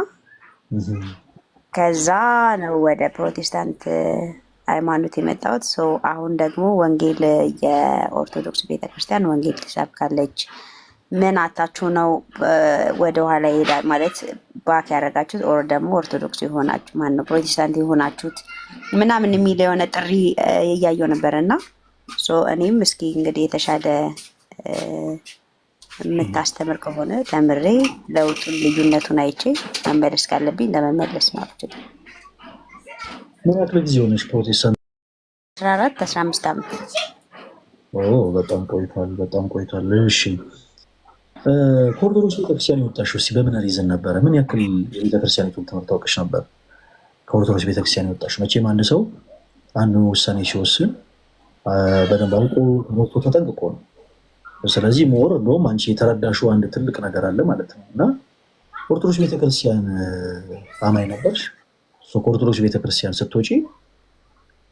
S6: ከዛ ነው ወደ ፕሮቴስታንት ሃይማኖት የመጣሁት። አሁን ደግሞ ወንጌል የኦርቶዶክስ ቤተክርስቲያን ወንጌል ትሰብካለች። ምን አታችሁ ነው ወደኋላ ይሄዳል ማለት ባክ ያደረጋችሁት ኦር ደግሞ ኦርቶዶክስ የሆናችሁ ማን ነው ፕሮቴስታንት የሆናችሁት ምናምን የሚል የሆነ ጥሪ እያየሁ ነበር እና እኔም እስኪ እንግዲህ የተሻለ የምታስተምር ከሆነ ተምሬ ለውጡን ልዩነቱን አይቼ መመለስ ካለብኝ ለመመለስ ማለት ነው።
S1: ምን ያክል ጊዜ ሆነሽ ፕሮቴስታንት?
S6: 14-15 ዓመት።
S1: በጣም ቆይቷል። እሺ ከኦርቶዶክስ ቤተክርስቲያን የወጣሽው እስኪ በምን ሪዝን ነበረ? ምን ያክል የቤተክርስቲያኒቱን ትምህርት ታውቅሽ ነበር? ከኦርቶዶክስ ቤተክርስቲያን የወጣሽው መቼም አንድ ሰው አንድ ውሳኔ ሲወስን በደንብ አውቆ ትምህርቱ ተጠንቅቆ ነው። ስለዚህ ሞር እንደውም አንቺ የተረዳሽው አንድ ትልቅ ነገር አለ ማለት ነው። እና ኦርቶዶክስ ቤተክርስቲያን አማኝ ነበርሽ። ከኦርቶዶክስ ቤተክርስቲያን ስትወጪ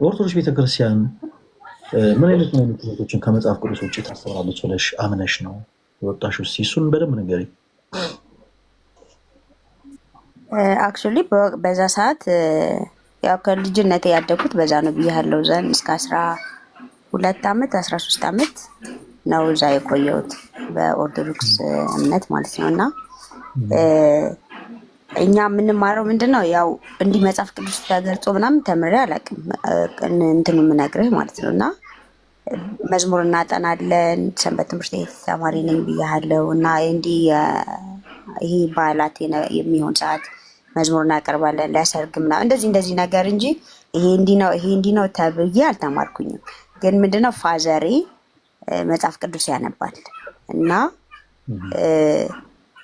S1: ኦርቶዶክስ ቤተክርስቲያን ምን አይነት ትምህርቶችን ከመጽሐፍ ቅዱስ ውጭ ታስተምራለች ብለሽ አምነሽ ነው የወጣሽው? እስኪ እሱን በደንብ ንገሪኝ።
S6: አክቹዋሊ በዛ ሰዓት ያው ከልጅነቴ ያደኩት በዛ ነው ብያለሁ። ዘን እስከ 12 ዓመት 13 ዓመት ነው እዛ የቆየሁት በኦርቶዶክስ እምነት ማለት ነው። እና እኛ የምንማረው ምንድነው ያው እንዲህ መጽሐፍ ቅዱስ ተገልጾ ምናምን ተምሬ አላውቅም እንትኑ የምነግርህ ማለት ነው። እና መዝሙር እናጠናለን። ሰንበት ትምህርት ቤት ተማሪ ነኝ ብያለሁ እና እንዲህ ይሄ በዓላት የሚሆን ሰዓት መዝሙር እናቀርባለን። ለሰርግ ምናምን እንደዚህ ነገር እንጂ ይሄ እንዲህ ነው ተብዬ አልተማርኩኝም። ግን ምንድነው ፋዘሬ መጽሐፍ ቅዱስ ያነባል እና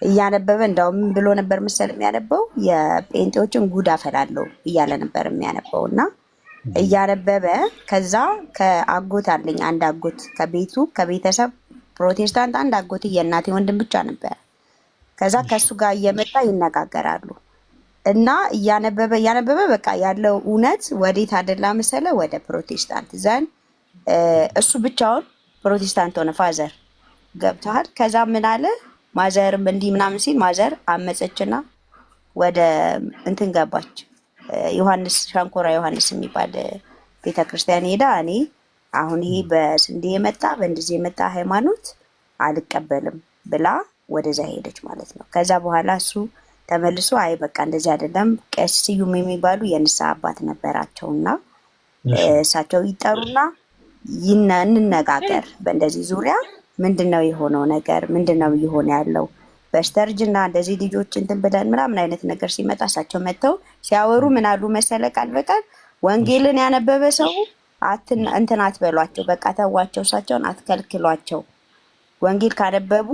S6: እያነበበ እንደውም ምን ብሎ ነበር መሰል የሚያነበው የጴንጤዎችን ጉድ አፈላለሁ እያለ ነበር የሚያነበው እና እያነበበ ከዛ ከአጎት አለኝ አንድ አጎት ከቤተሰብ ፕሮቴስታንት አንድ አጎት የእናቴ ወንድም ብቻ ነበር። ከዛ ከሱ ጋር እየመጣ ይነጋገራሉ እና እያነበበ በቃ ያለው እውነት ወዴት አደላ መሰለ ወደ ፕሮቴስታንት ዘንድ እሱ ብቻውን ፕሮቴስታንት ሆነ። ፋዘር ገብተዋል። ከዛ ምን አለ ማዘርም እንዲህ ምናምን ሲል ማዘር አመፀችና ወደ እንትን ገባች። ዮሐንስ ሸንኮራ ዮሐንስ የሚባል ቤተክርስቲያን ሄዳ እኔ አሁን ይሄ በስንዴ የመጣ በእንደዚህ የመጣ ሃይማኖት አልቀበልም ብላ ወደዛ ሄደች ማለት ነው። ከዛ በኋላ እሱ ተመልሶ አይ በቃ እንደዚህ አይደለም፣ ቄስ ስዩም የሚባሉ የንስሐ አባት ነበራቸውና እሳቸው ይጠሩና እንነጋገር በእንደዚህ ዙሪያ ምንድነው የሆነው ነገር ምንድነው እየሆነ ያለው በስተርጅና እንደዚህ ልጆች እንትን ብለን ምናምን አይነት ነገር ሲመጣ እሳቸው መጥተው ሲያወሩ ምን አሉ መሰለ ቃል በቃል ወንጌልን ያነበበ ሰው እንትን አትበሏቸው፣ በቃ ተዋቸው፣ እሳቸውን አትከልክሏቸው፣ ወንጌል ካነበቡ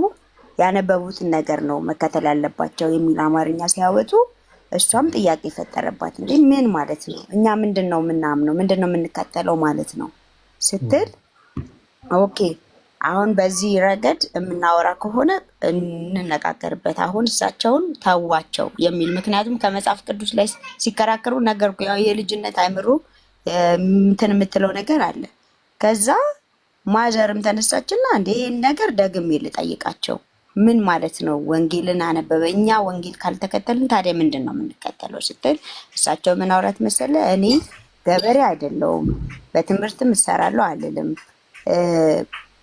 S6: ያነበቡትን ነገር ነው መከተል ያለባቸው የሚል አማርኛ ሲያወጡ እሷም ጥያቄ ፈጠረባት። እንዴ ምን ማለት ነው? እኛ ምንድነው የምናምነው? ምንድነው የምንከተለው ማለት ነው ስትል ኦኬ አሁን በዚህ ረገድ የምናወራ ከሆነ እንነጋገርበት፣ አሁን እሳቸውን ተዋቸው የሚል ምክንያቱም ከመጽሐፍ ቅዱስ ላይ ሲከራከሩ ነገር ያው የልጅነት አይምሮ እንትን የምትለው ነገር አለ። ከዛ ማዘርም ተነሳችና እንደ ይሄን ነገር ደግሜ ልጠይቃቸው ምን ማለት ነው? ወንጌልን አነበበ፣ እኛ ወንጌል ካልተከተልን ታዲያ ምንድን ነው የምንከተለው ስትል እሳቸው ምን አውራት መሰለ እኔ ገበሬ አይደለሁም፣ በትምህርትም እሰራለሁ አልልም፣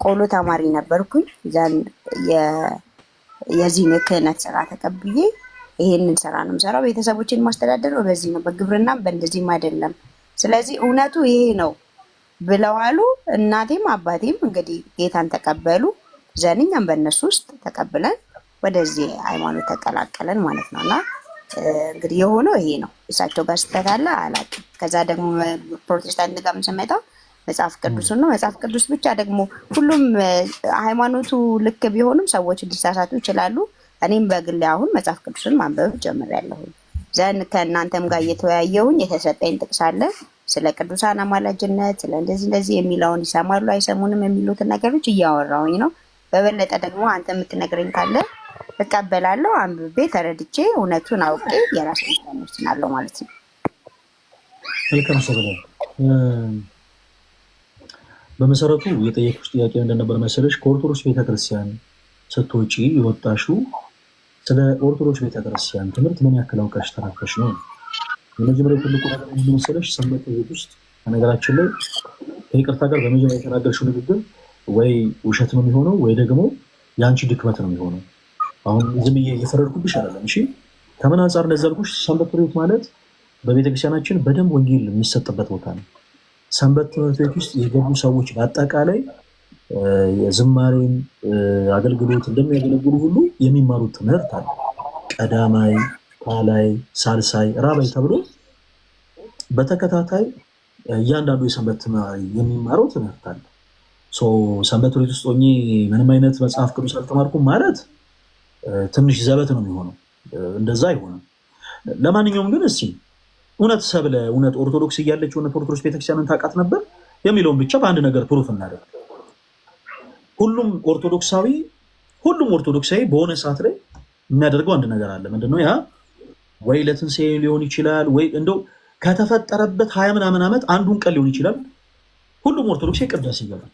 S6: ቆሎ ተማሪ ነበርኩኝ። ዛን የዚህ ክህነት ስራ ተቀብዬ ይሄንን ስራ ነው የምሰራው፣ ቤተሰቦችን ማስተዳደረው በዚህ ነው፣ በግብርናም በእንደዚህም አይደለም። ስለዚህ እውነቱ ይሄ ነው ብለዋሉ። እናቴም አባቴም እንግዲህ ጌታን ተቀበሉ። ዘንኛም በእነሱ ውስጥ ተቀብለን ወደዚህ ሃይማኖት ተቀላቀለን ማለት ነው። እና እንግዲህ የሆነው ይሄ ነው። እሳቸው ጋር ስህተት አለ አላውቅም። ከዛ ደግሞ ፕሮቴስታንት ጋር ስንመጣ መጽሐፍ ቅዱስን ነው። መጽሐፍ ቅዱስ ብቻ ደግሞ ሁሉም ሃይማኖቱ ልክ ቢሆንም ሰዎች ሊሳሳቱ ይችላሉ። እኔም በግሌ አሁን መጽሐፍ ቅዱስን ማንበብ ጀምሬያለሁ። ዘን ከእናንተም ጋር እየተወያየሁኝ የተሰጠኝ ጥቅስ አለ ስለ ቅዱሳን አማላጅነት ስለ እንደዚህ የሚለውን ይሰማሉ አይሰሙንም የሚሉትን ነገሮች እያወራሁኝ ነው። በበለጠ ደግሞ አንተ የምትነግረኝ ካለ እቀበላለሁ። አንብቤ ተረድቼ እውነቱን አውቄ የራሴን ወስናለሁ ማለት ነው።
S1: መልካም ሰበለ በመሰረቱ የጠየቁሽ ጥያቄ እንደነበር መሰለሽ ከኦርቶዶክስ ቤተክርስቲያን ስትወጪ የወጣሽው ስለ ኦርቶዶክስ ቤተክርስቲያን ትምህርት ምን ያክል አውቀሽ ተራከሽ ነው? የመጀመሪያው ትልቁ ነገር ምንድን መሰለሽ ሰንበት ቤት ውስጥ ከነገራችን ላይ ከይቅርታ ጋር በመጀመሪያ የተናገርሽው ንግግር ወይ ውሸት ነው የሚሆነው ወይ ደግሞ የአንቺ ድክመት ነው የሚሆነው። አሁን ዝም ብዬ እየፈረድኩብሽ አይደለም። እሺ ከምን አንጻር እንደዛ አልኩሽ? ሰንበት ቤት ማለት በቤተክርስቲያናችን በደንብ ወንጌል የሚሰጥበት ቦታ ነው። ሰንበት ትምህርት ቤት ውስጥ የገቡ ሰዎች በአጠቃላይ የዝማሬን አገልግሎት እንደሚያገለግሉ ሁሉ የሚማሩት ትምህርት አለ። ቀዳማይ፣ ኋላይ፣ ሳልሳይ፣ ራባይ ተብሎ በተከታታይ እያንዳንዱ የሰንበት ተማሪ የሚማረው ትምህርት አለ። ሰንበት ቤት ውስጥ ሆኜ ምንም አይነት መጽሐፍ ቅዱስ አልተማርኩም ማለት ትንሽ ዘበት ነው የሚሆነው። እንደዛ አይሆንም። ለማንኛውም ግን እስኪ እውነት ሰብለ እውነት ኦርቶዶክስ እያለች እውነት ኦርቶዶክስ ቤተክርስቲያንን ታውቃት ነበር የሚለውን ብቻ በአንድ ነገር ፕሩፍ እናደርግ። ሁሉም ኦርቶዶክሳዊ በሆነ ሰዓት ላይ የሚያደርገው አንድ ነገር አለ። ምንድነው ያ? ወይ ለትንሣኤ ሊሆን ይችላል፣ ወይ እንደው ከተፈጠረበት 20 ምናምን ዓመት አንዱን ቀን ሊሆን ይችላል። ሁሉም ኦርቶዶክሳዊ ቅዳሴ ይገባል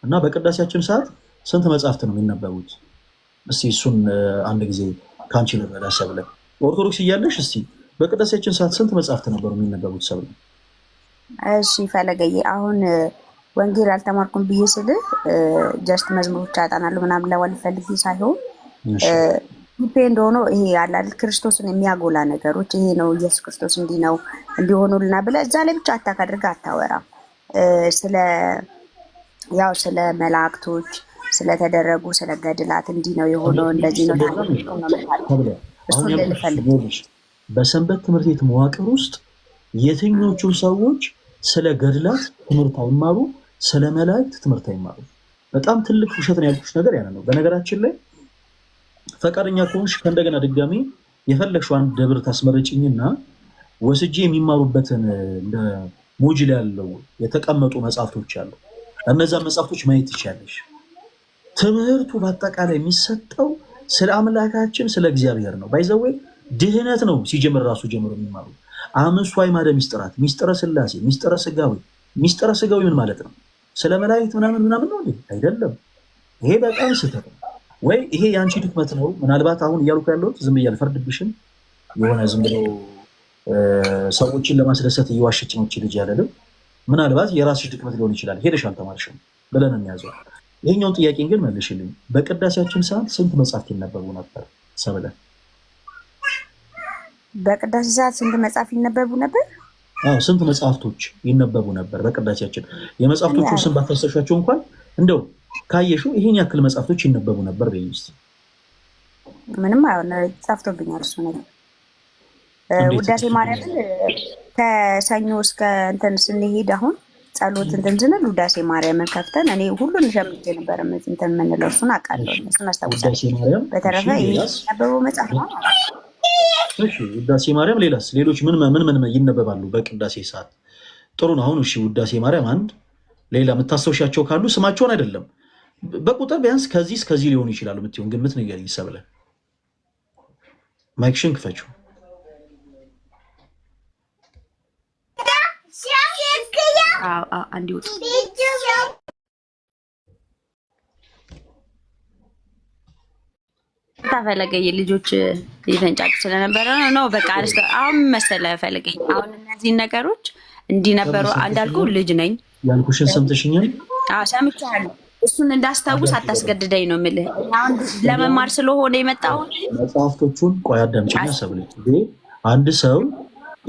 S1: እና በቅዳሴያችን ሰዓት ስንት መጽሐፍት ነው የሚነበቡት? እስቲ እሱን አንድ ጊዜ ከአንቺ ልበላ ሰብለ። ኦርቶዶክስ እያለሽ እስቲ በቅዳሴያችን ሰዓት ስንት መጽሐፍት ነበሩ የሚነበቡት ሰብለ?
S6: እሺ ፈለገዬ፣ አሁን ወንጌል አልተማርኩም ብዬ ስልህ ጀስት መዝሙሮች አጣናለሁ ምናምን ለማለት ፈልጌ ሳይሆን ዲፔንድ ሆኖ ይሄ ያለ አይደል ክርስቶስን የሚያጎላ ነገሮች ይሄ ነው ኢየሱስ ክርስቶስ እንዲህ ነው እንዲሆኑልና ብለህ እዛ ላይ ብቻ አታክ አድርገህ አታወራም። ስለ ያው ስለ መላእክቶች ስለተደረጉ ስለ ገድላት እንዲህ ነው የሆነው እንደዚህ ነው እሱን ልፈልግ።
S1: በሰንበት ትምህርት ቤት መዋቅር ውስጥ የትኞቹ ሰዎች ስለ ገድላት ትምህርት አይማሩ፣ ስለ መላእክት ትምህርት አይማሩ? በጣም ትልቅ ውሸት ነው ያልኩሽ ነገር ያን ነው። በነገራችን ላይ ፈቃደኛ ከሆንሽ ከእንደገና ድጋሚ የፈለግሽው አንድ ደብር ታስመረጭኝና ወስጄ የሚማሩበትን እንደ ሞጁል ያለው የተቀመጡ መጽሐፍቶች አሉ። እነዛን መጽሐፍቶች ማየት ትችያለሽ። ትምህርቱ በአጠቃላይ የሚሰጠው ስለ አምላካችን ስለ እግዚአብሔር ነው። ባይዘዌ ድህነት ነው ሲጀምር ራሱ ጀምሮ የሚማሩ አምስቱ አዕማደ ምስጢራት፣ ምስጢረ ሥላሴ፣ ምስጢረ ሥጋዌ። ምስጢረ ሥጋዌ ምን ማለት ነው? ስለ መላእክት ምናምን ነው አይደለም። ይሄ በጣም ስህተት ነው። ወይ ይሄ የአንቺ ድክመት ነው። ምናልባት አሁን እያልኩ ያለሁት ዝም ብዬ አልፈርድብሽም። የሆነ ዝም ብሎ ሰዎችን ለማስደሰት እየዋሸች ነው ልጅ ያለንም። ምናልባት የራስሽ ድክመት ሊሆን ይችላል፣ ሄደሽ አልተማርሽም ብለን የሚያዘው። ይሄኛውን ጥያቄ ግን መልሽልኝ። በቅዳሴያችን ሰዓት ስንት መጽሐፍት ይነበቡ ነበር ሰብለ?
S6: በቅዳሴ ሰዓት ስንት መጽሐፍ ይነበቡ ነበር?
S1: ስንት መጽሐፍቶች ይነበቡ ነበር በቅዳሴያችን? የመጽሐፍቶቹን ስም ባታሰሻቸው እንኳን እንደው ካየሹ ይሄን ያክል መጽሐፍቶች ይነበቡ ነበር በይስ?
S6: ምንም አይሆን ጻፍቶብኛል እሱ ነገር። ውዳሴ ማርያምን ከሰኞ እስከ እንትን ስንሄድ አሁን ጸሎት እንትን ስንል ውዳሴ ማርያምን ከፍተን እኔ ሁሉን ሸምቼ ነበር እንትን የምንለው እሱን አውቃለሁ፣ እሱን አስታውሳለሁ። በተረፈ ይነበበው መጽሐፍ ነው።
S1: እሺ ውዳሴ ማርያም ሌላስ? ሌሎች ምን ይነበባሉ በቅዳሴ ሰዓት? ጥሩ ነው። አሁን እሺ ውዳሴ ማርያም አንድ፣ ሌላ የምታስታውሻቸው ካሉ ስማቸውን አይደለም በቁጥር ቢያንስ ከዚህ እስከዚህ ሊሆኑ ይችላሉ የምትሆን ግምት ንገሪኝ ሰብለ። ማይክሽን ክፈችው።
S6: አንድ ይውጥ ታፈለገኝ ልጆች የተንጫጩ ስለነበረ ነው። በቃ አሁን መሰለህ ፈለገኝ። አሁን እነዚህን ነገሮች እንዲህ ነበሩ እንዳልኩ ልጅ ነኝ
S1: ያልኩሽን ሰምተሽኛል?
S6: አዎ ሰምቻለሁ። እሱን እንዳስታውስ አታስገድደኝ ነው የምልህ። አሁን ለመማር ስለሆነ የመጣው
S1: መጽሐፍቶቹን ቆይ አዳምጪኝ ሰብለ። አንድ ሰው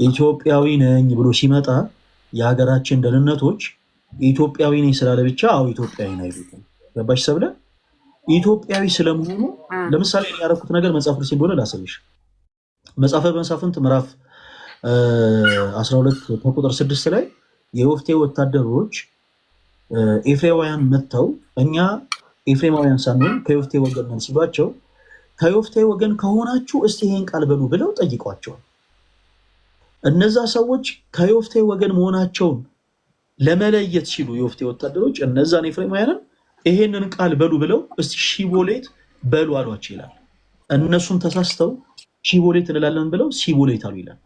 S1: ኢትዮጵያዊ ነኝ ብሎ ሲመጣ የሀገራችን ደህንነቶች ኢትዮጵያዊ ነኝ ስላለ ብቻ አዎ ኢትዮጵያዊ ነው አይሉትም። ገባሽ ሰብለ? ኢትዮጵያዊ ስለመሆኑ ለምሳሌ ያደረኩት ነገር መጽሐፍ ቅዱስ እንደሆነ ላሳይሽ። መጽሐፈ መሳፍንት ምዕራፍ 12 ከቁጥር 6 ላይ የወፍቴ ወታደሮች ኤፍሬማውያን መጥተው እኛ ኤፍሬማውያን ሳንሆን ከወፍቴ ወገን ነን ሲሏቸው ከወፍቴ ወገን ከሆናችሁ እስቲ ይሄን ቃል በሉ ብለው ጠይቋቸዋል። እነዛ ሰዎች ከወፍቴ ወገን መሆናቸውን ለመለየት ሲሉ የወፍቴ ወታደሮች እነዛን ኤፍሬማውያንን ይሄንን ቃል በሉ ብለው እስቲ ሺቦሌት በሉ አሏቸው ይላል። እነሱም ተሳስተው ሺቦሌት እንላለን ብለው ሲቦሌት አሉ ይላል።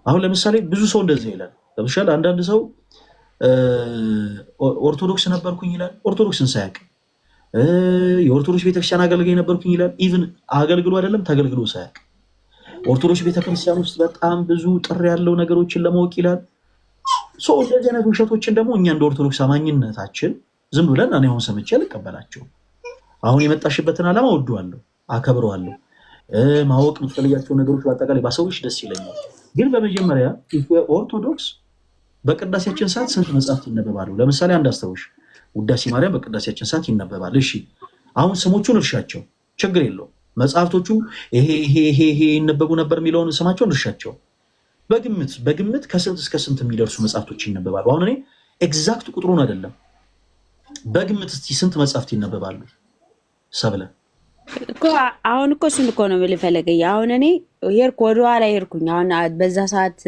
S1: አሁን ለምሳሌ ብዙ ሰው እንደዚህ ይላል። ለምሳሌ አንዳንድ ሰው ኦርቶዶክስ ነበርኩኝ ይላል፣ ኦርቶዶክስን ሳያውቅ። የኦርቶዶክስ ቤተክርስቲያን አገልጋይ ነበርኩኝ ይላል፣ ኢቭን አገልግሎ አይደለም ተገልግሎ ሳያውቅ። ኦርቶዶክስ ቤተክርስቲያን ውስጥ በጣም ብዙ ጥሪ ያለው ነገሮችን ለማወቅ ይላል። እንደዚህ አይነት ውሸቶችን ደግሞ እኛ እንደ ኦርቶዶክስ አማኝነታችን ዝም ብለን እኔ አሁን ሰምቼ አልቀበላቸውም። አሁን የመጣሽበትን ዓላማ ወደዋለሁ፣ አከብረዋለሁ። ማወቅ የምትፈልጋቸው ነገሮች በአጠቃላይ ባሰዎች ደስ ይለኛል። ግን በመጀመሪያ ኦርቶዶክስ በቅዳሴያችን ሰዓት ስንት መጽሐፍት ይነበባሉ? ለምሳሌ አንድ አስታውሽ፣ ውዳሴ ማርያም በቅዳሴያችን ሰዓት ይነበባል። እሺ አሁን ስሞቹን እርሻቸው፣ ችግር የለውም። መጽሐፍቶቹ ይሄ ይነበቡ ነበር የሚለውን ስማቸውን እርሻቸው። በግምት ከስንት እስከ ስንት የሚደርሱ መጽሐፍቶች ይነበባሉ? አሁን እኔ ኤግዛክት ቁጥሩን አይደለም፣ በግምት እስቲ ስንት መጽሐፍት ይነበባሉ ሰብለ?
S6: አሁን እኮ እሱን እኮ ነው የምልህ ፈለገኝ። አሁን እኔ ሄድኩ ወደኋላ ሄድኩኝ። አሁን በዛ ሰዓት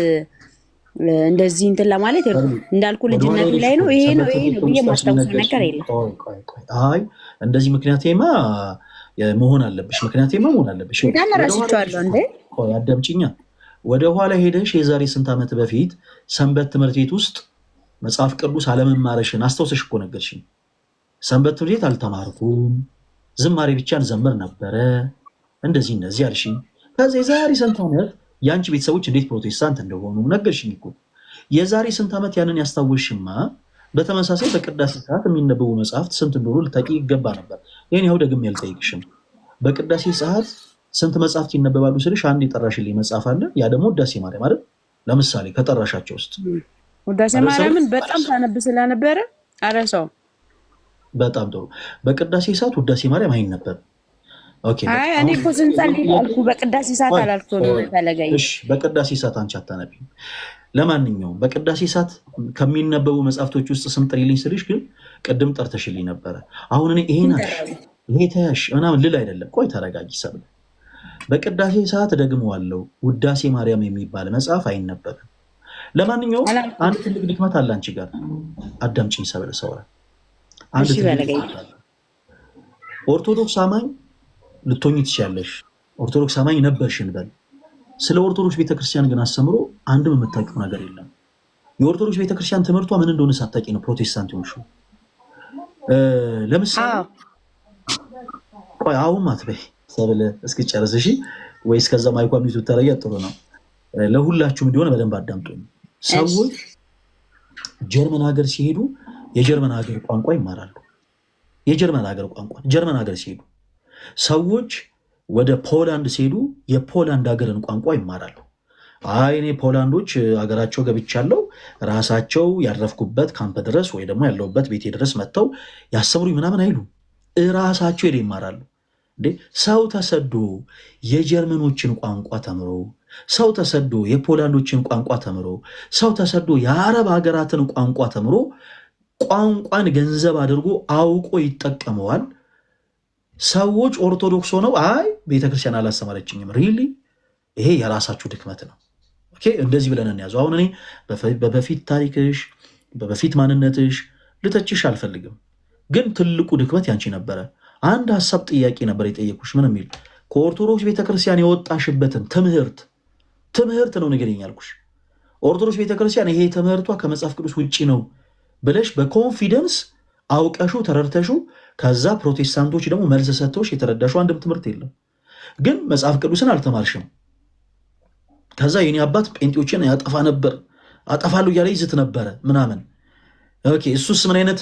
S6: እንደዚህ እንትን ለማለት እንዳልኩ ልጅነት ላይ ነው ይሄ ነው ብዬ ማስታወሰው ነገር የለም።
S1: አይ እንደዚህ ምክንያቴማ መሆን አለብሽ፣ ምክንያቴማ መሆን አለብሽ።
S6: ረስቼዋለሁ እንዴ?
S1: አዳምጪኛ። ወደኋላ ሄደሽ የዛሬ ስንት ዓመት በፊት ሰንበት ትምህርት ቤት ውስጥ መጽሐፍ ቅዱስ አለመማረሽን አስታውሰሽ እኮ ነገርሽኝ። ሰንበት ትምህርት ቤት አልተማርኩም፣ ዝማሬ ብቻ እንዘምር ነበረ፣ እንደዚህ አልሽኝ። ከዚህ የዛሬ ስንት ዓመት የአንቺ ቤተሰቦች እንዴት ፕሮቴስታንት እንደሆኑ ነገርሽኝ እኮ። የዛሬ ስንት ዓመት ያንን ያስታወሽማ። በተመሳሳይ በቅዳሴ ሰዓት የሚነበቡ መጽሐፍት ስንት እንደሆኑ ልታውቂ ይገባ ነበር። ይህን ያው ደግሜ አልጠይቅሽም። በቅዳሴ ሰዓት ስንት መጽሐፍት ይነበባሉ ስልሽ አንድ የጠራሽልኝ መጽሐፍ አለ። ያ ደግሞ ውዳሴ ማርያም አይደል? ለምሳሌ ከጠራሻቸው ውስጥ
S6: ውዳሴ ማርያምን በጣም ታነብ ስለነበረ አረሰው
S1: በጣም ጥሩ። በቅዳሴ ሰዓት ውዳሴ ማርያም አይነበብም። ኦኬ
S6: አይ እኔ እኮ ስንጸልይ አልኩ በቅዳሴ ሰዓት አላልኩም ነው ፈለገኝ።
S1: እሺ በቅዳሴ ሰዓት አንቺ አታነቢም። ለማንኛውም በቅዳሴ ሰዓት ከሚነበቡ መጽሐፍቶች ውስጥ ስም ጥሪልኝ ስልሽ ግን ቅድም ጠርተሽልኝ ነበረ። አሁን እኔ ይሄ ተያሽ ምናምን ልል አይደለም። ቆይ ተረጋጊ ሰብለ። በቅዳሴ ሰዓት ደግመዋለሁ ውዳሴ ማርያም የሚባል መጽሐፍ አይነበብም። ለማንኛውም አንድ ትልቅ ድክመት አለ አንቺ ጋር። አዳምጪኝ ሰብለ ሰውራ። አንድ ትልቅ ኦርቶዶክስ አማኝ ልትሆኚ ትችያለሽ። ኦርቶዶክስ አማኝ ነበርሽ እንበል። ስለ ኦርቶዶክስ ቤተክርስቲያን ግን አስተምሮ አንድም የምታውቂው ነገር የለም። የኦርቶዶክስ ቤተክርስቲያን ትምህርቷ ምን እንደሆነ ሳታውቂ ነው ፕሮቴስታንት ሆንሽው። ለምሳሌ ቆይ አሁን አትበይ ሰብለ እስኪጨርስ እሺ። ወይስ ከዛ ማይኳ ሚቱ ተረያ ጥሩ ነው። ለሁላችሁም እንዲሆነ በደንብ አዳምጡኝ። ሰዎች ጀርመን ሀገር ሲሄዱ የጀርመን ሀገር ቋንቋ ይማራሉ። የጀርመን ሀገር ቋንቋ ጀርመን ሀገር ሲሄዱ፣ ሰዎች ወደ ፖላንድ ሲሄዱ የፖላንድ ሀገርን ቋንቋ ይማራሉ። አይ እኔ ፖላንዶች ሀገራቸው ገብቻለሁ ራሳቸው ያረፍኩበት ካምፕ ድረስ ወይ ደግሞ ያለውበት ቤቴ ድረስ መጥተው ያስተምሩኝ ምናምን አይሉ፣ እራሳቸው ሄደው ይማራሉ። እንዴ ሰው ተሰዶ የጀርመኖችን ቋንቋ ተምሮ፣ ሰው ተሰዶ የፖላንዶችን ቋንቋ ተምሮ፣ ሰው ተሰዶ የአረብ ሀገራትን ቋንቋ ተምሮ ቋንቋን ገንዘብ አድርጎ አውቆ ይጠቀመዋል። ሰዎች ኦርቶዶክስ ሆነው አይ ቤተክርስቲያን አላስተማረችኝም። ሪሊ ይሄ የራሳችሁ ድክመት ነው። ኦኬ እንደዚህ ብለን እንያዘው። አሁን እኔ በፊት ታሪክሽ በፊት ማንነትሽ ልተችሽ አልፈልግም፣ ግን ትልቁ ድክመት ያንቺ ነበረ። አንድ ሀሳብ ጥያቄ ነበር የጠየኩሽ። ምን የሚል ከኦርቶዶክስ ቤተክርስቲያን የወጣሽበትን ትምህርት ነው ንገሪኝ ያልኩሽ። ኦርቶዶክስ ቤተክርስቲያን ይሄ ትምህርቷ ከመጽሐፍ ቅዱስ ውጭ ነው ብለሽ በኮንፊደንስ አውቀሹ ተረድተሹ፣ ከዛ ፕሮቴስታንቶች ደግሞ መልስ ሰጥተውሽ የተረዳሹ አንድም ትምህርት የለም። ግን መጽሐፍ ቅዱስን አልተማርሽም። ከዛ የኔ አባት ጴንጤዎችን ያጠፋ ነበር አጠፋሉ እያለ ይዝት ነበረ ምናምን። ኦኬ እሱስ ምን አይነት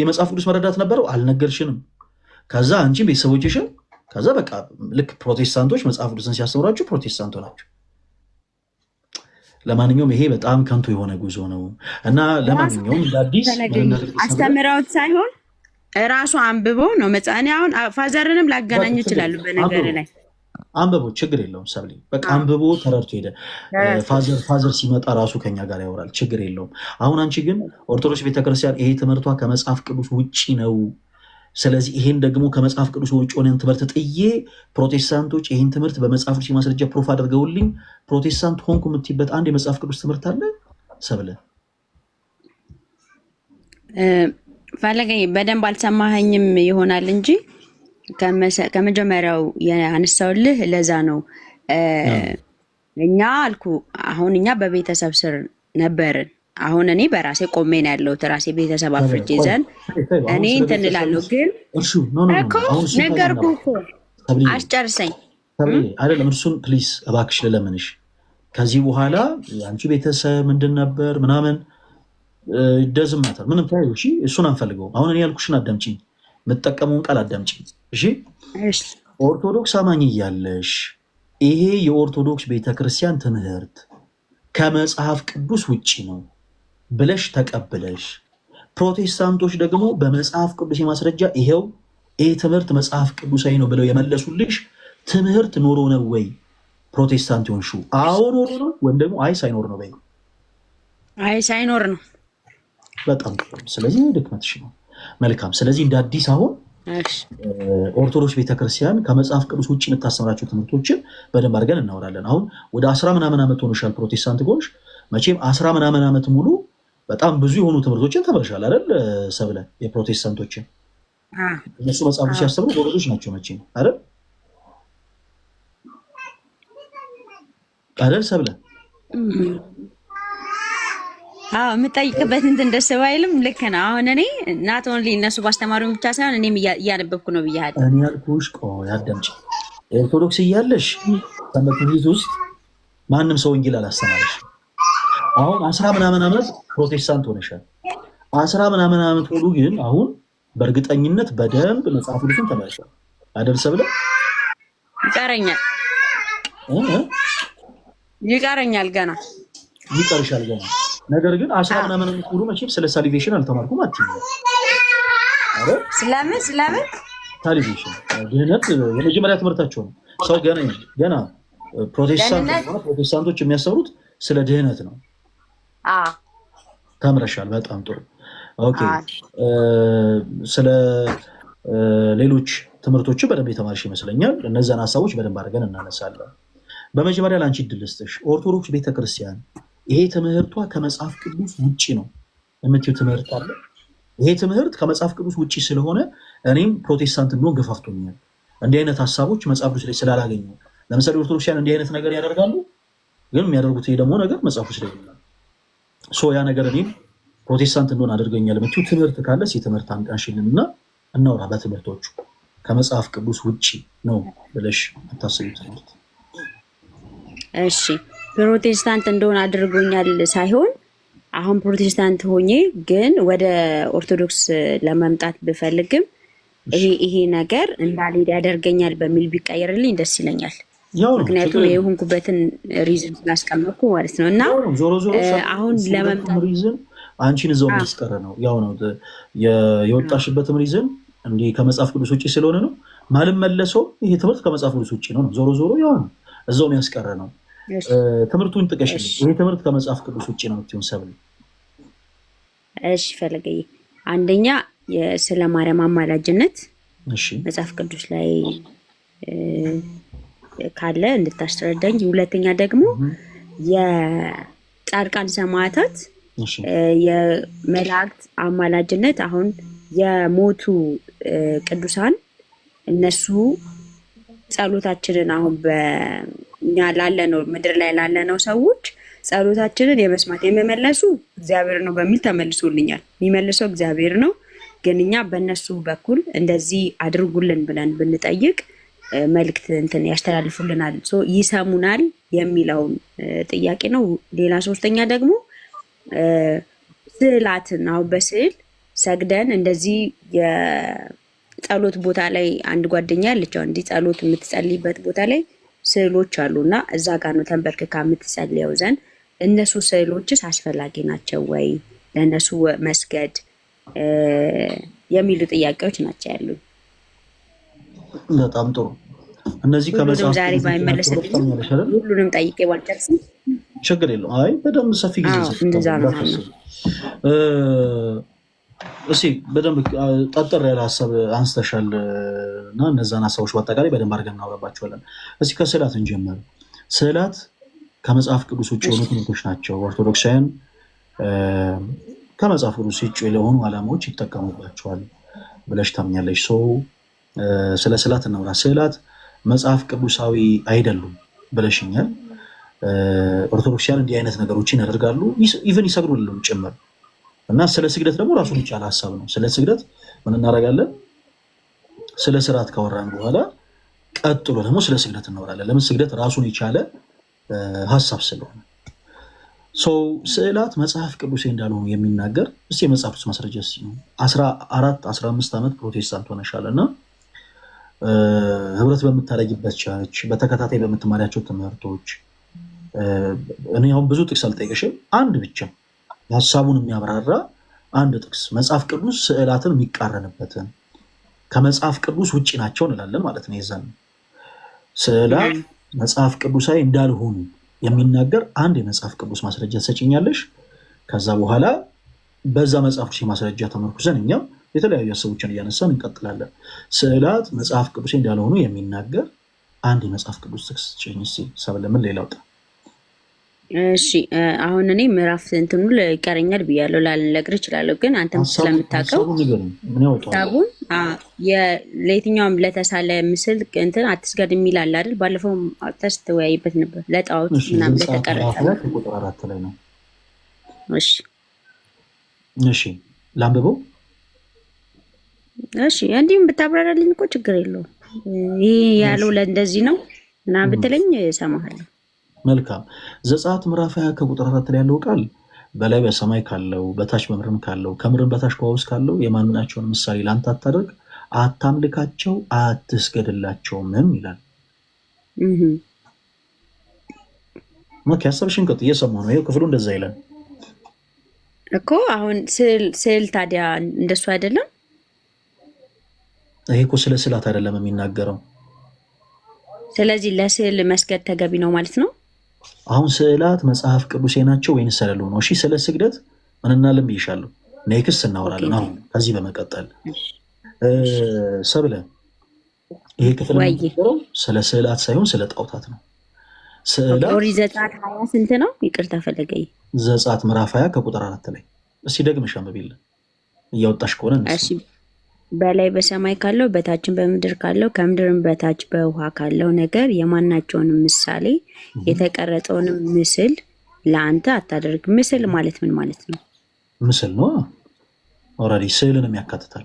S1: የመጽሐፍ ቅዱስ መረዳት ነበረው? አልነገርሽንም። ከዛ አንቺም ቤተሰቦችሽን ከዛ በቃ ልክ ፕሮቴስታንቶች መጽሐፍ ቅዱስን ሲያስተምራችሁ ፕሮቴስታንቶ ናቸው። ለማንኛውም ይሄ በጣም ከንቱ የሆነ ጉዞ ነው እና ለማንኛውም ለአዲስ
S6: አስተምረውት ሳይሆን እራሱ አንብቦ ነው መጽሐኔ። አሁን ፋዘርንም ላገናኙ ይችላሉ። በነገር ላይ
S1: አንብቦ ችግር የለውም ሰብሊ። በቃ አንብቦ ተረድቶ ሄደ። ፋዘር ሲመጣ ራሱ ከኛ ጋር ያወራል፣ ችግር የለውም። አሁን አንቺ ግን ኦርቶዶክስ ቤተክርስቲያን ይሄ ትምህርቷ ከመጽሐፍ ቅዱስ ውጭ ነው፣ ስለዚህ ይሄን ደግሞ ከመጽሐፍ ቅዱስ ውጭ ሆነን ትምህርት ጥዬ ፕሮቴስታንቶች ይሄን ትምህርት በመጽሐፍ ቅዱስ ማስረጃ ፕሮፍ አድርገውልኝ ፕሮቴስታንት ሆንኩ የምትይበት አንድ የመጽሐፍ ቅዱስ ትምህርት አለ ሰብለ?
S6: ፈለገኝ በደንብ አልሰማኸኝም ይሆናል እንጂ ከመጀመሪያው ያነሳውልህ ለዛ ነው። እኛ አልኩ አሁን እኛ በቤተሰብ ስር ነበርን። አሁን እኔ በራሴ ቆሜ ነው ያለሁት። ራሴ ቤተሰብ አፍርጄ ይዘን እኔ እንትን እላለሁ። ግን እኮ ነገርኩህ እኮ አስጨርሰኝ
S1: አይደለም። እርሱን ፕሊስ እባክሽ ልለምንሽ። ከዚህ በኋላ አንቺ ቤተሰብ ምንድን ነበር ምናምን ደዝማታል ምንም ታዩ። እሺ እሱን አንፈልገውም። አሁን እኔ ያልኩሽን አዳምጪኝ፣ የምትጠቀመውን ቃል አዳምጪኝ። እሺ ኦርቶዶክስ አማኝ እያለሽ ይሄ የኦርቶዶክስ ቤተክርስቲያን ትምህርት ከመጽሐፍ ቅዱስ ውጭ ነው ብለሽ ተቀብለሽ፣ ፕሮቴስታንቶች ደግሞ በመጽሐፍ ቅዱስ የማስረጃ ይሄው ይሄ ትምህርት መጽሐፍ ቅዱሳዊ ነው ብለው የመለሱልሽ ትምህርት ኖሮ ነው ወይ ፕሮቴስታንት ሆንሽው? አዎ ኖሮ ነው ወይም ደግሞ አይ ሳይኖር ነው ወይ?
S6: አይ ሳይኖር ነው።
S1: በጣም ጥሩ። ስለዚህ ድክመትሽ ነው። መልካም። ስለዚህ እንደ አዲስ አሁን ኦርቶዶክስ ቤተክርስቲያን ከመጽሐፍ ቅዱስ ውጭ የምታስተምራቸው ትምህርቶችን በደንብ አድርገን እናወራለን። አሁን ወደ 10 ምናምን ዓመት ሆኖሻል ፕሮቴስታንት ጎንሽ። መቼም 10 ምናምን ዓመት ሙሉ በጣም ብዙ የሆኑ ትምህርቶችን ተምርሻል አይደል ሰብለ? የፕሮቴስታንቶችን እነሱ መጽሐፍ ሲያስተምሩ ጎበዞች ናቸው መቼም አይደል ሰብለ?
S6: የምጠይቅበት እንትን ደስ ባይልም ልክ ነው። አሁን እኔ ናት ኦንሊ እነሱ ባስተማሩኝ ብቻ ሳይሆን እኔም እያነበብኩ ነው ብያለሁ።
S1: እኔ ያልኩሽ ቆይ አዳምጪ። ኦርቶዶክስ እያለሽ በትምህርት ውስጥ ማንም ሰው ወንጌል አላስተማረሽ። አሁን 10 ምናምን ዓመት ፕሮቴስታንት ሆነሻል። 10 ምናምን ዓመት ሁሉ ግን አሁን በእርግጠኝነት በደንብ መጽሐፍ ቅዱስን ተመልሷል አይደል ሰብለ?
S6: ይቀረኛል ገና
S1: ይቀርሻል ገና። ነገር ግን 10 ምናምን ዓመት ሁሉ መቼም ስለ ሳሊቬሽን አልተማርኩም አትይም አይደል?
S6: ስለምን
S1: ሳሊቬሽን ድህነት የመጀመሪያ ትምህርታቸው ነው። ሰው ገና ፕሮቴስታንቶች የሚያስተምሩት ስለ ድህነት ነው። ተምረሻል። በጣም ጥሩ። ኦኬ። ስለ ሌሎች ትምህርቶች በደንብ የተማርሽ ይመስለኛል። እነዛን ሀሳቦች በደንብ አድርገን እናነሳለን። በመጀመሪያ ለአንቺ እድል ልስጥሽ። ኦርቶዶክስ ቤተክርስቲያን ይሄ ትምህርቷ ከመጽሐፍ ቅዱስ ውጭ ነው የምትይው ትምህርት አለ? ይሄ ትምህርት ከመጽሐፍ ቅዱስ ውጭ ስለሆነ እኔም ፕሮቴስታንት እንደሆን ገፋፍቶኛል። እንዲህ አይነት ሀሳቦች መጽሐፍ ቅዱስ ላይ ስላላገኙ፣ ለምሳሌ ኦርቶዶክሲያን እንዲህ አይነት ነገር ያደርጋሉ፣ ግን የሚያደርጉት ይሄ ደግሞ ነገር መጽሐፍ ቅዱስ ላይ ነው። ያ ነገር እኔም ፕሮቴስታንት እንደሆን አድርገኛል የምትይው ትምህርት ካለ ትምህርት አንሽልንና እናውራ። በትምህርቶቹ ከመጽሐፍ ቅዱስ ውጭ ነው ብለሽ አታስቢው ትምህርት።
S6: እሺ፣ ፕሮቴስታንት እንደሆን አድርጎኛል ሳይሆን አሁን ፕሮቴስታንት ሆኜ ግን ወደ ኦርቶዶክስ ለመምጣት ብፈልግም ይሄ ነገር እንዳልሄድ ያደርገኛል በሚል ቢቀየርልኝ ደስ ይለኛል። ምክንያቱም የሆንኩበትን ሪዝን ስላስቀመጥኩ ማለት ነው። እና አሁን ለመምጣት
S1: ሪዝን አንቺን እዛው የሚያስቀር ነው። ያው ነው የወጣሽበትም ሪዝን እንዲህ ከመጽሐፍ ቅዱስ ውጭ ስለሆነ ነው። ማልመለሰው ይሄ ትምህርት ከመጽሐፍ ቅዱስ ውጭ ነው። ዞሮ ያው ነው እዛው የሚያስቀር ነው። ትምህርቱን ጥቀሽልኝ። ይሄ ትምህርት ከመጽሐፍ ቅዱስ ውጭ ነው የምትይውን ሰብል።
S6: እሺ ፈለገዬ፣ አንደኛ ስለ ማርያም አማላጅነት መጽሐፍ ቅዱስ ላይ ካለ እንድታስረዳኝ። ሁለተኛ ደግሞ የጻድቃን ሰማዕታት የመላእክት አማላጅነት፣ አሁን የሞቱ ቅዱሳን እነሱ ጸሎታችንን አሁን በእኛ ላለነው ምድር ላይ ላለነው ሰዎች ጸሎታችንን የመስማት የመመለሱ እግዚአብሔር ነው በሚል ተመልሶልኛል። የሚመልሰው እግዚአብሔር ነው፣ ግን እኛ በእነሱ በኩል እንደዚህ አድርጉልን ብለን ብንጠይቅ መልእክት ያስተላልፉልናል፣ ይሰሙናል የሚለውን ጥያቄ ነው። ሌላ ሶስተኛ ደግሞ ስዕላትን አሁን በስዕል ሰግደን እንደዚህ የጸሎት ቦታ ላይ አንድ ጓደኛ ያለችው እንዲህ ጸሎት የምትጸልይበት ቦታ ላይ ስዕሎች አሉ እና እዛ ጋር ነው ተንበርክካ የምትጸልየው ዘንድ እነሱ ስዕሎችስ አስፈላጊ ናቸው ወይ ለእነሱ መስገድ የሚሉ ጥያቄዎች ናቸው ያሉ።
S1: በጣም ጥሩ። እነዚህ ከመጽሐፍ
S6: ዛሬ ባይመለስልኝ ሁሉንም ጠይቄ ባልጨርስም
S1: ችግር የለውም። አይ በደንብ ሰፊ ጊዜ
S6: እንደዛ ነው።
S1: እሺ በደንብ ጠጠር ያለ ሀሳብ አንስተሻል እና እነዛን ሀሳቦች በአጠቃላይ በደንብ አድርገን እናወራባቸዋለን። እስኪ ከስዕላት እንጀምር። ስዕላት ከመጽሐፍ ቅዱስ ውጭ የሆኑ ትምህርቶች ናቸው። ኦርቶዶክሳውያን ከመጽሐፍ ቅዱስ ውጭ ለሆኑ ዓላማዎች ይጠቀሙባቸዋል ብለሽ ታምኛለሽ? ስለ ስዕላት እናውራ። ስዕላት መጽሐፍ ቅዱሳዊ አይደሉም ብለሽኛል። ኦርቶዶክሳውያን እንዲህ አይነት ነገሮችን ያደርጋሉ፣ ኢቨን ይሰግዱልም ጭምር እና ስለ ስግደት ደግሞ ራሱን የቻለ ሀሳብ ነው። ስለ ስግደት ምን እናደርጋለን? ስለ ስርዓት ካወራን በኋላ ቀጥሎ ደግሞ ስለ ስግደት እናወራለን። ለምን? ስግደት ራሱን የቻለ ሀሳብ ስለሆነ። ስዕላት መጽሐፍ ቅዱስ እንዳልሆኑ የሚናገር እስኪ የመጽሐፍ ቅዱስ ማስረጃ ነው። 14-15 ዓመት ፕሮቴስታንት ሆነሻል እና ህብረት በምታደርጊበት ቸርች በተከታታይ በምትማሪያቸው ትምህርቶች እኔ አሁን ብዙ ጥቅስ አልጠይቅሽም፣ አንድ ብቻ ሀሳቡን የሚያብራራ አንድ ጥቅስ መጽሐፍ ቅዱስ ስዕላትን የሚቃረንበትን ከመጽሐፍ ቅዱስ ውጭ ናቸው እንላለን ማለት ነው። የዛን ስዕላት መጽሐፍ ቅዱሳዊ እንዳልሆኑ የሚናገር አንድ የመጽሐፍ ቅዱስ ማስረጃ ትሰጪኛለሽ። ከዛ በኋላ በዛ መጽሐፍ ቅዱስ ማስረጃ ተመርኩዘን እኛም የተለያዩ ሀሳቦችን እያነሳን እንቀጥላለን። ስዕላት መጽሐፍ ቅዱስ እንዳልሆኑ የሚናገር አንድ የመጽሐፍ ቅዱስ ጥቅስ ስጪኝ እስኪ። ሰብለምን ሌላው
S6: እሺ አሁን እኔ ምዕራፍ እንትኑ ይቀረኛል ብያለሁ፣ ላልነግርህ እችላለሁ፣ ግን አንተም ስለምታውቀው ሀሳቡን ለየትኛውም ለተሳለ ምስል እንትን አትስገድ የሚል አለ አይደል? ባለፈው አውጥተህ ስትወያይበት ነበር። ለጣዖት ምናምን ለተቀረጸ
S1: ቁጥር 4 ላይ ነው።
S6: እሺ
S1: ላንብበው።
S6: እሺ እንዲሁም ብታብራራልኝ እኮ ችግር የለውም። ይሄ ያለው ለእንደዚህ ነው ምናምን ብትለኝ እሰማሃለሁ።
S1: መልካም። ዘጸአት ምዕራፍ 20 ከቁጥር 4 ላይ ያለው ቃል በላይ በሰማይ ካለው በታች በምድርም ካለው ከምድርም በታች በውሃ ውስጥ ካለው የማናቸውን ምሳሌ ለአንተ አታደርግ፣ አታምልካቸው፣ አትስገድላቸውም ይላል። ሀሳብሽን ቀጥ እየሰማሁ ነው። ይኸው ክፍሉ እንደዛ ይላል
S6: እኮ። አሁን ስዕል ታዲያ እንደሱ አይደለም?
S1: ይሄ እኮ ስለ ስዕላት አይደለም የሚናገረው።
S6: ስለዚህ ለስዕል መስገድ ተገቢ ነው ማለት ነው።
S1: አሁን ስዕላት መጽሐፍ ቅዱሴ ናቸው ወይንስ አይደሉም ነው? እሺ ስለ ስግደት ምን እናለን ብዬሻለሁ። ኔክስት እናወራለን። አሁን ከዚህ በመቀጠል ሰብለ ይሄ ክፍል የሚናገረው ስለ ስዕላት ሳይሆን ስለ ጣዖታት ነው።
S6: ኦሪት ዘጸአት 20 ስንት ነው? ይቅርታ ፈለገኝ።
S1: ዘጸአት ምዕራፍ 20 ከቁጥር 4 ላይ እስቲ ደግመሽ አንብቢልን እያወጣሽ ከሆነ።
S6: እሺ በላይ በሰማይ ካለው በታችን በምድር ካለው ከምድርም በታች በውሃ ካለው ነገር የማናቸውንም ምሳሌ የተቀረጸውንም ምስል ለአንተ አታደርግ። ምስል ማለት ምን ማለት ነው?
S1: ምስል ነው ኦልሬዲ ስዕልንም ያካትታል።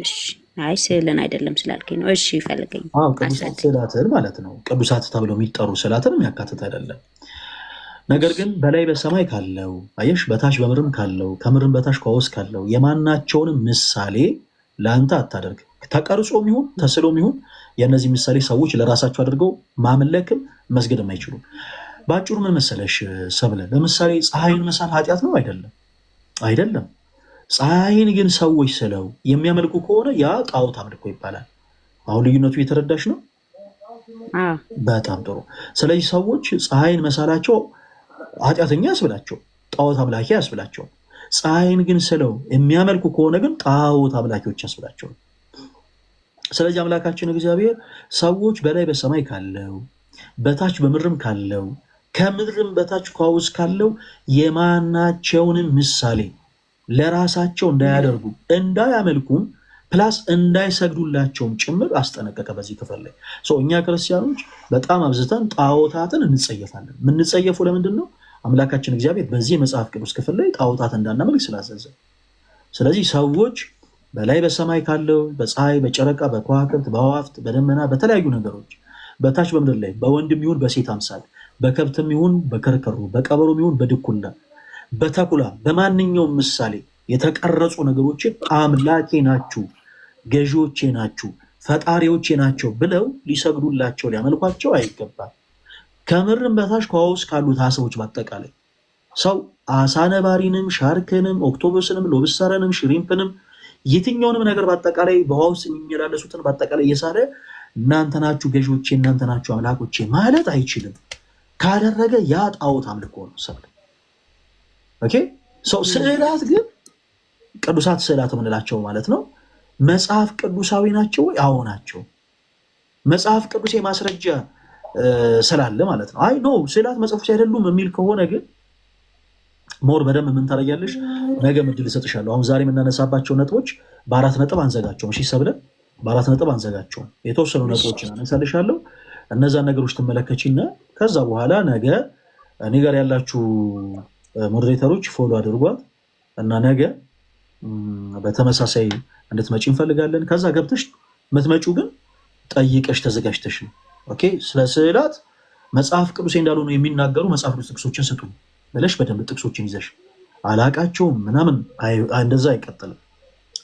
S6: እሺ አይ ስዕልን አይደለም ስላልከኝ ነው። እሺ ይፈልገኝ።
S1: ቅዱሳት ስዕላትን ማለት ነው። ቅዱሳት ተብለው የሚጠሩ ስዕላትንም ያካትት አይደለም። ነገር ግን በላይ በሰማይ ካለው አየሽ፣ በታች በምድርም ካለው ከምድርም በታች ከውስጥ ካለው የማናቸውንም ምሳሌ ለአንተ አታደርግ። ተቀርጾም ይሁን ተስሎም ይሁን የእነዚህ ምሳሌ ሰዎች ለራሳቸው አድርገው ማምለክም መስገድም አይችሉም። በአጭሩ ምን መሰለሽ ሰብለ፣ ለምሳሌ ፀሐይን መሳል ኃጢአት ነው? አይደለም፣ አይደለም። ፀሐይን ግን ሰዎች ስለው የሚያመልኩ ከሆነ ያ ጣዖት አምልኮ ይባላል። አሁን ልዩነቱ የተረዳሽ ነው? በጣም ጥሩ። ስለዚህ ሰዎች ፀሐይን መሳላቸው ኃጢአተኛ ያስብላቸው፣ ጣዖት አምላኪ ያስብላቸው። ፀሐይን ግን ስለው የሚያመልኩ ከሆነ ግን ጣዖት አምላኪዎች ያስብላቸው። ስለዚህ አምላካችን እግዚአብሔር ሰዎች በላይ በሰማይ ካለው በታች በምድርም ካለው ከምድርም በታች ከውስጥ ካለው የማናቸውንም ምሳሌ ለራሳቸው እንዳያደርጉ እንዳያመልኩም ፕላስ እንዳይሰግዱላቸውም ጭምር አስጠነቀቀ በዚህ ክፍል ላይ። እኛ ክርስቲያኖች በጣም አብዝተን ጣዖታትን እንጸየፋለን። የምንጸየፉ ለምንድን ነው? አምላካችን እግዚአብሔር በዚህ መጽሐፍ ቅዱስ ክፍል ላይ ጣዖታት እንዳናመልክ ስላዘዘ። ስለዚህ ሰዎች በላይ በሰማይ ካለው በፀሐይ፣ በጨረቃ፣ በከዋክብት፣ በአዋፍት፣ በደመና፣ በተለያዩ ነገሮች በታች በምድር ላይ በወንድም ይሁን በሴት አምሳል፣ በከብትም ይሁን በከርከሮ፣ በቀበሮም ይሁን በድኩላ፣ በተኩላ፣ በማንኛውም ምሳሌ የተቀረጹ ነገሮችን አምላኬ ናችሁ፣ ገዢዎቼ ናችሁ፣ ፈጣሪዎቼ ናቸው ብለው ሊሰግዱላቸው ሊያመልኳቸው አይገባም። ከምድርም በታች ከውሃ ውስጥ ካሉት አሳዎች በአጠቃላይ ሰው አሳ ነባሪንም፣ ሻርክንም፣ ኦክቶበስንም፣ ሎብስተርንም፣ ሽሪምፕንም የትኛውንም ነገር በአጠቃላይ በውሃ ውስጥ የሚመላለሱትን በአጠቃላይ እየሳለ እናንተ ናችሁ ገዢዎቼ፣ እናንተ ናችሁ አምላኮቼ ማለት አይችልም። ካደረገ ያ ጣዖት አምልኮ ነው። ሰው ስዕላት ግን ቅዱሳት ስዕላት የምንላቸው ማለት ነው መጽሐፍ ቅዱሳዊ ናቸው ወይ? አዎ ናቸው። መጽሐፍ ቅዱስ ማስረጃ ስላለ ማለት ነው። አይ ኖ ስዕላት መጽሐፎች አይደሉም የሚል ከሆነ ግን ሞር በደንብ ምን ታደርጊያለሽ? ነገ ምድል እሰጥሻለሁ። አሁን ዛሬ የምናነሳባቸው ነጥቦች በ4 ነጥብ አንዘጋቸውም። እሺ ሰብለን በ4 ነጥብ አንዘጋቸውም። የተወሰኑ ነጥቦችን አነሳልሻለሁ። እነዛን ነገሮች ትመለከቺና ከዛ በኋላ ነገ እኔ ጋር ያላችሁ ሞዴሬተሮች ፎሎ አድርጓት እና ነገ በተመሳሳይ እንድትመጪ እንፈልጋለን። ከዛ ገብተሽ የምትመጪው ግን ጠይቀሽ ተዘጋጅተሽ ነው። ኦኬ። ስለ ስዕላት መጽሐፍ ቅዱሴ እንዳልሆኑ የሚናገሩ መጽሐፍ ቅዱስ ጥቅሶችን ስጡ ብለሽ በደንብ ጥቅሶችን ይዘሽ አላቃቸውም ምናምን እንደዛ አይቀጥልም።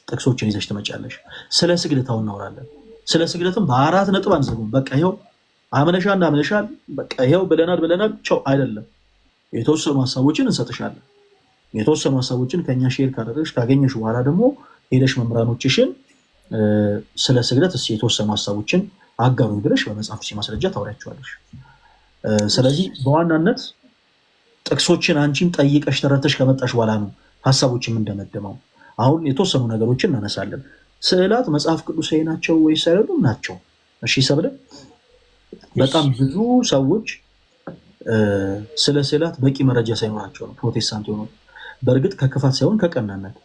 S1: ጥቅሶችን ይዘሽ ትመጫለሽ። ስለ ስግደታው እናወራለን። ስለ ስግደትም በ4 ነጥብ አንዘጉም። በቃ ይኸው አምነሻል እናምነሻል፣ በቃ ይኸው ብለናል ቸው አይደለም። የተወሰኑ ሀሳቦችን እንሰጥሻለን። የተወሰኑ ሀሳቦችን ከኛ ሼር ካደረግሽ ካገኘሽ በኋላ ደግሞ ሄደሽ መምህራኖችሽን ስለ ስግደት የተወሰኑ ሀሳቦችን አጋሩኝ ብለሽ በመጽሐፍ ማስረጃ ታወሪያቸዋለሽ። ስለዚህ በዋናነት ጥቅሶችን አንቺም ጠይቀሽ ተረተሽ ከመጣሽ በኋላ ነው ሀሳቦች የምንደመድመው። አሁን የተወሰኑ ነገሮችን እናነሳለን። ስዕላት መጽሐፍ ቅዱሳዊ ናቸው ወይስ አይደሉም? ናቸው። እሺ ሰብለ፣ በጣም ብዙ ሰዎች ስለ ስዕላት በቂ መረጃ ሳይኖራቸው ነው ፕሮቴስታንት የሆኑ። በእርግጥ ከክፋት ሳይሆን ከቀናነት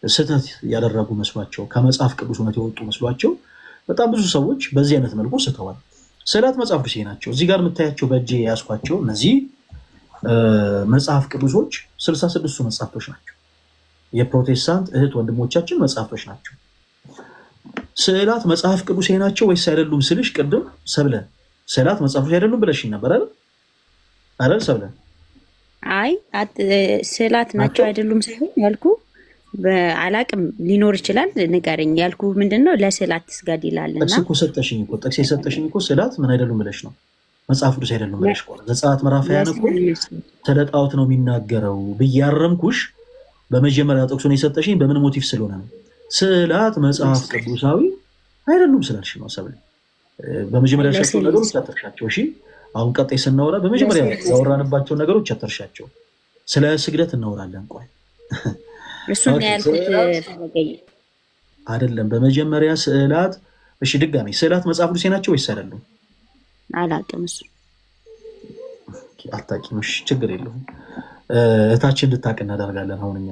S1: ስህተት ያደረጉ መስሏቸው ከመጽሐፍ ቅዱስ እውነት የወጡ መስሏቸው በጣም ብዙ ሰዎች በዚህ አይነት መልኩ ስተዋል። ስዕላት መጽሐፍ ቅዱስ ናቸው። እዚህ ጋር የምታያቸው በእጄ የያዝኳቸው እነዚህ መጽሐፍ ቅዱሶች 66ቱ መጽሐፍቶች ናቸው። የፕሮቴስታንት እህት ወንድሞቻችን መጽሐፍቶች ናቸው። ስዕላት መጽሐፍ ቅዱስ ናቸው ወይስ አይደሉም ስልሽ ቅድም ሰብለ ስዕላት መጽሐፍ ቅዱስ አይደሉም ብለሽ ነበር አይደል ሰብለ?
S6: አይ ስዕላት ናቸው አይደሉም ሳይሆን ያልኩ አላቅም ሊኖር ይችላል። ንገረኝ ያልኩ ምንድነው? ለስዕላት ትስገድ ይላልና
S1: ጥቅስ እኮ ሰጠሽኝ እኮ ጥቅስ የሰጠሽኝ እኮ ስዕላት ምን አይደሉም ብለሽ ነው መጽሐፍ ቅዱስ አይደሉም ብለሽ እኮ ዘጸአት ምዕራፍ 20 እኮ ስለ ጣዖት ነው የሚናገረው ብዬ አረምኩሽ። በመጀመሪያ ጥቅሱን የሰጠሽኝ በምን ሞቲቭ ስለሆነ ነው? ስዕላት መጽሐፍ ቅዱሳዊ አይደሉም ስላልሽ ነው ሰብል። በመጀመሪያ ያልሻቸው ነገሮች አተርሻቸው። እሺ አሁን ቀጣይ ስናወራ በመጀመሪያ ያወራንባቸው ነገሮች አተርሻቸው። ስለ ስግደት እናወራለን። ቆይ
S6: እሱን ያልኩት
S1: አይደለም። በመጀመሪያ ስዕላት እሺ፣ ድጋሚ ስዕላት መጽሐፍ ቅዱሴ ናቸው ወይስ አይደሉም?
S6: አላውቅም። እሱ
S1: አታውቂም። እሺ ችግር የለውም። እታችን እንድታውቅ እናደርጋለን። አሁን እኛ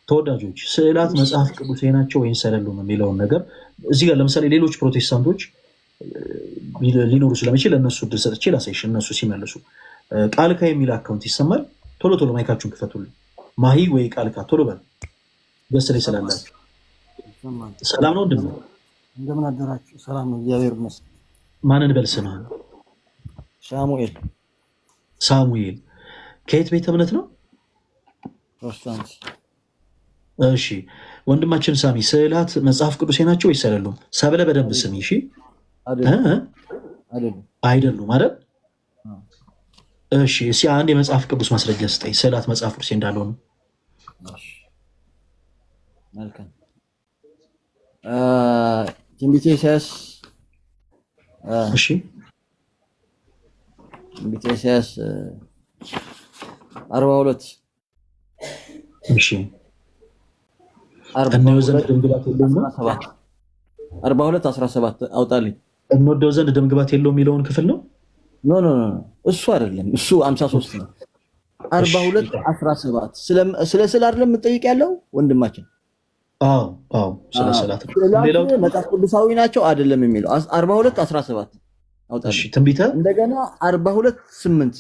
S1: ተወዳጆች ስዕላት መጽሐፍ ቅዱሴ ናቸው ወይስ አይደሉም የሚለውን ነገር እዚህ ጋር ለምሳሌ ሌሎች ፕሮቴስታንቶች ሊኖሩ ስለሚችል እነሱ እድል ሰጥቼ ላሳይሽ። እነሱ ሲመልሱ ቃልካ የሚል አካውንት ይሰማል። ቶሎ ቶሎ ማይካችሁን ክፈቱልኝ። ማሂ ወይ ቃልካ ቶሎ በል። ገስ ላይ ስላላችሁ ሰላም ነው እንደምን
S9: እንደምን አደራችሁ? ሰላም ነው እግዚአብሔር ይመስገን።
S1: ማንን በል ስምህን?
S9: ሳሙኤል።
S1: ሳሙኤል ከየት ቤተ እምነት ነው?
S9: ፕሮቴስታንት።
S1: እሺ ወንድማችን ሳሚ ስዕላት መጽሐፍ ቅዱሴ ናቸው ወይስ አይደሉም? ሰብለ በደንብ ስሚ እሺ። አይደሉም አይደል? እሺ እስኪ አንድ የመጽሐፍ ቅዱስ ማስረጃ ስጠኝ ስዕላት መጽሐፍ ቅዱሴ እንዳልሆኑ።
S9: መልካም ትንቢተ ኢሳይያስ
S1: እሺ
S9: ትንቢተ ኢሳይያስ 42
S1: እሺ እንወደው ዘንድ ደምግባት የለውም
S9: 42 17 አውጣልኝ።
S1: እንወደው ዘንድ ደምግባት የለውም የሚለውን ክፍል ነው።
S9: ኖ እሱ አይደለም፣ እሱ 53 ነው። 42 17 ስለ ስዕል አይደለም የምጠይቅ ያለው ወንድማችን።
S1: አዎ ስለ ስዕላት
S9: ሌላው መጽሐፍ ቅዱሳዊ ናቸው አይደለም የሚለው 42 17 አውጣልኝ።
S1: እሺ ትንቢተ
S9: እንደገና 42 8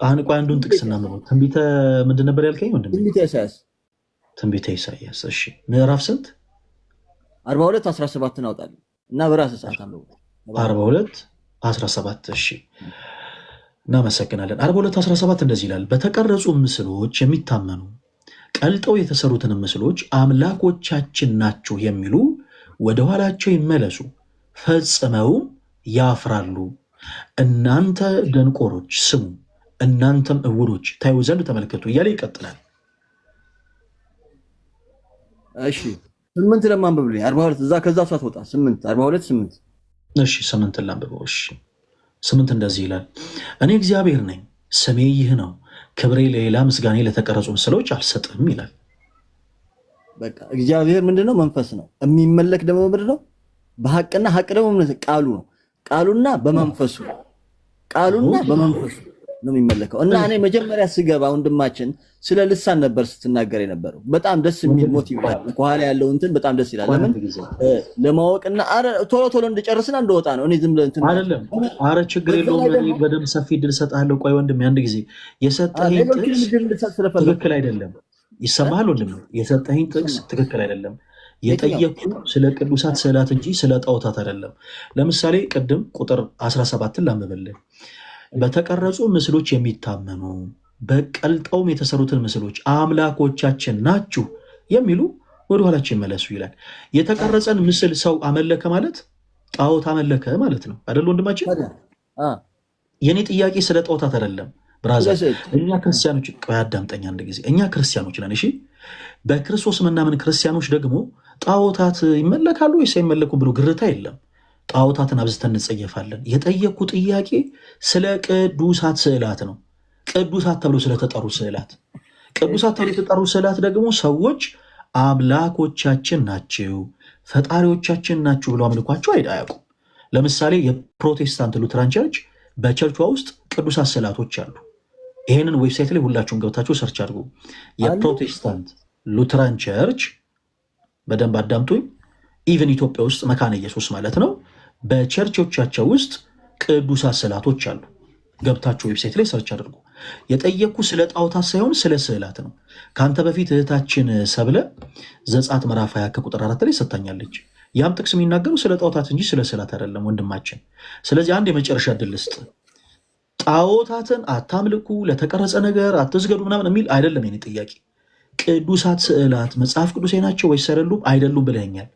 S1: አሁን ቆይ አንዱን ጥቅስ እናምነው። ትንቢተ ምንድን ነበር ያልከኝ ወንድም?
S9: ትንቢተ ኢሳይያስ።
S1: ትንቢተ ኢሳይያስ እሺ ምዕራፍ ስንት?
S9: 42 17 አውጣልኝ እና በራስ ሰዓት አንብቡ።
S1: 42 17 እሺ እናመሰግናለን። 42 17 እንደዚህ ይላል፣ በተቀረጹ ምስሎች የሚታመኑ ቀልጠው የተሰሩትን ምስሎች አምላኮቻችን ናቸው የሚሉ ወደ ኋላቸው ይመለሱ፣ ፈጽመው ያፍራሉ። እናንተ ደንቆሮች ስሙ፣ እናንተም እውሮች ታዩ ዘንድ ተመልከቱ እያለ ይቀጥላል።
S9: እሺ 8 ለማንበብልኝ 42 እዛ ከዛ ሳትወጣ 8 42 8
S1: እሺ 8 ላንብበው። እሺ 8 እንደዚህ ይላል፣ እኔ እግዚአብሔር ነኝ፣ ስሜ ይህ ነው፣ ክብሬ ለሌላ ምስጋኔ ለተቀረጹ ምስሎች አልሰጥም ይላል።
S9: በቃ እግዚአብሔር ምንድነው? መንፈስ ነው። የሚመለክ ደግሞ ምንድነው? በሐቅና ሐቅ ደግሞ ቃሉ ነው። ቃሉና በመንፈሱ ነው የሚመለከው። እና እኔ መጀመሪያ ስገባ ወንድማችን ስለ ልሳን ነበር ስትናገር የነበረው። በጣም ደስ የሚል ሞቲቭ አለ። ከኋላ ያለው እንትን በጣም ደስ ይላል። ለምን ለማወቅና ቶሎ እንድጨርስና እንደወጣ ነው። እኔ ዝም ብለን እንትን
S1: አይደለም። አረ ችግር የለውም። በደንብ ሰፊ ድል ሰጣለሁ። ቆይ ወንድም አንድ ጊዜ የሰጠኸኝ ጥቅስ ትክክል አይደለም። ይሰማሃል ወንድም? የሰጠኸኝ ጥቅስ ትክክል አይደለም። የጠየኩ ስለ ቅዱሳት ስዕላት እንጂ ስለ ጣዖታት አይደለም። ለምሳሌ ቅድም ቁጥር 17ን ላንብብልህ። በተቀረጹ ምስሎች የሚታመኑ በቀልጠውም የተሰሩትን ምስሎች አምላኮቻችን ናችሁ የሚሉ ወደ ኋላቸው ይመለሱ ይላል። የተቀረጸን ምስል ሰው አመለከ ማለት ጣዖት አመለከ ማለት ነው አይደል ወንድማችን? የኔ ጥያቄ ስለ ጣዖታት አይደለም ብራዘር። እኛ ክርስቲያኖች አዳምጠኝ አንድ ጊዜ፣ እኛ ክርስቲያኖች ነን። እሺ በክርስቶስ ምናምን ክርስቲያኖች ደግሞ ጣዖታት ይመለካሉ ወይስ አይመለኩም ብሎ ግርታ የለም። ጣዖታትን አብዝተን እንጸየፋለን። የጠየኩ ጥያቄ ስለ ቅዱሳት ስዕላት ነው። ቅዱሳት ተብሎ ስለተጠሩ ስዕላት፣ ቅዱሳት ተብሎ የተጠሩ ስዕላት ደግሞ ሰዎች አምላኮቻችን ናቸው፣ ፈጣሪዎቻችን ናቸው ብሎ አምልኳቸው አያውቁም። ለምሳሌ የፕሮቴስታንት ሉትራን ቸርች በቸርቿ ውስጥ ቅዱሳት ስዕላቶች አሉ። ይህንን ዌብሳይት ላይ ሁላችሁም ገብታችሁ ሰርች አድርጉ። የፕሮቴስታንት ሉትራን ቸርች በደንብ አዳምጡኝ። ኢቨን ኢትዮጵያ ውስጥ መካነ ኢየሱስ ማለት ነው። በቸርቾቻቸው ውስጥ ቅዱሳት ስዕላቶች አሉ። ገብታችሁ ዌብሳይት ላይ ሰርች አድርጉ። የጠየኩ ስለ ጣዖታት ሳይሆን ስለ ስዕላት ነው። ከአንተ በፊት እህታችን ሰብለ ዘጸአት ምዕራፍ 20 ቁጥር 4 ላይ ሰጥታኛለች። ያም ጥቅስ የሚናገሩ ስለ ጣዖታት እንጂ ስለ ስዕላት አይደለም ወንድማችን። ስለዚህ አንድ የመጨረሻ ዕድል ልስጥ። ጣዖታትን አታምልኩ፣ ለተቀረጸ ነገር አትስገዱ ምናምን የሚል አይደለም የኔ ጥያቄ። ቅዱሳት ስዕላት መጽሐፍ ቅዱሴ ናቸው ወይስ አይደሉም? አይደሉም ብለኛል።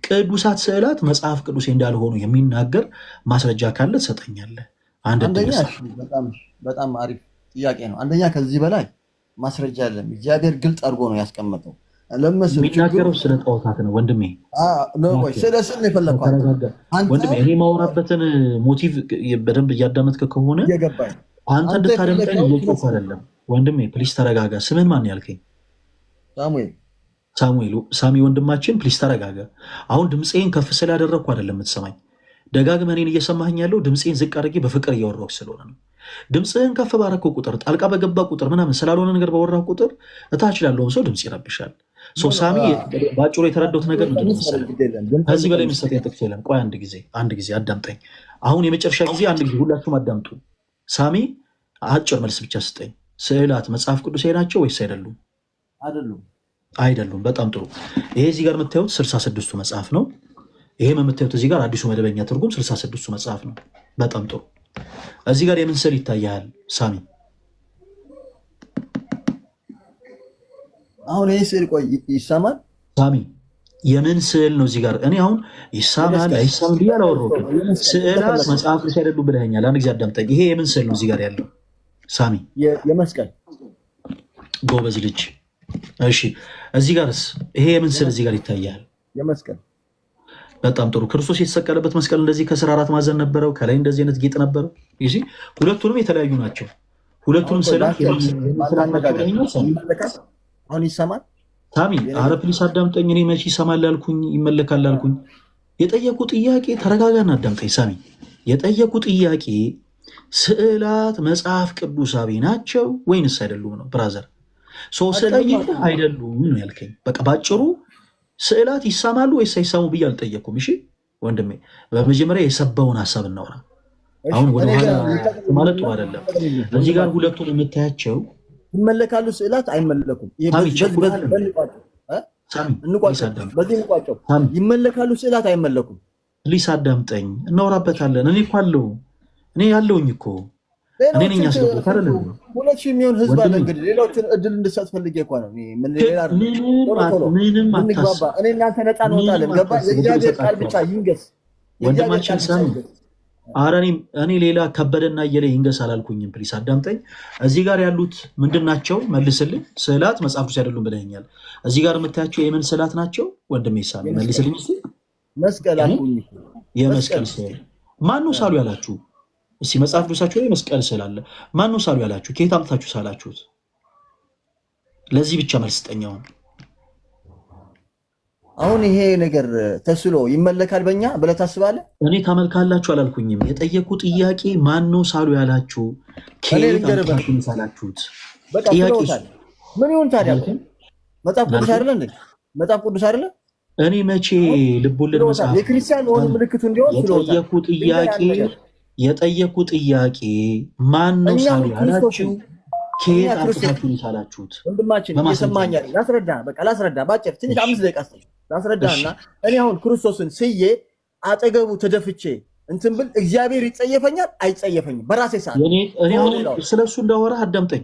S1: ቅዱሳት ስዕላት መጽሐፍ ቅዱሴ እንዳልሆኑ የሚናገር ማስረጃ ካለ ትሰጠኛለህ?
S9: አንደኛ በጣም አሪፍ ጥያቄ ነው። አንደኛ ከዚህ በላይ ማስረጃ የለም። እግዚአብሔር ግልጽ አድርጎ ነው ያስቀመጠው። ለምስል
S1: የሚናገረው ስለ ጣዖታት ነው ወንድሜ።
S9: ስለ ስል ነው የፈለግኩት
S1: ወንድሜ። እኔ ማውራበትን ሞቲቭ በደንብ እያዳመጥክ ከሆነ አንተ እንድታደምጠኝ እየጮኩ አይደለም ወንድሜ። ፕሊስ ተረጋጋ። ስምህን ማን ያልከኝ? ሳሙኤል። ሳሚ ወንድማችን ፕሊስ ተረጋጋ። አሁን ድምፄን ከፍ ስላደረግኩ አይደለም የምትሰማኝ። ደጋግመህ እኔን እየሰማኸኝ ያለው ድምፄን ዝቅ አድርጌ በፍቅር እያወራሁ ስለሆነ ነው። ድምፅህን ከፍ ባረከው ቁጥር ጣልቃ በገባ ቁጥር ምናምን ስላልሆነ ነገር ባወራህ ቁጥር እታች ላለውም ሰው ድምፅ ይረብሻል። ሳሚ በአጭሩ የተረዳሁት ነገር ምንድን ነው መሰለህ? ከዚህ በላይ የሚሰጠኝ ጥቅስ የለም። ቆይ አንድ ጊዜ አዳምጠኝ። አሁን የመጨረሻ ጊዜ አንድ ጊዜ ሁላችሁም አዳምጡ። ሳሚ አጭር መልስ ብቻ ስጠኝ። ስዕላት መጽሐፍ ቅዱሳዊ ናቸው ወይስ አይደሉም? አይደሉም። በጣም ጥሩ። ይሄ እዚህ ጋር የምታዩት 66ቱ መጽሐፍ ነው። ይሄም የምታዩት እዚህ ጋር አዲሱ መደበኛ ትርጉም 66ቱ መጽሐፍ ነው። በጣም ጥሩ። እዚህ ጋር የምን ስዕል ይታያል ሳሚ?
S9: አሁን ይህ ስዕል ቆይ ይሰማል
S1: ሳሚ? የምን ስዕል ነው እዚህ ጋር? እኔ አሁን ይሳማል አይሳምም ብዬ አላወራሁም። ስዕላት መጽሐፍ ቅዱስ አይደሉም ብለኸኛል። አንድ ጊዜ አዳምጠኝ። ይሄ የምን ስዕል ነው እዚህ ጋር ያለው ሳሚ?
S9: የመስቀል።
S1: ጎበዝ ልጅ። እሺ እዚህ ጋርስ ይሄ የምን ስዕል እዚህ ጋር ይታያል?
S9: የመስቀል።
S1: በጣም ጥሩ። ክርስቶስ የተሰቀለበት መስቀል እንደዚህ ከስር 4 ማዕዘን ነበረው፣ ከላይ እንደዚህ አይነት ጌጥ ነበረው። ይሄ ሁለቱንም የተለያዩ ናቸው። ሁለቱንም ስዕላት
S9: አሁን ይሰማል
S1: ሳሚ? ኧረ ፕሊስ አዳምጠኝ። እኔ መቼ ይሰማል አልኩኝ ይመለካል አልኩኝ? የጠየቁ ጥያቄ ተረጋጋና አዳምጠኝ ሳሚ። የጠየቁ ጥያቄ ስዕላት መጽሐፍ ቅዱሳዊ ናቸው ወይንስ አይደሉም ነው ብራዘር። ስጠይቅ አይደሉም ነው ያልከኝ። በቃ ባጭሩ ስዕላት ይሳማሉ ወይስ አይሳሙ ብዬ አልጠየኩም። እሺ ወንድሜ፣ በመጀመሪያ የሰባውን ሀሳብ እናውራ። አሁን ወደኋላ ማለት ጥሩ አይደለም። እዚህ ጋር ሁለቱን የምታያቸው
S9: ይመለካሉ፣ ስዕላት አይመለኩም። ይመለካሉ፣ ስዕላት አይመለኩም።
S1: ፕሊስ አዳምጠኝ፣ እናወራበታለን። እኔ እኮ አለው እኔ ያለውኝ እኮ እኔ ነኝ ያስገቡት አይደለም።
S9: 2,000 የሚሆን ህዝብ አለ። እንግዲህ ሌሎችን እድል እንድሰጥ ፈልጌ እኮ ነው።
S1: ምንም
S9: እንግባባ። እኔ እናንተ ነፃ እንወጣለን። ገባ? የእግዚአብሔር ቃል ብቻ ይንገስ
S1: ወንድማችን ሳሚ። ኧረ እኔ ሌላ ከበደና እየለ ይንገስ አላልኩኝም። ፕሊስ አዳምጠኝ። እዚህ ጋር ያሉት ምንድን ናቸው? መልስልኝ። ስዕላት መጽሐፍ ቅዱስ አይደሉም ብለኸኛል። እዚህ ጋር የምታያቸው የምን ስዕላት ናቸው ወንድሜ ሳሚ? መልስልኝ።
S9: መስቀል አልኩኝ።
S1: የመስቀል ስዕል ማነው ሳሉ ያላችሁ? እስቲ መጽሐፍ ቅዱሳችሁ ላይ መስቀል ስዕል አለ። ማነው ሳሉ ያላችሁ? ከየት አምጥታችሁ ሳላችሁት? ለዚህ ብቻ መልስ ስጠኝ።
S9: አሁን ይሄ ነገር ተስሎ ይመለካል በእኛ ብለህ ታስባለህ?
S1: እኔ ታመልካላችሁ አላልኩኝም። የጠየቁ ጥያቄ ማነው ሳሉ ያላችሁ? ከየት አምጥታችሁ ሳላችሁት?
S9: ምን ይሁን ታዲያ? መጽሐፍ ቅዱስ አይደለ እንዴ? መጽሐፍ ቅዱስ አይደለ?
S1: እኔ መቼ ልቦለድ መጽሐፍ
S9: የክርስቲያን ሆኑ ምልክቱ እንዲሆን
S1: የጠየቁ ጥያቄ ማነው ሳሉ ያላችሁ? ከየት አምጥታችሁ ሳላችሁት?
S9: ወንድማችን እየሰማኛል። ላስረዳ ባጭር ትንሽ 5 ደቂቃ ላስረዳና እኔ አሁን ክርስቶስን ስዬ አጠገቡ ተደፍቼ እንትን ብል እግዚአብሔር ይጸየፈኛል አይጸየፈኝም? በራሴ ሰዓት
S1: እኔ አሁን ስለሱ እንዳወራ አዳምጠኝ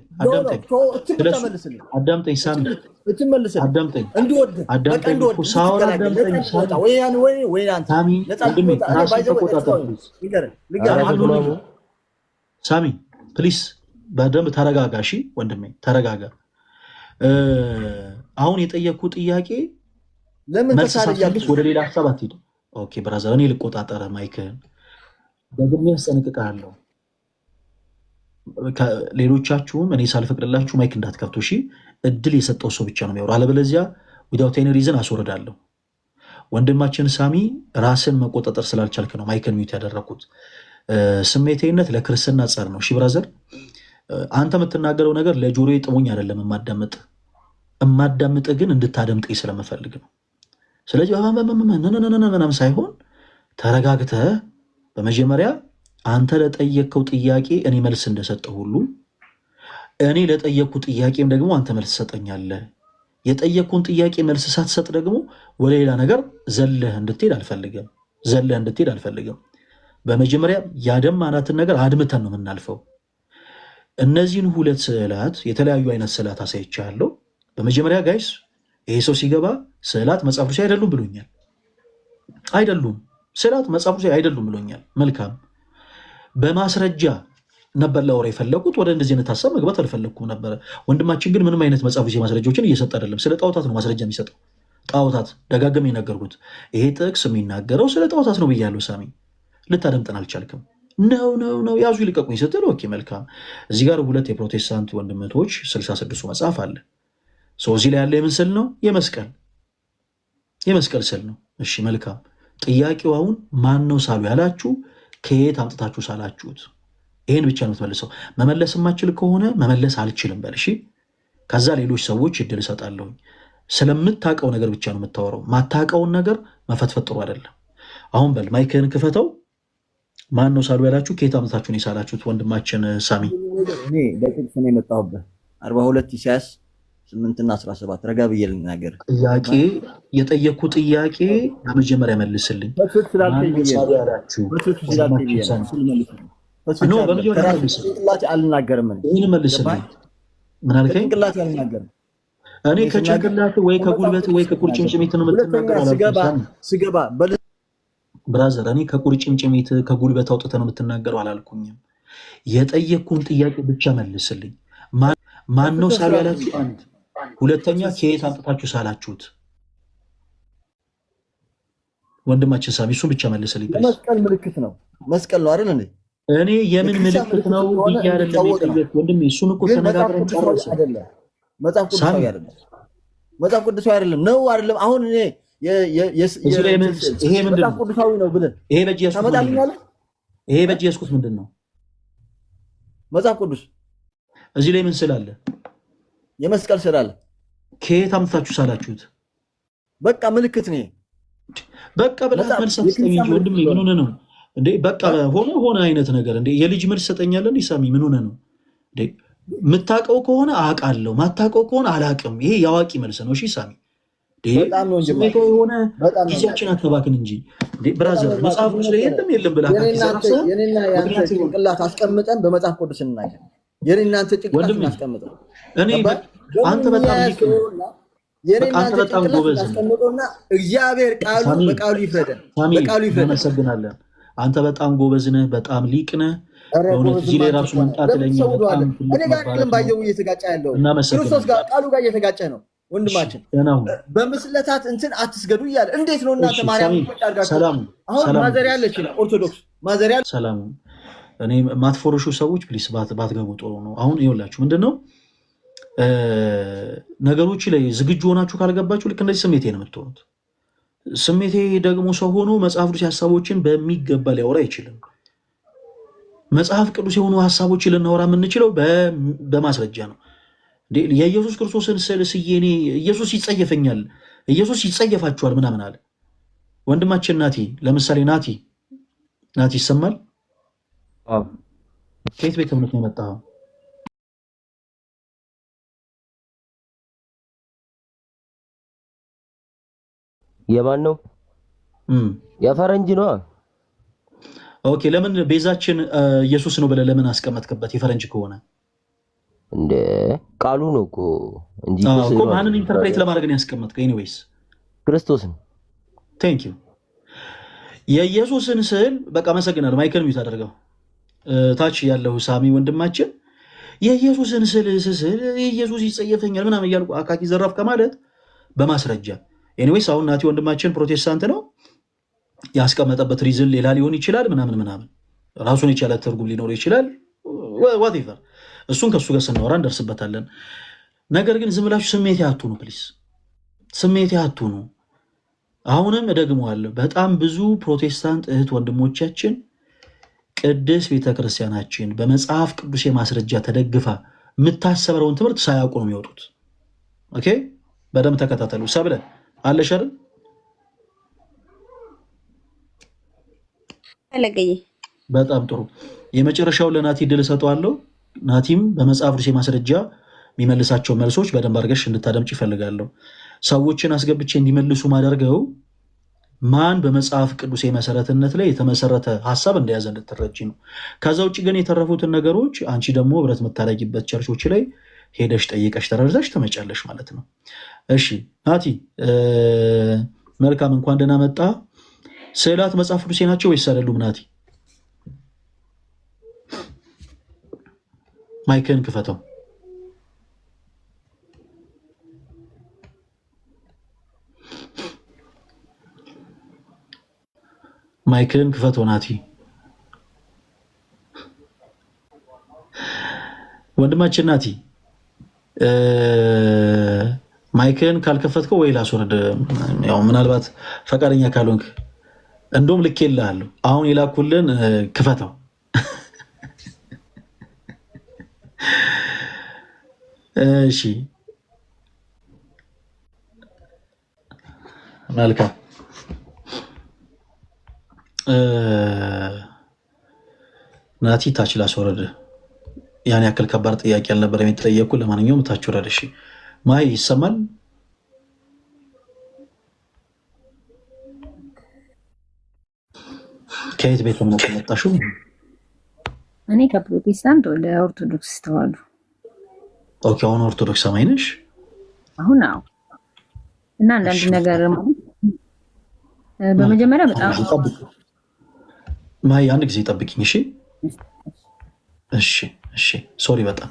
S1: ሳሚ፣ አዳምጠኝ ሳሚ ፕሊስ በደንብ ተረጋጋ። እሺ ወንድሜ ተረጋጋ። አሁን የጠየቅኩ ጥያቄ መልስ ሳትመልስ ወደ ሌላ ሀሳብ አትሄድ። ኦኬ ብራዘር፣ እኔ ልቆጣጠረ ማይክህን በግሜ ያስጠነቅቃለሁ። ሌሎቻችሁም እኔ ሳልፈቅድላችሁ ማይክ እንዳትከፍቱ እሺ። እድል የሰጠው ሰው ብቻ ነው የሚያወራው፣ አለበለዚያ ዊዳውት ኤኒ ሪዝን አስወርዳለሁ። ወንድማችን ሳሚ ራስን መቆጣጠር ስላልቻልክ ነው ማይክን ሚዩት ያደረኩት። ስሜቴነት ለክርስትና ጸር ነው። እሺ ብራዘር፣ አንተ የምትናገረው ነገር ለጆሮዬ ጥሙኝ አይደለም እማዳምጥ ግን እንድታደምጠኝ ስለምፈልግ ነው። ስለዚህ ምናምን ሳይሆን ተረጋግተህ በመጀመሪያ አንተ ለጠየቅከው ጥያቄ እኔ መልስ እንደሰጠው ሁሉ እኔ ለጠየቅኩ ጥያቄም ደግሞ አንተ መልስ ሰጠኛለህ። የጠየቅኩን ጥያቄ መልስ ሳትሰጥ ደግሞ ወደ ሌላ ነገር ዘለህ እንድትሄድ አልፈልግም። በመጀመሪያ ያደማናትን ነገር አድምተን ነው የምናልፈው። እነዚህን 2 ስዕላት የተለያዩ አይነት ስዕላት አሳይቻለሁ። በመጀመሪያ ጋይስ ይሄ ሰው ሲገባ ስዕላት መጽሐፍ ቅዱስ አይደሉም ብሎኛል። አይደሉም፣ ስዕላት መጽሐፍ ቅዱስ አይደሉም ብሎኛል። መልካም፣ በማስረጃ ነበር ላወራ የፈለኩት። ወደ እንደዚህ አይነት ሀሳብ መግባት አልፈለግኩም ነበረ። ወንድማችን ግን ምንም አይነት መጽሐፍ ማስረጃዎችን እየሰጠ አይደለም። ስለ ጣዖታት ነው ማስረጃ የሚሰጠው። ጣዖታት ደጋግሜ የነገርኩት ይሄ ጥቅስ የሚናገረው ስለ ጣዖታት ነው ብያለሁ። ሳሚ ልታደምጠን አልቻልክም። ነው ያዙ ይልቀቁኝ ስትል ኦኬ መልካም። እዚህ ጋር ሁለት የፕሮቴስታንት ወንድምቶች 66 መጽሐፍ አለ። እዚህ ላይ ያለ የምስል ነው የመስቀል ስል ነው። እሺ መልካም። ጥያቄው አሁን ማን ነው ሳሉ ያላችሁ? ከየት አምጥታችሁ ሳላችሁት? ይሄን ብቻ ነው የምትመልሰው። መመለስ የማችል ከሆነ መመለስ አልችልም በል እሺ። ከዛ ሌሎች ሰዎች እድል እሰጣለሁ። ስለምታውቀው ነገር ብቻ ነው የምታወራው። ማታውቀውን ነገር መፈትፈት ጥሩ አይደለም። አሁን በል ማይክህን ክፈተው። ማን ነው ሳሉ ያላችሁ? ከየት አምጥታችሁ ነው የሳላችሁት? ወንድማችን ሳሚ
S9: እኔ በጥቅስ ነው የመጣሁበት 42 ኢሳይያስ 8 እና 17 ረጋ ብዬ ልናገር።
S1: ጥያቄ የጠየኩ ጥያቄ በመጀመሪያ መልስልኝ።
S9: አልናገርም።
S1: ይህን መልስልኝ። ምን አልከኝ? እኔ ከጭንቅላት ወይ ከጉልበት ወይ ከቁርጭምጭሚት ነው የምትናገረው።
S9: ስገባ
S1: ብራዘር፣ እኔ ከቁርጭምጭሚት ከጉልበት አውጥተህ ነው የምትናገረው አላልኩኝም። የጠየኩን ጥያቄ ብቻ መልስልኝ። ማን ነው ሳሉ ያላችሁ? አንድ ሁለተኛ ከየት አምጥታችሁ ሳላችሁት? ወንድማችን ሳሚ እሱን ብቻ መልስልኝ።
S9: መስቀል ምልክት ነው። መስቀል ነው አይደል እንዴ?
S1: እኔ የምን ምልክት ነው ብዬ አይደለም የጠየኩት ወንድሜ። እሱን እኮ ተነጋግረን ጨርሰን
S9: መጽሐፍ ቅዱሳዊ አይደለም። መጽሐፍ ቅዱሳዊ አይደለም ነው አይደለም። አሁን እኔ
S1: ይሄ ምንድን ነው?
S9: ቅዱሳዊ ነው ብለን
S1: ይሄ በእጅ ያዝኩት ምንድን ነው?
S9: መጽሐፍ ቅዱስ።
S1: እዚህ ላይ ምን ስላለ?
S9: የመስቀል ስላለ።
S1: ከየት አምጥታችሁ ሳላችሁት?
S9: በቃ ምልክት ነው።
S1: በቃ ብለህ መልስ አትስጠኝ እንጂ ወንድሜ። ምን ሆነህ ነው እንዴ? በቃ ሆነ አይነት ነገር እንዴ? የልጅ መልስ ሰጠኛለህ እንዴ? ሳሚ ምን ሆነህ ነው እንዴ? የምታውቀው ከሆነ አውቃለሁ፣ ማታውቀው ከሆነ አላውቅም። ይሄ የአዋቂ መልስ ነው። እሺ ሳሚ፣ ስሜቶ የሆነ ጊዜያችን አትባክን እንጂ ብራዘር። መጽሐፍ ቅዱስ ላይ የለም ብላ
S9: የኔና ያንተ ጭንቅላት አስቀምጠን በመጽሐፍ ቅዱስ እንናገር። የኔና ያንተ ጭንቅላት አስቀምጠን
S1: አንተ በጣም አንተ በጣም ጎበዝ ነህ።
S9: እግዚአብሔር ቃሉ በቃሉ ይፍረደን።
S1: እናመሰግናለን። አንተ በጣም ጎበዝ ነህ፣ በጣም ሊቅ ነህ። በእውነት እዚህ ላይ ራሱ መምጣት ለኛ በጣም
S9: እኔ ጋር አይደለም ባየው እየተጋጨ ያለው ክርስቶስ ጋር ቃሉ ጋር እየተጋጨ ነው። ወንድማችን በምስለታት እንትን አትስገዱ እያለ እንዴት ነው እናንተ ማርያም አድርጋችሁ? አሁን ማዘሪያ አለች ኦርቶዶክስ ማዘሪያ።
S1: ሰላም። እኔ ማትፎርሹ ሰዎች ፕሊስ ባትገቡ ጥሩ ነው። አሁን ይኸውላችሁ ምንድነው ነገሮች ላይ ዝግጁ ሆናችሁ ካልገባችሁ ልክ እንደዚህ ስሜቴ ነው የምትሆኑት። ስሜቴ ደግሞ ሰው ሆኖ መጽሐፍ ቅዱስ ሀሳቦችን በሚገባ ሊያወራ አይችልም። መጽሐፍ ቅዱስ የሆኑ ሀሳቦችን ልናወራ የምንችለው በማስረጃ ነው። የኢየሱስ ክርስቶስን ስዕል ስዬ እኔ ኢየሱስ ይጸየፈኛል፣ ኢየሱስ ይጸየፋችኋል ምናምን አለ ወንድማችን ናቲ። ለምሳሌ ናቲ ይሰማል? ከየት ቤተ እምነት ነው የመጣኸው?
S10: የማን ነው? የፈረንጅ ነው።
S1: ኦኬ፣ ለምን ቤዛችን ኢየሱስ ነው ብለህ ለምን አስቀመጥክበት? የፈረንጅ ከሆነ
S10: እንደ ቃሉ ነው እኮ እንጂ
S1: እኮ ማንን ኢንተርፕሬት ለማድረግ ነው ያስቀመጥከው? ኤኒዌይስ
S10: ክርስቶስን።
S1: ቴንክ ዩ። የኢየሱስን ስዕል በቃ አመሰግናለሁ። ማይክል ሚዩት አደርገው። ታች ያለው ሳሚ ወንድማችን የኢየሱስን ስዕል ኢየሱስ ይጸየፈኛል ምናምን እያልኩ አካኪ ዘራፍ ከማለት በማስረጃ ኤኒዌይስ። አሁን ናቲ ወንድማችን ፕሮቴስታንት ነው፣ ያስቀመጠበት ሪዝን ሌላ ሊሆን ይችላል ምናምን ራሱን የቻለ ትርጉም ሊኖረው ይችላል። ዋቴቨር እሱን ከእሱ ጋር ስናወራ እንደርስበታለን። ነገር ግን ዝም ብላችሁ ስሜት አትሁኑ ፕሊስ፣ ስሜት አትሁኑ። አሁንም እደግመዋለሁ፣ በጣም ብዙ ፕሮቴስታንት እህት ወንድሞቻችን ቅድስት ቤተክርስቲያናችን በመጽሐፍ ቅዱስ የማስረጃ ተደግፋ የምታሰበረውን ትምህርት ሳያውቁ ነው የሚወጡት። ኦኬ፣ በደንብ ተከታተሉ። ሰብለ አለሽ አይደል? በጣም ጥሩ። የመጨረሻውን ለናቲ ድል እሰጠዋለሁ። ናቲም በመጽሐፍ ቅዱስ የማስረጃ የሚመልሳቸው መልሶች በደንብ አድርገሽ እንድታደምጭ ይፈልጋለሁ። ሰዎችን አስገብቼ እንዲመልሱ ማደርገው ማን በመጽሐፍ ቅዱስ የመሰረትነት ላይ የተመሰረተ ሀሳብ እንደያዘ እንድትረጂ ነው። ከዛ ውጭ ግን የተረፉትን ነገሮች አንቺ ደግሞ ህብረት የምታደርጊበት ቸርቾች ላይ ሄደሽ ጠይቀሽ ተረድተሽ ትመጫለሽ ማለት ነው። እሺ ናቲ መልካም፣ እንኳን ደህና መጣ። ስዕላት መጽሐፍ ቅዱሴ ናቸው ወይስ አይደሉም? ናቲ ማይክን ክፈተው። ማይክን ክፈተው ናቲ። ወንድማችን ናቲ ማይክን ካልከፈትከው ወይ ላስወርድ። ያው ምናልባት ፈቃደኛ ካልሆንክ እንደውም ልኬልሃለሁ። አሁን የላኩልን ክፈተው። እሺ መልካም። ናቲ ታች ላስወረድ። ያን ያክል ከባድ ጥያቄ አልነበረ የሚጠየቁ። ለማንኛውም ታች ወረድ። እሺ ማይ ይሰማል? ከየት ቤተ እምነት መጣሽው?
S11: እኔ ከፕሮቴስታንት ወደ ኦርቶዶክስ ተዋሉ።
S1: ኦኬ፣ አሁን ኦርቶዶክስ ሰማይ ነሽ?
S11: አሁን አዎ። እና አንዳንድ ነገር ማለት በመጀመሪያ በጣም
S1: ማይ አንድ ጊዜ ጠብቂኝ። እሺ እሺ እሺ። ሶሪ በጣም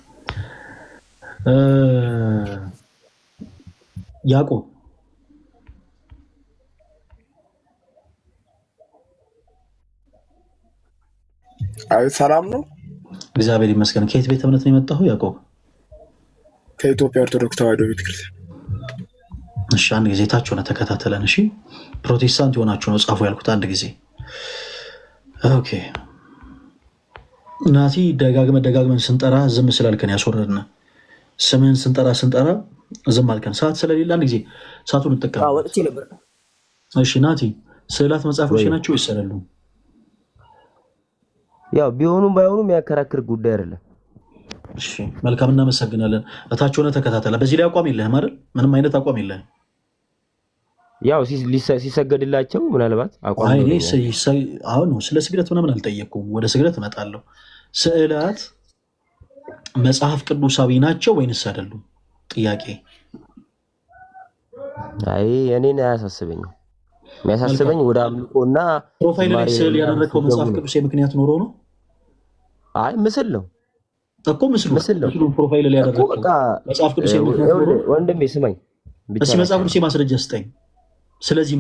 S1: ያዕቆብ
S12: አይ ሰላም ነው፣
S1: እግዚአብሔር ይመስገን። ከየት ቤተ እምነት ነው የመጣኸው ያዕቆብ?
S12: ከኢትዮጵያ ኦርቶዶክስ ተዋሕዶ ቤተክርስቲያን።
S1: እሺ አንድ ጊዜ ታች ሆነ ተከታተለን። እሺ ፕሮቴስታንት የሆናችሁ ነው ጻፉ ያልኩት አንድ ጊዜ። ኦኬ ናቲ ደጋግመን ስንጠራ ዝም ስላልከን ያስወረድን። ስምህን ስንጠራ ዝም አልከን። ሰዓት ስለሌለ አንድ ጊዜ ሰዓቱን እንጠቀም። እሺ ናቲ ስዕላት መጽሐፎች ናቸው ይሰራሉ?
S10: ያው ቢሆኑም ባይሆኑም የሚያከራክር ጉዳይ አይደለም።
S1: እሺ መልካም እናመሰግናለን። እታች ሆነ ተከታተለ። በዚህ ላይ አቋም የለህም አይደል? ምንም አይነት አቋም የለህም?
S10: ያው ሲሰገድላቸው ምናልባት አቋም
S1: አሁን ነው። ስለ ስግደት ምናምን አልጠየቅኩም። ወደ ስግደት እመጣለሁ። ስዕላት መጽሐፍ ቅዱሳዊ ናቸው ወይንስ አይደሉም? ጥያቄ።
S10: አይ እኔን አያሳስበኝም። የሚያሳስበኝ ወደ አምልኮና
S1: ፕሮፋይል ላይ ስዕል ያደረከው መጽሐፍ ቅዱስ ምክንያት ኖሮ ነው?
S10: አይ ምስል ነው
S1: እኮ ምስል ነው። ፕሮፋይል ላይ ያደረከው መጽሐፍ ቅዱስ ምክንያት ኖሮ።
S10: ወንድሜ ስማኝ፣
S1: እስኪ መጽሐፍ ቅዱስ ማስረጃ ስጠኝ። ስለዚህ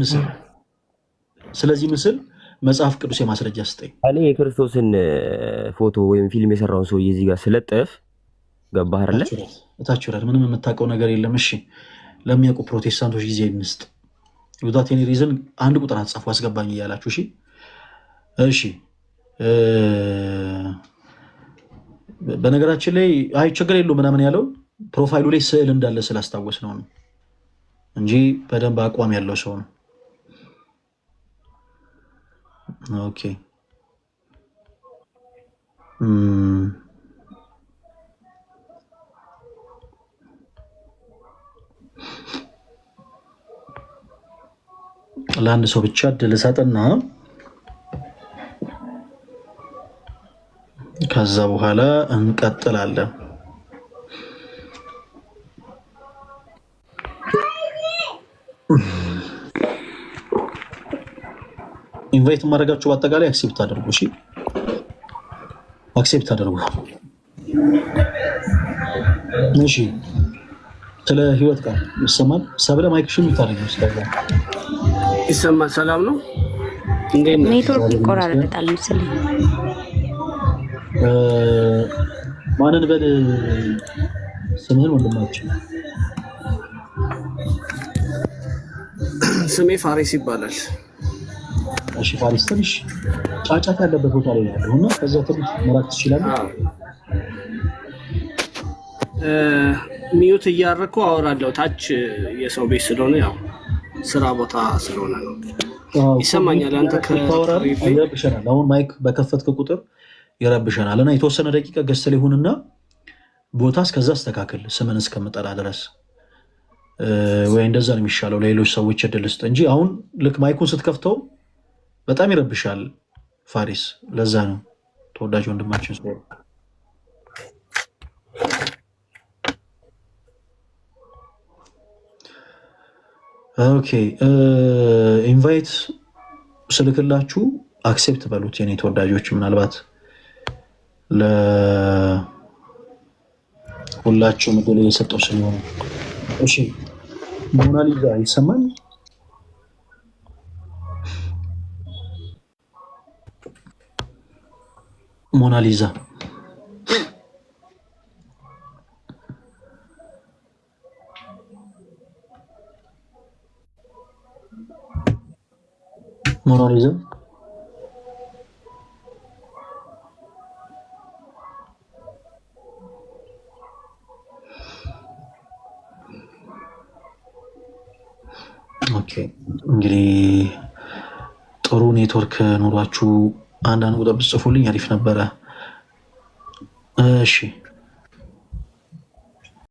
S1: ምስል መጽሐፍ ቅዱስ ማስረጃ ስጠኝ።
S10: እኔ የክርስቶስን ፎቶ ወይም ፊልም የሰራውን ሰውዬ እዚህ ጋር ስለጥፍ ገባህ አይደለ?
S1: እታች ወረድ። ምንም የምታውቀው ነገር የለም። እሺ ለሚያውቁ ፕሮቴስታንቶች ጊዜ እንስጥ። ዩዳት ኒ ሪዝን አንድ ቁጥር አትጻፉ አስገባኝ እያላችሁ። እሺ እሺ። በነገራችን ላይ አይ ችግር የለው ምናምን ያለው ፕሮፋይሉ ላይ ስዕል እንዳለ ስላስታወስ ነው እንጂ በደንብ አቋም ያለው ሰው ነው። ኦኬ ለአንድ ሰው ብቻ እድል ሰጥና ከዛ በኋላ እንቀጥላለን። ኢንቫይት ማድረጋችሁ በአጠቃላይ አክሴፕት አድርጉ። እሺ አክሴፕት አድርጉ። እሺ ስለ ህይወት ቃል ይሰማል። ሰብለ ማይክሽን ይታረጋል።
S12: ይሰማል። ሰላም ነው።
S6: ኔትወርክ ይቆራረጣል መሰለኝ።
S1: ማንን በል ስምህን ወንድማችን?
S12: ስሜ ፋሪስ ይባላል።
S1: እሺ ፋሪስ፣ ትንሽ ጫጫታ ያለበት ቦታ ላይ ያለው እና ከዛ ትንሽ መራቅ ትችላለህ?
S12: ሚዩት እያደረኩ አወራለሁ። ታች የሰው ቤት ስለሆነ ያው ስራ ቦታ ስለሆነ ነው። ይሰማኛል። አንተ
S1: ይረብሸናል። አሁን ማይክ በከፈትክ ቁጥር ይረብሸናል እና የተወሰነ ደቂቃ ገዝተህ ላይ ሁንና ቦታ እስከዛ አስተካክል፣ ስምን እስከምጠራ ድረስ ወይ እንደዛ ነው የሚሻለው። ለሌሎች ሰዎች እድል ስጥ እንጂ አሁን ልክ ማይኩን ስትከፍተው በጣም ይረብሻል ፋሪስ። ለዛ ነው ተወዳጅ ወንድማችን ሰው። ኦኬ ኢንቫይት ስልክላችሁ አክሴፕት በሉት የኔ ተወዳጆች። ምናልባት ሁላችሁም እድል እየሰጠው ስለሆነ እሺ ሞናሊዛ ይሰማል? ሞናሊዛ ሞናሊዛ ኦኬ እንግዲህ ጥሩ ኔትወርክ ኖሯችሁ አንዳንድ ቁጥር ብትጽፉልኝ አሪፍ ነበረ። እሺ